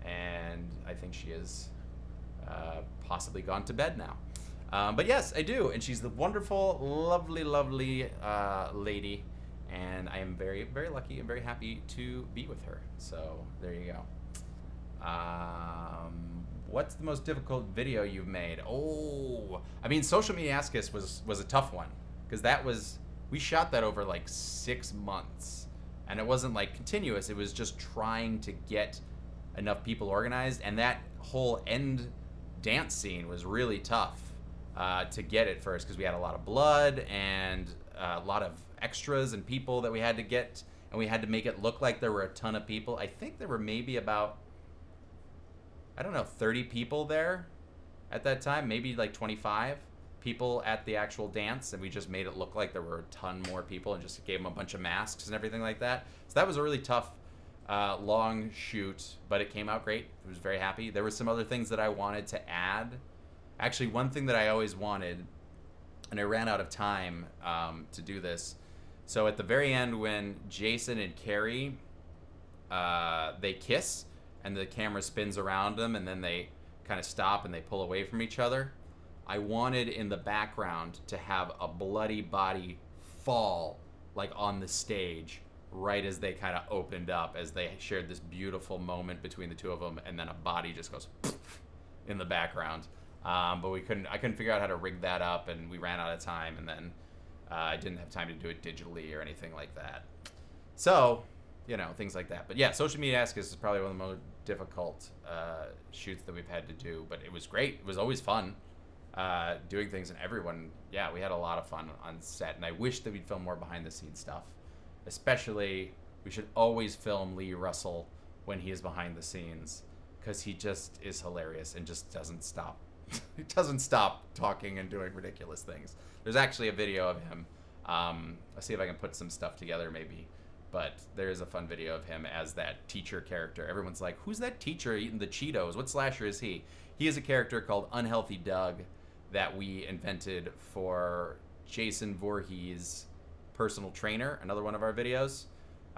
and I think she is possibly gone to bed now. But yes, I do, and she's the wonderful, lovely, lovely lady, and I am very, very lucky and very happy to be with her. So there you go. What's the most difficult video you've made? Oh, I mean, Social Mediasochist was a tough one, because we shot that over like 6 months, and it wasn't like continuous. It was just trying to get enough people organized, and that whole end dance scene was really tough to get at first because we had a lot of blood and a lot of extras and people that we had to get, and we had to make it look like there were a ton of people. I think there were maybe about, I don't know, 30 people there at that time, maybe like 25 people at the actual dance, and we just made it look like there were a ton more people and just gave them a bunch of masks and everything like that. So that was a really tough long shoot, but it came out great. I was very happy. There were some other things that I wanted to add. Actually, one thing that I always wanted, and I ran out of time to do this. So at the very end, when Jason and Carrie, they kiss, and the camera spins around them, and then they kind of stop and they pull away from each other, I wanted in the background to have a bloody body fall, like on the stage, right as they kind of opened up, as they shared this beautiful moment between the two of them, and then a body just goes in the background. But I couldn't figure out how to rig that up, and we ran out of time, and then I didn't have time to do it digitally or anything like that. So, you know, things like that. But yeah, Social Mediasochist is probably one of the most difficult shoots that we've had to do, but it was great. It was always fun doing things, and everyone, yeah, we had a lot of fun on set, and I wish that we'd film more behind the scenes stuff. Especially, we should always film Lee Russell when he is behind the scenes, because he just is hilarious and just doesn't stop. He doesn't stop talking and doing ridiculous things. There's actually a video of him. I'll see if I can put some stuff together maybe. But there is a fun video of him as that teacher character. Everyone's like, who's that teacher eating the Cheetos? What slasher is he? He is a character called Unhealthy Doug that we invented for Jason Voorhees' personal trainer, another one of our videos.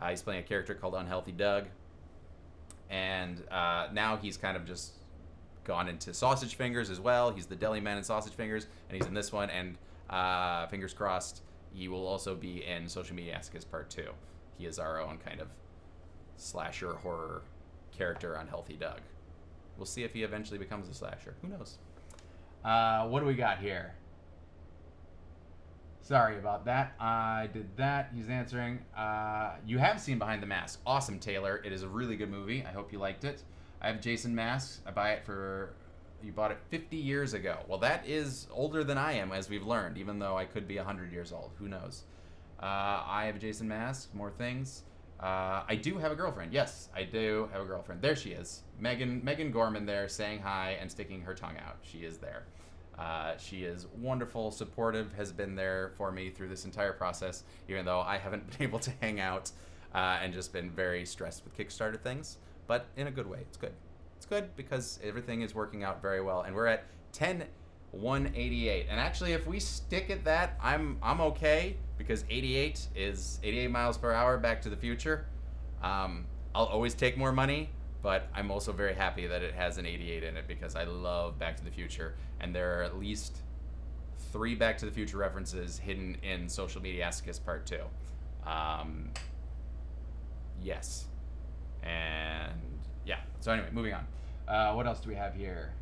He's playing a character called Unhealthy Doug. And now he's kind of just gone into Sausage Fingers as well. He's the deli man in Sausage Fingers, and he's in this one, and fingers crossed, he will also be in Social Mediasochist Part 2. He is our own kind of slasher horror character, Unhealthy Doug. We'll see if he eventually becomes a slasher. Who knows? What do we got here? Sorry about that. I did that. He's answering. You have seen Behind the Mask. Awesome, Taylor. It is a really good movie. I hope you liked it. I have Jason masks. I buy it for... You bought it 50 years ago. Well, that is older than I am, as we've learned, even though I could be 100 years old. Who knows? I have a Jason mask. More things. I do have a girlfriend. Yes, I do have a girlfriend. There she is. Megan Gorman there saying hi and sticking her tongue out. She is there. She is wonderful, supportive, has been there for me through this entire process, even though I haven't been able to hang out and just been very stressed with Kickstarter things. But in a good way. It's good. It's good because everything is working out very well. And we're at 10,188. And actually, if we stick at that, I'm okay, because 88 is 88 miles per hour, Back to the Future. I'll always take more money, but I'm also very happy that it has an 88 in it, because I love Back to the Future. And there are at least 3 Back to the Future references hidden in Social Mediasochist Part 2. Yes. And yeah, so anyway, moving on. What else do we have here?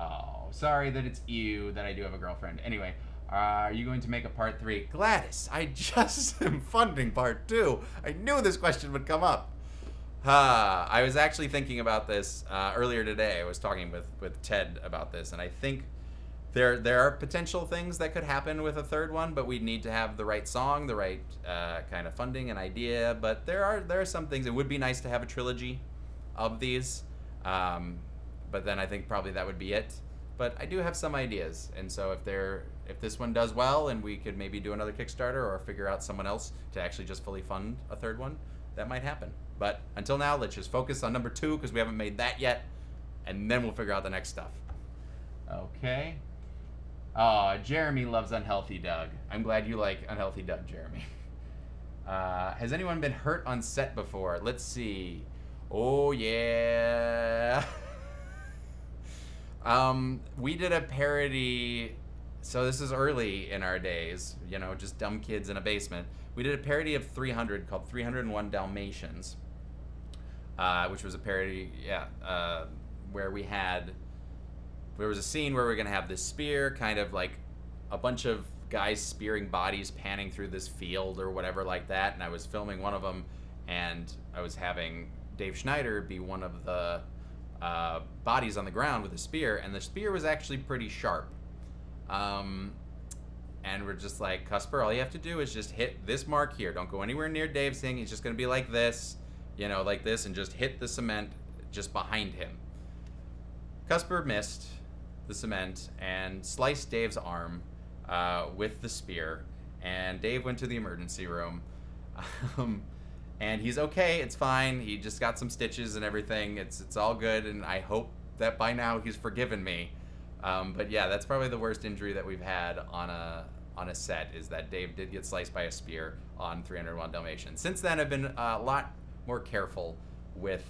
Oh, sorry that it's you that I do have a girlfriend. Anyway, are you going to make a part 3? Gladys, I just am funding part 2. I knew this question would come up. I was actually thinking about this earlier today. I was talking with Ted about this, and I think there are potential things that could happen with a third one, but we'd need to have the right song, the right kind of funding and idea. But there are some things. It would be nice to have a trilogy of these, but then I think probably that would be it. But I do have some ideas, and so if this one does well, and we could maybe do another Kickstarter or figure out someone else to actually just fully fund a third one, that might happen. But until now, let's just focus on number 2, because we haven't made that yet, and then we'll figure out the next stuff. Okay. Oh, Jeremy loves Unhealthy Doug. I'm glad you like Unhealthy Doug, Jeremy. Has anyone been hurt on set before? Let's see. Oh, yeah. We did a parody. So this is early in our days, you know, just dumb kids in a basement. We did a parody of 300 called 301 Dalmatians, which was a parody, where there was a scene where we were going to have this spear, kind of like a bunch of guys spearing bodies panning through this field or whatever like that, and I was filming one of them, and I was having Dave Schneider be one of the bodies on the ground with a spear, and the spear was actually pretty sharp. And we're just like, Cusper, all you have to do is just hit this mark here. Don't go anywhere near Dave's thing. He's just going to be like this, you know, like this, and just hit the cement just behind him. Cusper missed the cement and sliced Dave's arm with the spear, and Dave went to the emergency room. And he's okay. It's fine. He just got some stitches and everything. It's all good, and I hope that by now he's forgiven me. But yeah, that's probably the worst injury that we've had on a set, is that Dave did get sliced by a spear on 301 Dalmatians. Since then, I've been a lot more careful with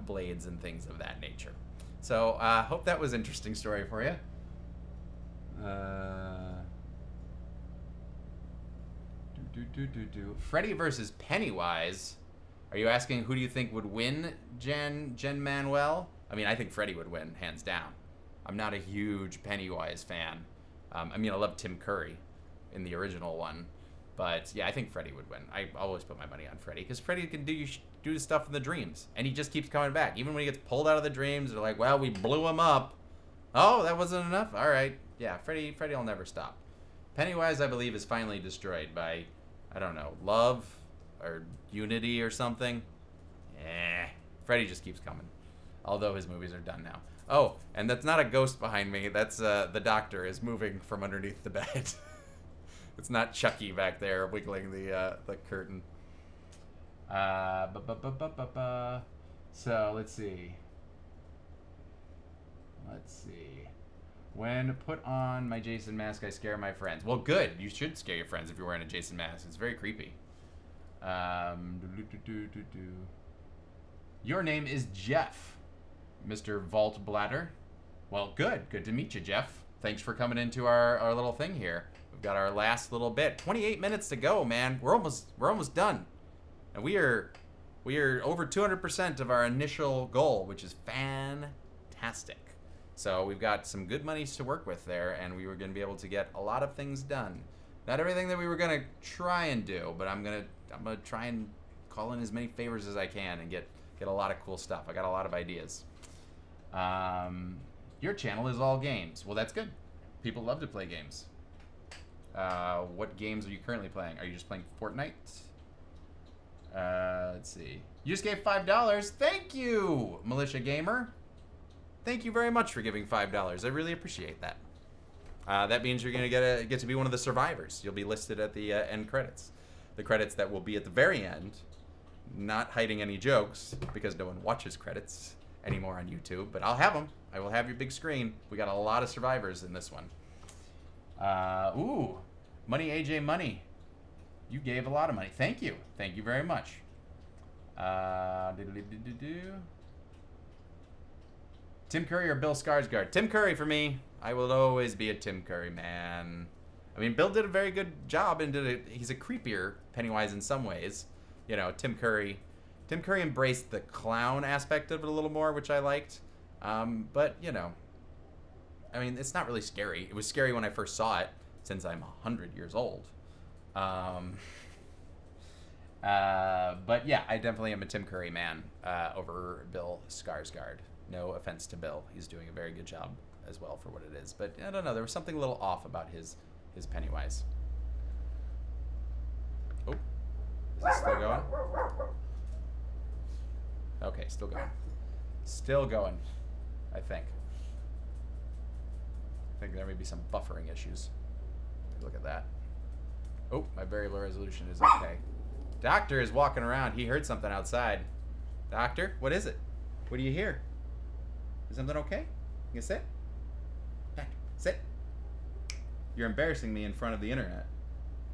blades and things of that nature. So hope that was an interesting story for you. Freddy versus Pennywise. Are you asking who do you think would win, Jen Manuel? I mean, I think Freddy would win, hands down. I'm not a huge Pennywise fan. I mean, I love Tim Curry in the original one. But yeah, I think Freddy would win. I always put my money on Freddy, because Freddy can do stuff in the dreams. And he just keeps coming back. Even when he gets pulled out of the dreams, they're like, well, we blew him up. Oh, that wasn't enough? All right. Yeah, Freddy will never stop. Pennywise, I believe, is finally destroyed by, I don't know, love or unity or something. Freddy just keeps coming. Although his movies are done now. Oh, and that's not a ghost behind me. That's the doctor is moving from underneath the bed. It's not Chucky back there wiggling the curtain. So let's see. When put on my Jason mask, I scare my friends. Well, good. You should scare your friends if you're wearing a Jason mask. It's very creepy. Your name is Jeff, Mr. Vault Bladder. Well, good. Good to meet you, Jeff. Thanks for coming into our little thing here. We've got our last little bit. 28 minutes to go, man. We're almost done. And we are over 200% of our initial goal, which is fantastic. So we've got some good monies to work with there, and we were going to be able to get a lot of things done. Not everything that we were going to try and do, but I'm gonna try and call in as many favors as I can and get a lot of cool stuff. I got a lot of ideas. Your channel is all games. Well, that's good. People love to play games. What games are you currently playing? Are you just playing Fortnite? Let's see. You just gave $5. Thank you, Militia Gamer. Thank you very much for giving $5. I really appreciate that. That means you're gonna get to be one of the survivors. You'll be listed at the end credits. The credits that will be at the very end, not hiding any jokes because no one watches credits anymore on YouTube. But I'll have them. I will have your big screen. We got a lot of survivors in this one. Ooh, Money AJ Money. You gave a lot of money. Thank you. Thank you very much. Tim Curry or Bill Skarsgård? Tim Curry for me. I will always be a Tim Curry man. I mean, Bill did a very good job and he's a creepier Pennywise in some ways. You know, Tim Curry embraced the clown aspect of it a little more, which I liked. But, you know, I mean, it's not really scary. It was scary when I first saw it, since I'm 100 years old. But yeah, I definitely am a Tim Curry man over Bill Skarsgård. No offense to Bill. He's doing a very good job as well for what it is. But I don't know, there was something a little off about his Pennywise. Oh, is this still going? Okay, still going. Still going, I think. I think there may be some buffering issues. Look at that. Oh, my variable resolution is okay. Doctor is walking around. He heard something outside. Doctor, what is it? What do you hear? Is something okay? You can sit? Doctor, sit. You're embarrassing me in front of the internet.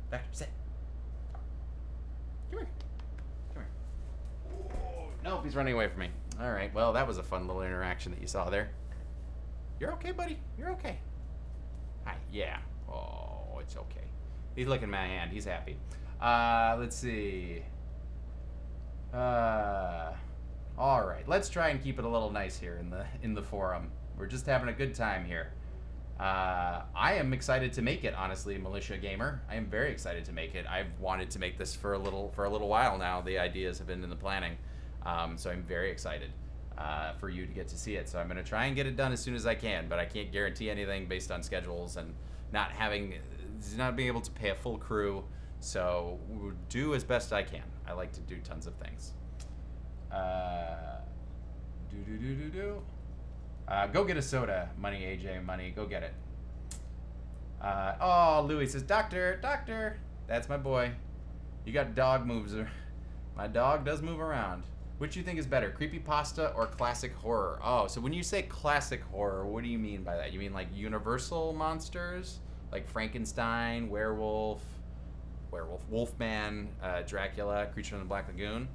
Doctor, sit. Come here. Come here. Oh, nope, he's running away from me. All right, well, that was a fun little interaction that you saw there. You're okay, buddy? You're okay. Hi, yeah. Oh, it's okay. He's licking my hand. He's happy. Let's see. All right, let's try and keep it a little nice here in the forum. We're just having a good time here. I am excited to make it, honestly, Militia Gamer. I am very excited to make it. I've wanted to make this for a little while now. The ideas have been in the planning. So I'm very excited for you to get to see it. So I'm going to try and get it done as soon as I can, but I can't guarantee anything based on schedules and not being able to pay a full crew. So we'll do as best I can. I like to do tons of things. Go get a soda. Money, AJ, money. Go get it. Oh, Louis says, Doctor. That's my boy. You got dog moves. My dog does move around. Which you think is better, creepypasta or classic horror? Oh, so when you say classic horror, what do you mean by that? You mean like universal monsters? Like Frankenstein, werewolf, Wolfman, Dracula, Creature from the Black Lagoon?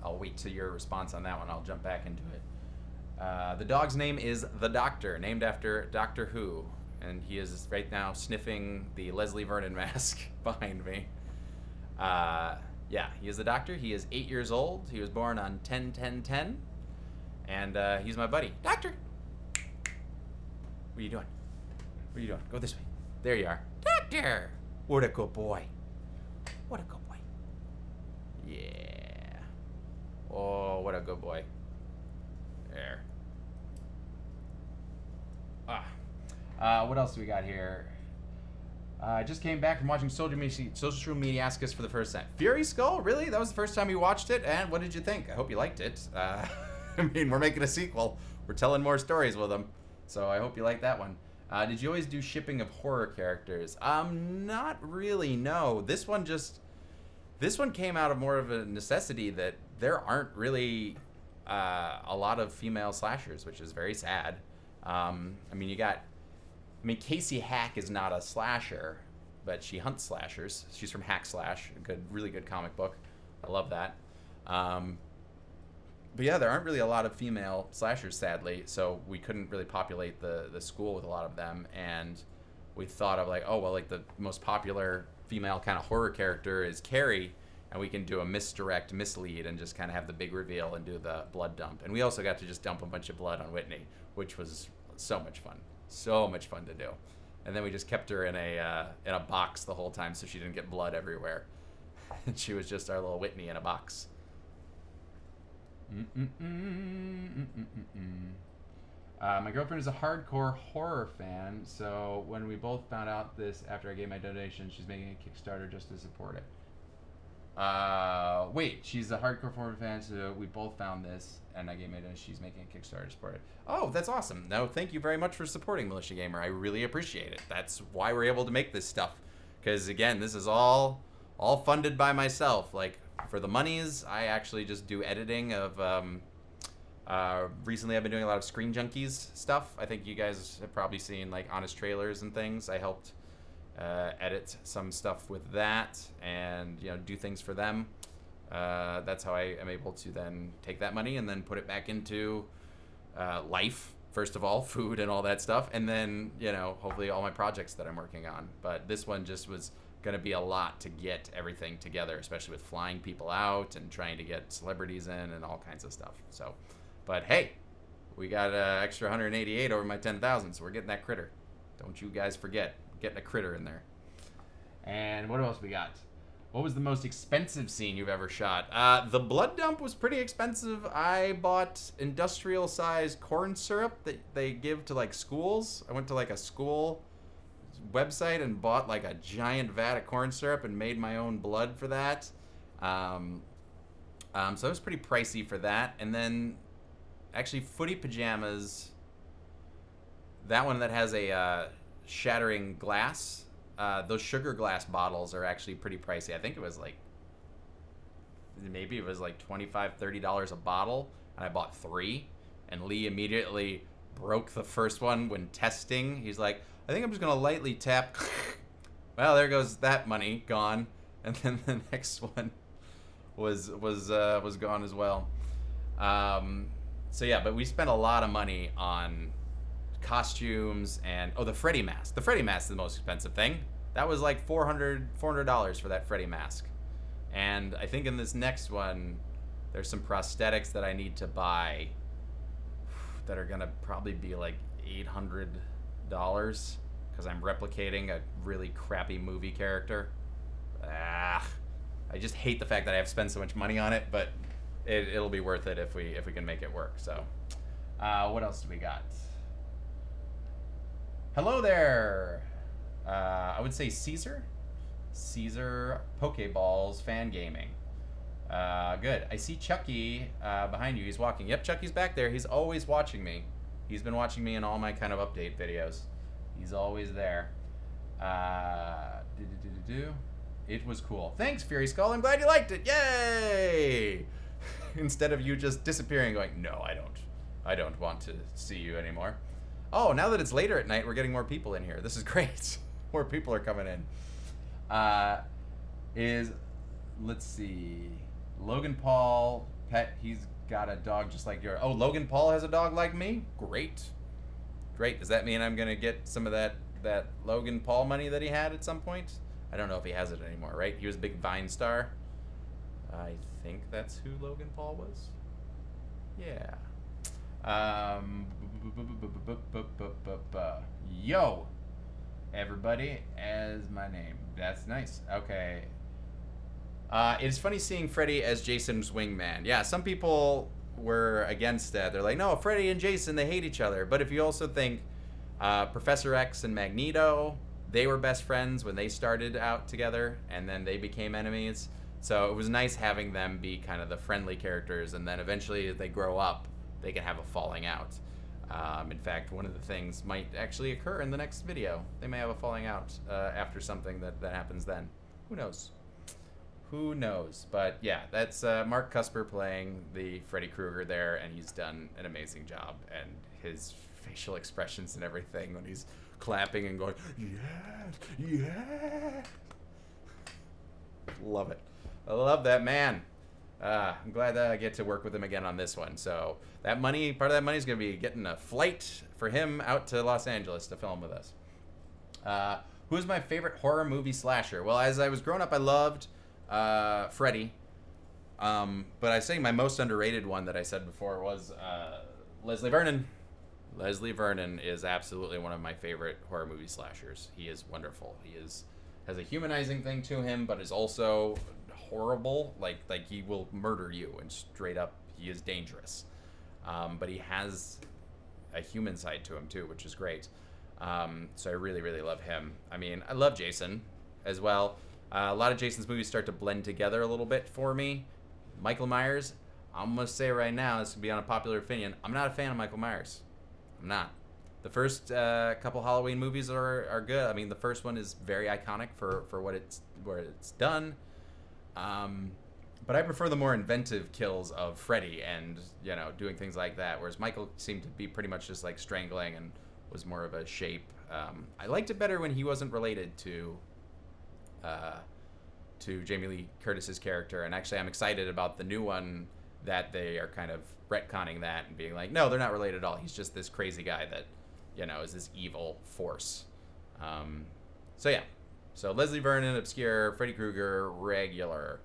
I'll wait till your response on that one. I'll jump back into it. The dog's name is The Doctor, named after Doctor Who. And he is right now sniffing the Leslie Vernon mask behind me. Yeah, he is the Doctor. He is 8 years old. He was born on 10/10/10. And he's my buddy. Doctor! What are you doing? What are you doing? Go this way. There you are. Doctor! What a good boy. What a good boy. Yeah. Oh, what a good boy. There. What else do we got here? I just came back from watching Social Mediasochist for the first time. Fury Skull? Really? That was the first time you watched it? And what did you think? I hope you liked it. I mean, we're making a sequel. We're telling more stories with them. So I hope you like that one. Did you always do shipping of horror characters? Not really, no. This one came out of more of a necessity that there aren't really a lot of female slashers, which is very sad. I mean, Casey Hack is not a slasher, but she hunts slashers. She's from Hack Slash, a really good comic book. I love that. But yeah, there aren't really a lot of female slashers, sadly, so we couldn't really populate the school with a lot of them. And we thought of like, oh, well, like the most popular female kind of horror character is Carrie, and we can do a mislead, and just kind of have the big reveal and do the blood dump. And we also got to just dump a bunch of blood on Whitney, which was so much fun. So much fun to do. And then we just kept her in a box the whole time so she didn't get blood everywhere. And she was just our little Whitney in a box. My girlfriend is a hardcore horror fan, so when we both found out this after I gave my donation, she's making a Kickstarter just to support it. Wait, she's a hardcore horror fan, so we both found this, and I gave my donation. She's making a Kickstarter to support it. Oh, that's awesome. No, thank you very much for supporting Militia Gamer. I really appreciate it. That's why we're able to make this stuff. Because, again, this is all funded by myself. Like, for the monies, I actually just do editing of, recently I've been doing a lot of Screen Junkies stuff. I think you guys have probably seen, like, Honest Trailers and things. I helped edit some stuff with that and, you know, do things for them. That's how I am able to then take that money and then put it back into life, first of all, food and all that stuff, and then, you know, hopefully all my projects that I'm working on. But this one just was going to be a lot to get everything together, especially with flying people out and trying to get celebrities in and all kinds of stuff. So, but hey, we got extra 188 over my 10,000, so we're getting that critter. Don't you guys forget, getting a critter in there. And what else we got? What was the most expensive scene you've ever shot? The blood dump was pretty expensive. I bought industrial-sized corn syrup that they give to, like, schools. I went to, like, a school website and bought, like, a giant vat of corn syrup and made my own blood for that. So it was pretty pricey for that. And then, actually, Footy Pajamas, that one that has a shattering glass. Those sugar glass bottles are actually pretty pricey. I think it was like, maybe it was like $25, $30 a bottle, and I bought 3. And Lee immediately broke the first one when testing. He's like, I think I'm just gonna lightly tap. Well, there goes that money gone. And then the next one was gone as well. So yeah, but we spent a lot of money on costumes and the Freddy mask. The Freddy mask is the most expensive thing. That was like $400 for that Freddy mask. And I think in this next one, there's some prosthetics that I need to buy that are gonna probably be like $800 because I'm replicating a really crappy movie character. I just hate the fact that I have to spend so much money on it, but it'll be worth it if we can make it work. So, what else do we got? Hello there. I would say Caesar Pokeballs Fan Gaming. Good. I see Chucky behind you. He's walking. Yep, Chucky's back there. He's always watching me. He's been watching me in all my kind of update videos. He's always there. It was cool. Thanks, Fury Skull. I'm glad you liked it. Yay! Instead of you just disappearing, going, no, I don't want to see you anymore. Oh, now that it's later at night, we're getting more people in here. This is great. More people are coming in. Let's see, Logan Paul pet. He's got a dog just like yours. Oh, Logan Paul has a dog like me. Great. Does that mean I'm gonna get some of that Logan Paul money that he had at some point? I don't know if he has it anymore. Right? He was a big Vine star. I think that's who Logan Paul was. Yeah. Yo, everybody, as my name. That's nice. Okay. It's funny seeing Freddy as Jason's wingman. Yeah, some people were against that. They're like, no, Freddy and Jason, they hate each other. But if you also think Professor X and Magneto, they were best friends when they started out together, and then they became enemies. So it was nice having them be kind of the friendly characters, and then eventually as they grow up, they can have a falling out. In fact, one of the things might actually occur in the next video. They may have a falling out after something that happens then. Who knows? Who knows? But yeah, that's Mark Cusper playing the Freddy Krueger there, and he's done an amazing job. And his facial expressions and everything when he's clapping and going, yes, yes. Love it. I love that man. I'm glad that I get to work with him again on this one. So that money, part of that money is going to be getting a flight for him out to Los Angeles to film with us. Who's my favorite horror movie slasher? Well, as I was growing up, I loved Freddy. But I think my most underrated one that I said before was Leslie Vernon. Leslie Vernon is absolutely one of my favorite horror movie slashers. He is wonderful. He has a humanizing thing to him, but is also horrible. Like he will murder you, and straight up, he is dangerous. But he has a human side to him too, which is great. So I really, really love him. I mean, I love Jason as well. A lot of Jason's movies start to blend together a little bit for me. Michael Myers, I'm gonna say right now, this will be unpopular opinion, I'm not a fan of Michael Myers. I'm not. The first couple Halloween movies are good. I mean, the first one is very iconic for what it's done. But I prefer the more inventive kills of Freddy and, you know, doing things like that, whereas Michael seemed to be pretty much just like strangling and was more of a shape. I liked it better when he wasn't related to Jamie Lee Curtis's character, and actually I'm excited about the new one that they are kind of retconning that and being like, no, they're not related at all. He's just this crazy guy that, you know, is this evil force. So yeah. So Leslie Vernon, obscure, Freddy Krueger, regular.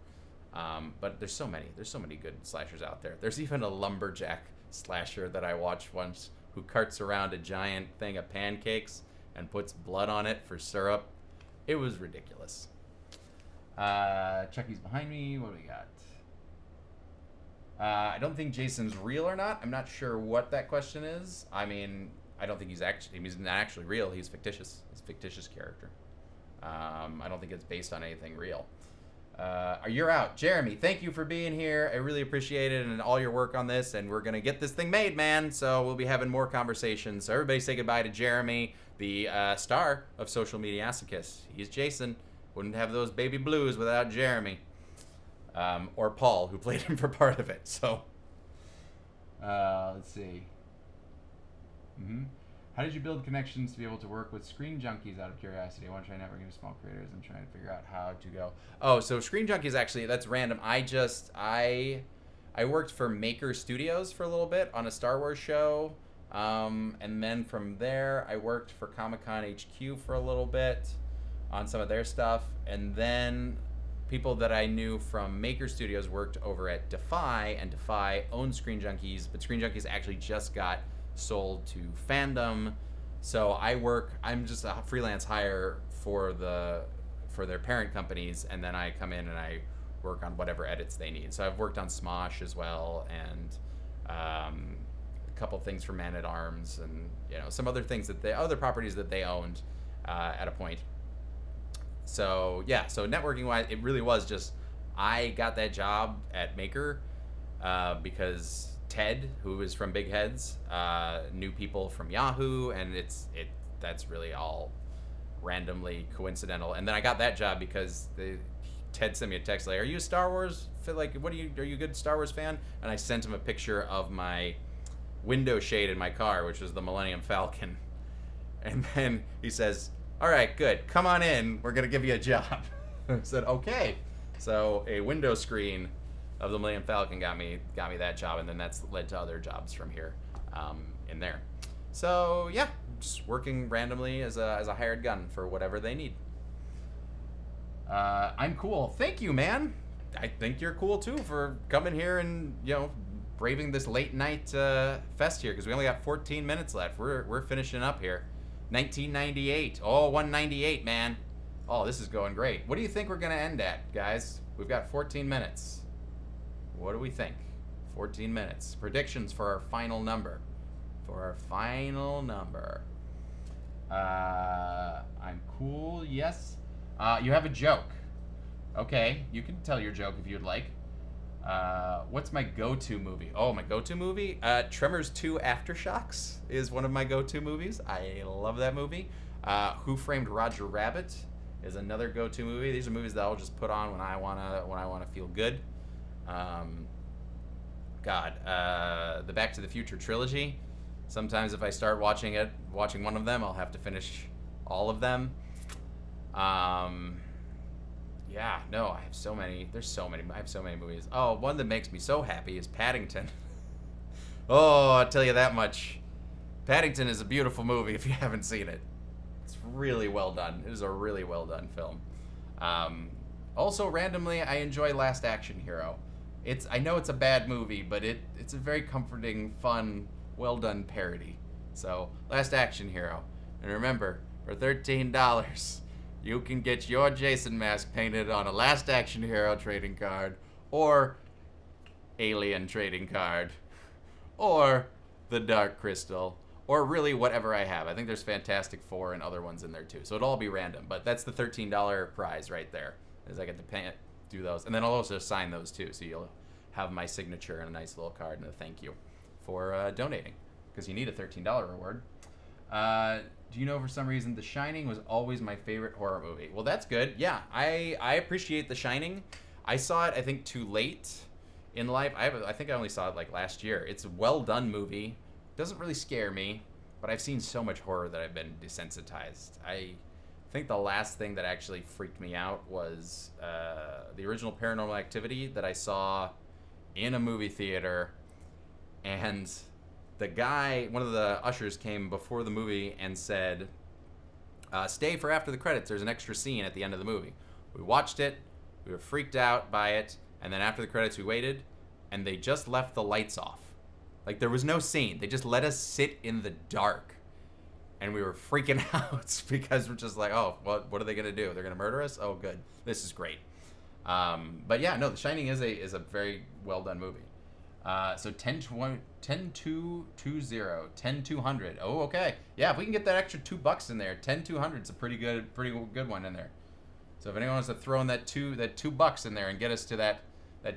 But there's so many good slashers out there. There's even a lumberjack slasher that I watched once who carts around a giant thing of pancakes and puts blood on it for syrup. It was ridiculous. Chucky's behind me. What do we got? I don't think Jason's real or not. I'm not sure what that question is. I mean, I don't think he's not actually real. He's fictitious. He's a fictitious character. I don't think it's based on anything real. You're out. Jeremy, thank you for being here. I really appreciate it and all your work on this, and we're going to get this thing made, man. So we'll be having more conversations. So everybody say goodbye to Jeremy, the star of Social Mediasochist. He's Jason. Wouldn't have those baby blues without Jeremy. Or Paul, who played him for part of it. So, let's see. How did you build connections to be able to work with Screen Junkies out of curiosity? I want to try networking to small creators. I'm trying to figure out how to go. Oh, so Screen Junkies, actually, that's random. I worked for Maker Studios for a little bit on a Star Wars show. And then from there, I worked for Comic-Con HQ for a little bit on some of their stuff. And then people that I knew from Maker Studios worked over at Defy, and Defy owned Screen Junkies, but Screen Junkies actually just got sold to Fandom. So I'm just a freelance hire for their parent companies, and then I come in and I work on whatever edits they need. So I've worked on Smosh as well, and a couple things for Man at Arms, and some other things that other properties that they owned at a point. So yeah, so networking wise, it really was just I got that job at Maker because Ted, who is from Big Heads, knew people from Yahoo, and that's really all randomly coincidental. And then I got that job because Ted sent me a text like, "Are you a Star Wars? Like, are you a good Star Wars fan?" And I sent him a picture of my window shade in my car, which was the Millennium Falcon. And then he says, "All right, good. Come on in. We're gonna give you a job." I said, "Okay." So a window screen of the Millennium Falcon got me that job, and then that's led to other jobs from here in there. So yeah, just working randomly as a hired gun for whatever they need. I'm cool. Thank you, man. I think you're cool too for coming here and braving this late night fest here, because we only got 14 minutes left. We're finishing up here. 1998. Oh, 198, man. Oh, this is going great. What do you think we're gonna end at, guys? We've got 14 minutes. What do we think? 14 minutes. Predictions for our final number. I'm cool. Yes. You have a joke. Okay, you can tell your joke if you'd like. What's my go-to movie? Oh, my go-to movie? Tremors 2 Aftershocks is one of my go-to movies. I love that movie. Who Framed Roger Rabbit is another go-to movie. These are movies that I'll just put on when I wanna feel good. The Back to the Future trilogy. Sometimes if I start watching one of them, I'll have to finish all of them. Yeah, no, I have so many. I have so many movies. Oh, one that makes me so happy is Paddington. Oh, I'll tell you that much. Paddington is a beautiful movie if you haven't seen it. It's really well done. It is a really well done film. Also, randomly, I enjoy Last Action Hero. I know it's a bad movie, but it's a very comforting, fun, well done parody. So, Last Action Hero. And remember, for $13, you can get your Jason mask painted on a Last Action Hero trading card, or Alien trading card, or the Dark Crystal, or really whatever I have. I think there's Fantastic Four and other ones in there too. So it'll all be random, but that's the $13 prize right there, is I get to do those. And then I'll also sign those too, so you'll have my signature and a nice little card and a thank you for donating, because you need a $13 reward. Do you know, for some reason, The Shining was always my favorite horror movie? Well, that's good. Yeah, I appreciate The Shining. I saw it, I think, too late in life. I think I only saw it like last year. It's a well-done movie. Doesn't really scare me, but I've seen so much horror that I've been desensitized. I think the last thing that actually freaked me out was the original Paranormal Activity that I saw in a movie theater, and the guy, one of the ushers, came before the movie and said, "Stay for after the credits. There's an extra scene at the end of the movie." We watched it. We were freaked out by it. And then after the credits, we waited, and they just left the lights off. Like, there was no scene. They just let us sit in the dark. And we were freaking out because we're just like, oh, what are they going to do? They're going to murder us? Oh, good. This is great. But yeah, no, The Shining is a very well done movie. So 10-2-20, Oh, okay. Yeah, if we can get that extra $2 in there, 10-200 is a pretty good one in there. So if anyone wants to throw in that $2 in there and get us to that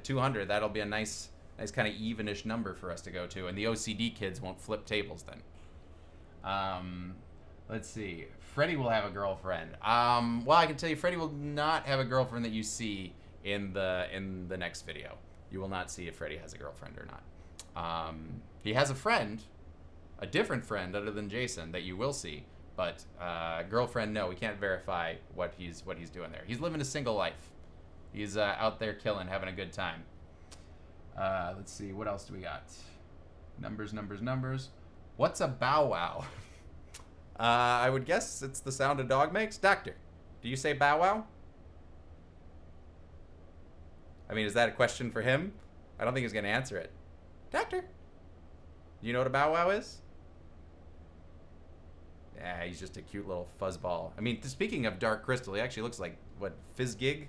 200, that'll be a nice kind of evenish number for us to go to, and the OCD kids won't flip tables then. Let's see. Freddie will have a girlfriend. Well, I can tell you, Freddie will not have a girlfriend that you see in the next video. You will not see if Freddie has a girlfriend or not. He has a friend, a different friend other than Jason that you will see, but girlfriend, no, we can't verify what he's doing there. He's living a single life. He's out there killing, having a good time. Let's see, what else do we got? Numbers. What's a bow wow? I would guess it's the sound a dog makes. Doctor, do you say bow wow? I mean, is that a question for him? I don't think he's going to answer it. Doctor, do you know what a bow wow is? Yeah, he's just a cute little fuzzball. I mean, speaking of Dark Crystal, he actually looks like, what, Fizzgig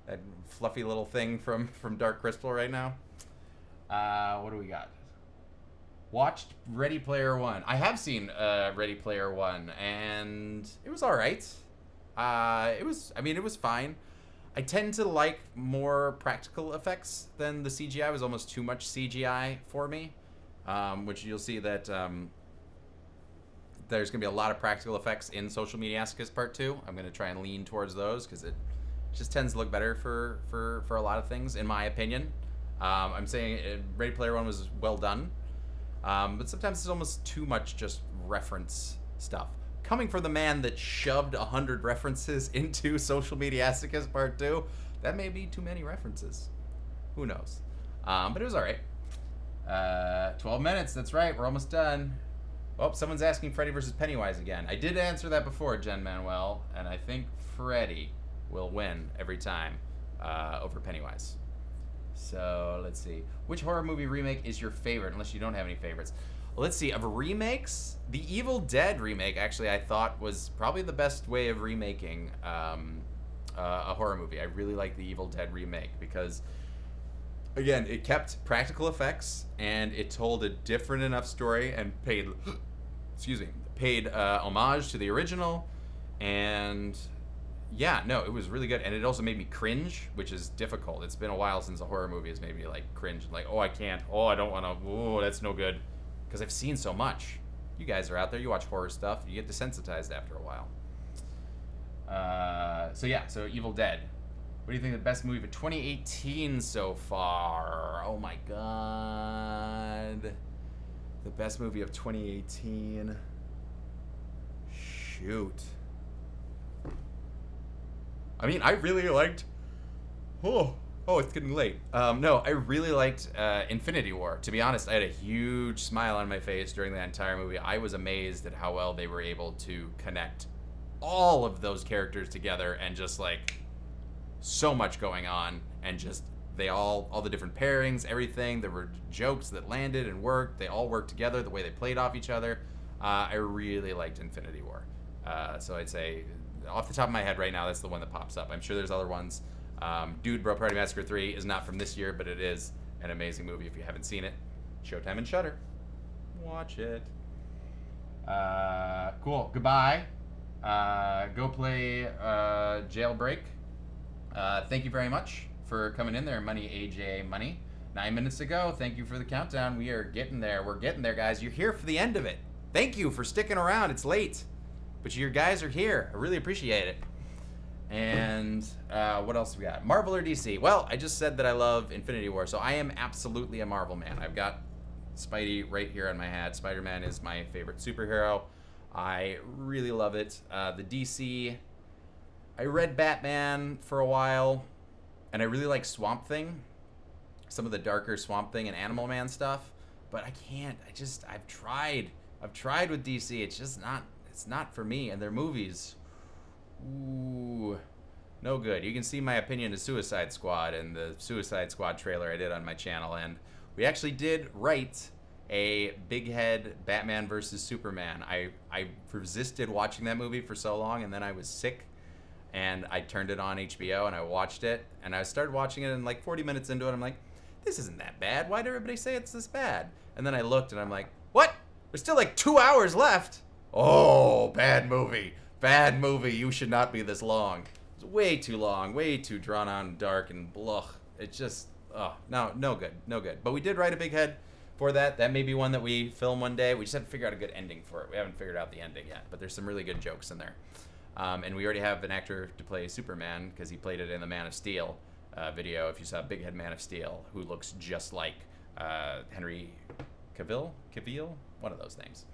That fluffy little thing from Dark Crystal right now. What do we got? Watched Ready Player One. I have seen Ready Player One, and it was all right. It was fine. I tend to like more practical effects than the CGI. It was almost too much CGI for me, which you'll see that there's going to be a lot of practical effects in Social Mediasochist Part 2. I'm going to try and lean towards those because it just tends to look better for a lot of things, in my opinion. I'm saying Ready Player One was well done, but sometimes it's almost too much just reference stuff. Coming from the man that shoved 100 references into Social Mediasochist Part 2, that may be too many references. Who knows? But it was all right. 12 minutes, that's right, we're almost done. Oh, someone's asking Freddy versus Pennywise again. I did answer that before, Jen Manuel, and I think Freddy will win every time over Pennywise. So, let's see. Which horror movie remake is your favorite, unless you don't have any favorites? Let's see, of remakes, the Evil Dead remake, actually, I thought was probably the best way of remaking a horror movie. I really like the Evil Dead remake because, again, it kept practical effects and it told a different enough story and paid, paid homage to the original. And yeah, no, it was really good. And it also made me cringe, which is difficult. It's been a while since a horror movie has made me like cringe. Like, oh, I can't. Oh, I don't want to. Oh, that's no good. Because I've seen so much. You guys are out there, you watch horror stuff, you get desensitized after a while. So Evil Dead. What do you think of the best movie of 2018 so far? Oh my god. The best movie of 2018. Shoot. I mean, I really liked... Oh, it's getting late. No, I really liked Infinity War. To be honest, I had a huge smile on my face during that entire movie. I was amazed at how well they were able to connect all of those characters together and just like so much going on and just all the different pairings, everything. There were jokes that landed and worked. They all worked together, the way they played off each other. I really liked Infinity War. So I'd say, off the top of my head right now, that's the one that pops up. I'm sure there's other ones. Dude Bro Party Massacre 3 is not from this year, but it is an amazing movie if you haven't seen it. Showtime and Shudder. Watch it. Cool. Goodbye. Go play Jailbreak. Thank you very much for coming in there, Money AJ Money. 9 minutes to go. Thank you for the countdown. We are getting there. We're getting there, guys. You're here for the end of it. Thank you for sticking around. It's late, but you guys are here. I really appreciate it. And what else we got? Marvel or DC? Well, I just said that I love Infinity War, so I am absolutely a Marvel man. I've got Spidey right here on my hat. Spider-Man is my favorite superhero. I really love it. The DC, I read Batman for a while, and I really like Swamp Thing. Some of the darker Swamp Thing and Animal Man stuff, but I can't. I've tried with DC. It's just not for me. And their movies, ooh, no good. You can see my opinion of Suicide Squad and the Suicide Squad trailer I did on my channel, and we actually did write a big head Batman versus Superman. I resisted watching that movie for so long, and then I was sick, and I turned it on HBO, and I watched it, and I started watching it, and like 40 minutes into it, I'm like, this isn't that bad. Why did everybody say it's this bad? And then I looked, and I'm like, what? There's still like 2 hours left. Oh, bad movie. Bad movie. You should not be this long. It's way too long, way too drawn on and dark and blah. It's just, oh, no good, no good. But we did write a big head for that. That may be one that we film one day. We just have to figure out a good ending for it. We haven't figured out the ending yet, but there's some really good jokes in there. And we already have an actor to play Superman because he played it in the Man of Steel video. If you saw Big Head Man of Steel, who looks just like Henry Cavill, one of those names.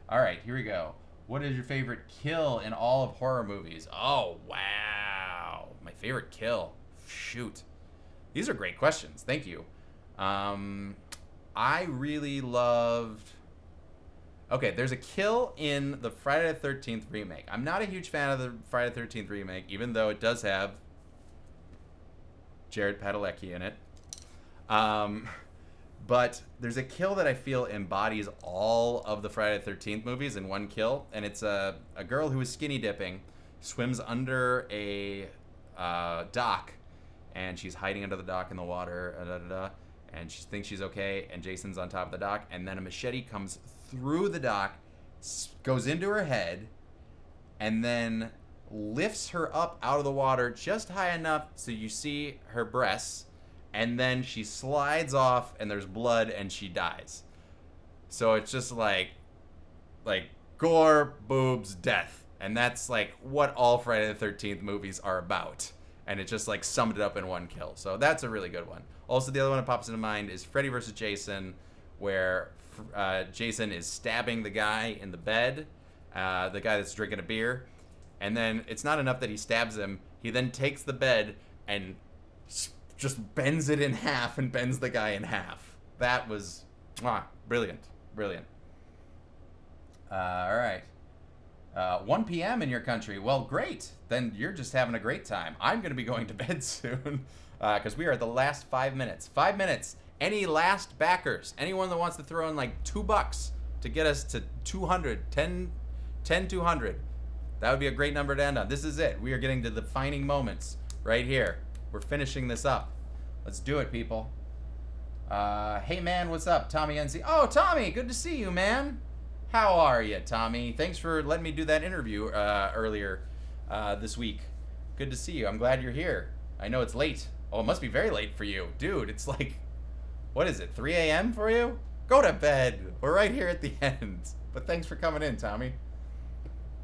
All right, here we go. What is your favorite kill in all of horror movies? Oh, wow. My favorite kill. Shoot. These are great questions. Thank you. I really loved... Okay, there's a kill in the Friday the 13th remake. I'm not a huge fan of the Friday the 13th remake, even though it does have Jared Padalecki in it. But there's a kill that I feel embodies all of the Friday the 13th movies in one kill, and it's a girl who is skinny dipping, swims under a dock, and she's hiding under the dock in the water, and she thinks she's okay, and Jason's on top of the dock, and then a machete comes through the dock, goes into her head, and then lifts her up out of the water just high enough so you see her breasts, and then she slides off, and there's blood, and she dies. So it's just like gore, boobs, death. And that's like what all Friday the 13th movies are about. And it just like summed it up in one kill. So that's a really good one. Also, the other one that pops into mind is Freddy vs. Jason, where Jason is stabbing the guy in the bed, the guy that's drinking a beer. And then it's not enough that he stabs him. He then takes the bed and just bends it in half and bends the guy in half. That was brilliant. Brilliant. All right. 1 p.m. in your country. Well, great. Then you're just having a great time. I'm going to be going to bed soon because we are at the last 5 minutes. 5 minutes. Any last backers? Anyone that wants to throw in like $2 to get us to 200, 10, 200. That would be a great number to end on. This is it. We are getting to the defining moments right here. We're finishing this up. Let's do it, people. Hey, man, what's up? Tommy NC. Oh, Tommy, good to see you, man. How are you, Tommy? Thanks for letting me do that interview earlier this week. Good to see you. I'm glad you're here. I know it's late. Oh, it must be very late for you. Dude, it's like, what is it, 3 a.m. for you? Go to bed. We're right here at the end. But thanks for coming in, Tommy.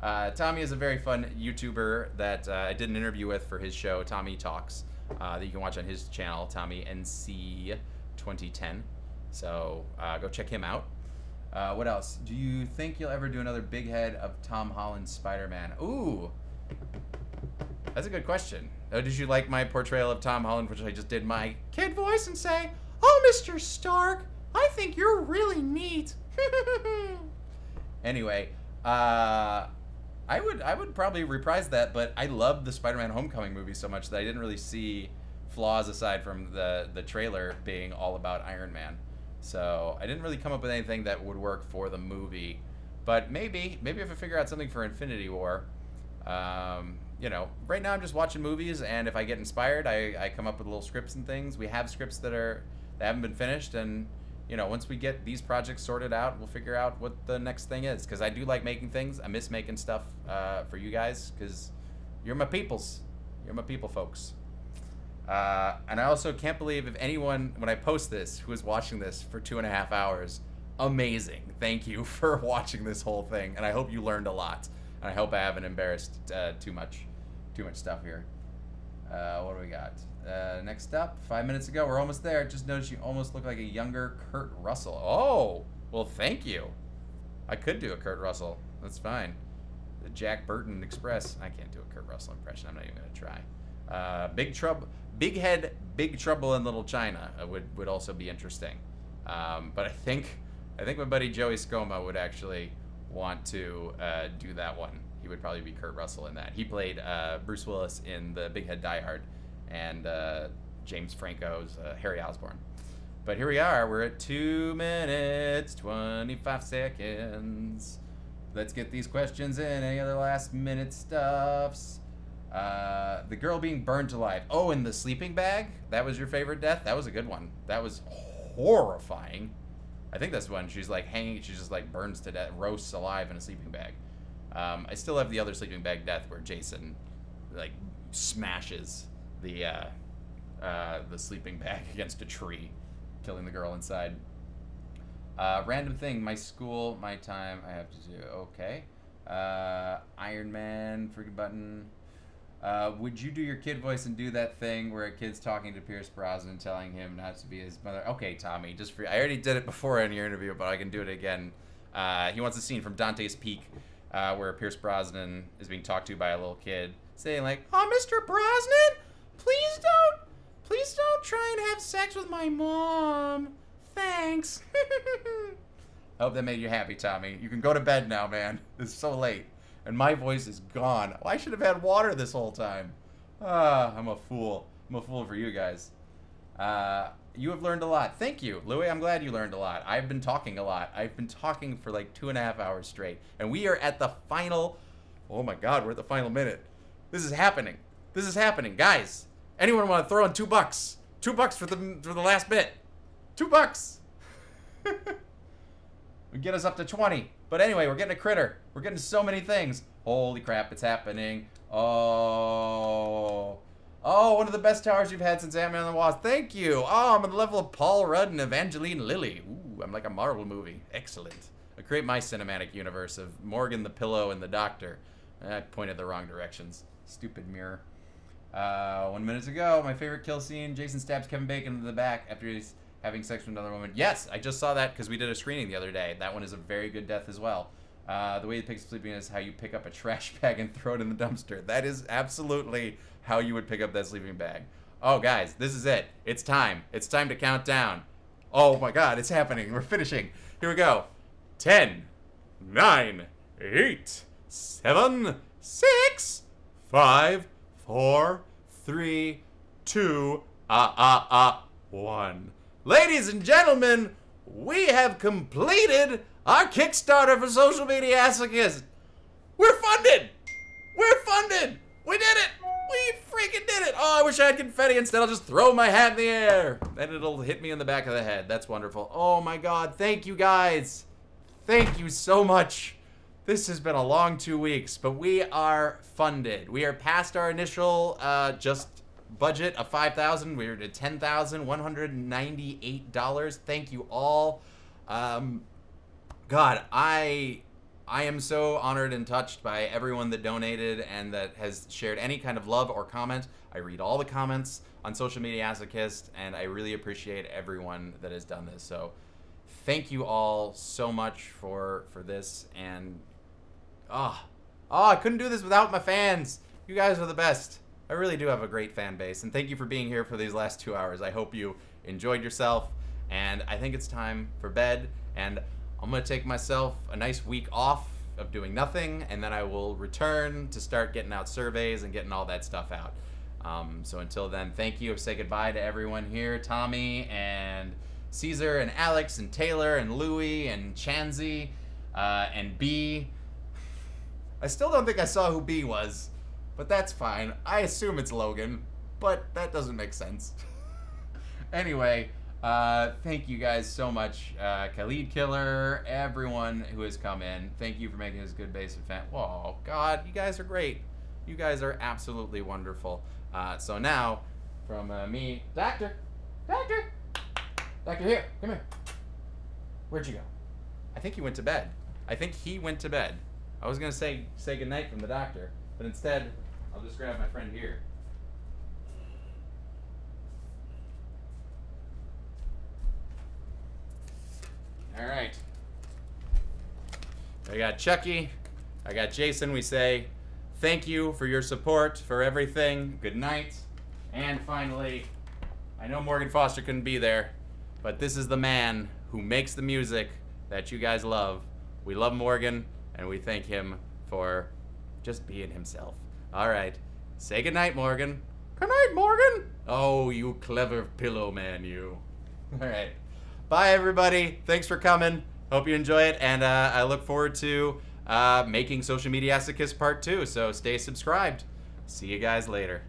Tommy is a very fun YouTuber that I did an interview with for his show, Tommy Talks, that you can watch on his channel, Tommy NC 2010. So go check him out. What else? Do you think you'll ever do another big head of Tom Holland's Spider-Man? Ooh, that's a good question. Did you like my portrayal of Tom Holland, which I just did my kid voice and say, "Oh, Mr. Stark, I think you're really neat." Anyway, I would probably reprise that, but I loved the Spider-Man Homecoming movie so much that I didn't really see flaws aside from the trailer being all about Iron Man. So I didn't really come up with anything that would work for the movie. But maybe if I figure out something for Infinity War, you know, right now I'm just watching movies, and if I get inspired, I come up with little scripts and things. We have scripts that haven't been finished, and you know, once we get these projects sorted out, we'll figure out what the next thing is. Because I do like making things. I miss making stuff for you guys, because you're my peoples. You're my people, folks. And I also can't believe if anyone, when I post this, who is watching this for 2.5 hours, amazing. Thank you for watching this whole thing, and I hope you learned a lot. And I hope I haven't embarrassed too much stuff here. What do we got? Next up, 5 minutes ago, we're almost there. Just noticed you almost look like a younger Kurt Russell. Oh, well, thank you. I could do a Kurt Russell. That's fine. The Jack Burton Express. I can't do a Kurt Russell impression. I'm not even gonna try. Big Head, Big Trouble in Little China would also be interesting. But I think my buddy Joey Scoma would actually want to do that one. He would probably be Kurt Russell in that. He played Bruce Willis in the Big Head Die Hard and James Franco's Harry Osborn. But here we are. We're at 2 minutes, 25 seconds. Let's get these questions in. Any other last minute stuffs? The girl being burned alive. Oh, in the sleeping bag? That was your favorite death? That was a good one. That was horrifying. I think that's when she's like hanging, she just like burns to death, roasts alive in a sleeping bag. I still have the other sleeping bag death where Jason like smashes the sleeping bag against a tree, killing the girl inside. Random thing, my school, my time, I have to do, okay. Iron Man, freaking button. Would you do your kid voice and do that thing where a kid's talking to Pierce Brosnan telling him not to be his mother? Okay, Tommy, just for I already did it before in your interview, but I can do it again. He wants a scene from Dante's Peak where Pierce Brosnan is being talked to by a little kid saying like, "Oh, Mr. Brosnan, please don't try and have sex with my mom. Thanks." I hope that made you happy, Tommy. You can go to bed now, man. It's so late. And my voice is gone. Oh, I should have had water this whole time. I'm a fool. I'm a fool for you guys. You have learned a lot. Thank you, Louis. I'm glad you learned a lot. I've been talking a lot. I've been talking for like 2.5 hours straight. And we are at the final... Oh my God, we're at the final minute. This is happening. This is happening. Guys, Anyone want to throw in $2? $2 for the last bit. $2. We get us up to 20. But anyway, we're getting a critter. We're getting so many things. Holy crap, it's happening. Oh, one of the best towers you've had since Ant-Man and the Wasp. Thank you. Oh, I'm on the level of Paul Rudd and Evangeline Lilly. Ooh, I'm like a Marvel movie. Excellent. I create my cinematic universe of Morgan the Pillow and the Doctor. I pointed the wrong directions. Stupid mirror. 1 minute ago, my favorite kill scene. Jason stabs Kevin Bacon in the back after he's having sex with another woman. Yes, I just saw that because we did a screening the other day. That one is a very good death as well. The way he picks up sleeping is how you pick up a trash bag and throw it in the dumpster. That is absolutely how you would pick up that sleeping bag. Oh, guys, this is it. It's time. It's time to count down. Oh, my God, it's happening. We're finishing. Here we go. 10, 9, 8, 7, 6, 5, 4, 3, 2, 1. Ladies and gentlemen, we have completed our Kickstarter for Social Mediasochist. We're funded! We're funded! We did it! We freaking did it! Oh, I wish I had confetti. Instead, I'll just throw my hat in the air. And it'll hit me in the back of the head. That's wonderful. Oh my God, thank you guys. Thank you so much. This has been a long 2 weeks, but we are funded. We are past our initial just budget of $5,000. We're at $10,198. Thank you all. God, I am so honored and touched by everyone that donated and that has shared any kind of love or comment. I read all the comments on Social Mediasochist, and I really appreciate everyone that has done this. So thank you all so much for this. And I couldn't do this without my fans. You guys are the best. I really do have a great fan base, and thank you for being here for these last 2 hours. I hope you enjoyed yourself, and I think it's time for bed, and I'm going to take myself a nice week off of doing nothing, and then I will return to start getting out surveys and getting all that stuff out. So until then, thank you. Say goodbye to everyone here. Tommy and Caesar and Alex and Taylor and Louie and Chansey and B. I still don't think I saw who B was, but that's fine. I assume it's Logan, but that doesn't make sense. Anyway, thank you guys so much. Khalid Killer, everyone who has come in. Thank you for making this good base of fan. Whoa, God, you guys are great. You guys are absolutely wonderful. So now, from me, Doctor, here, come here. Where'd you go? I think he went to bed. I was gonna say goodnight from the doctor, but instead, I'll just grab my friend here. All right. I got Chucky. I got Jason. We say thank you for your support, for everything. Good night. And finally, I know Morgan Foster couldn't be there, but this is the man who makes the music that you guys love. We love Morgan, and we thank him for just being himself. All right. Say goodnight, Morgan. Good night, Morgan. Oh, you clever pillow man, you. All right. Bye, everybody. Thanks for coming. Hope you enjoy it, and I look forward to making Social Mediasochist Part 2, so stay subscribed. See you guys later.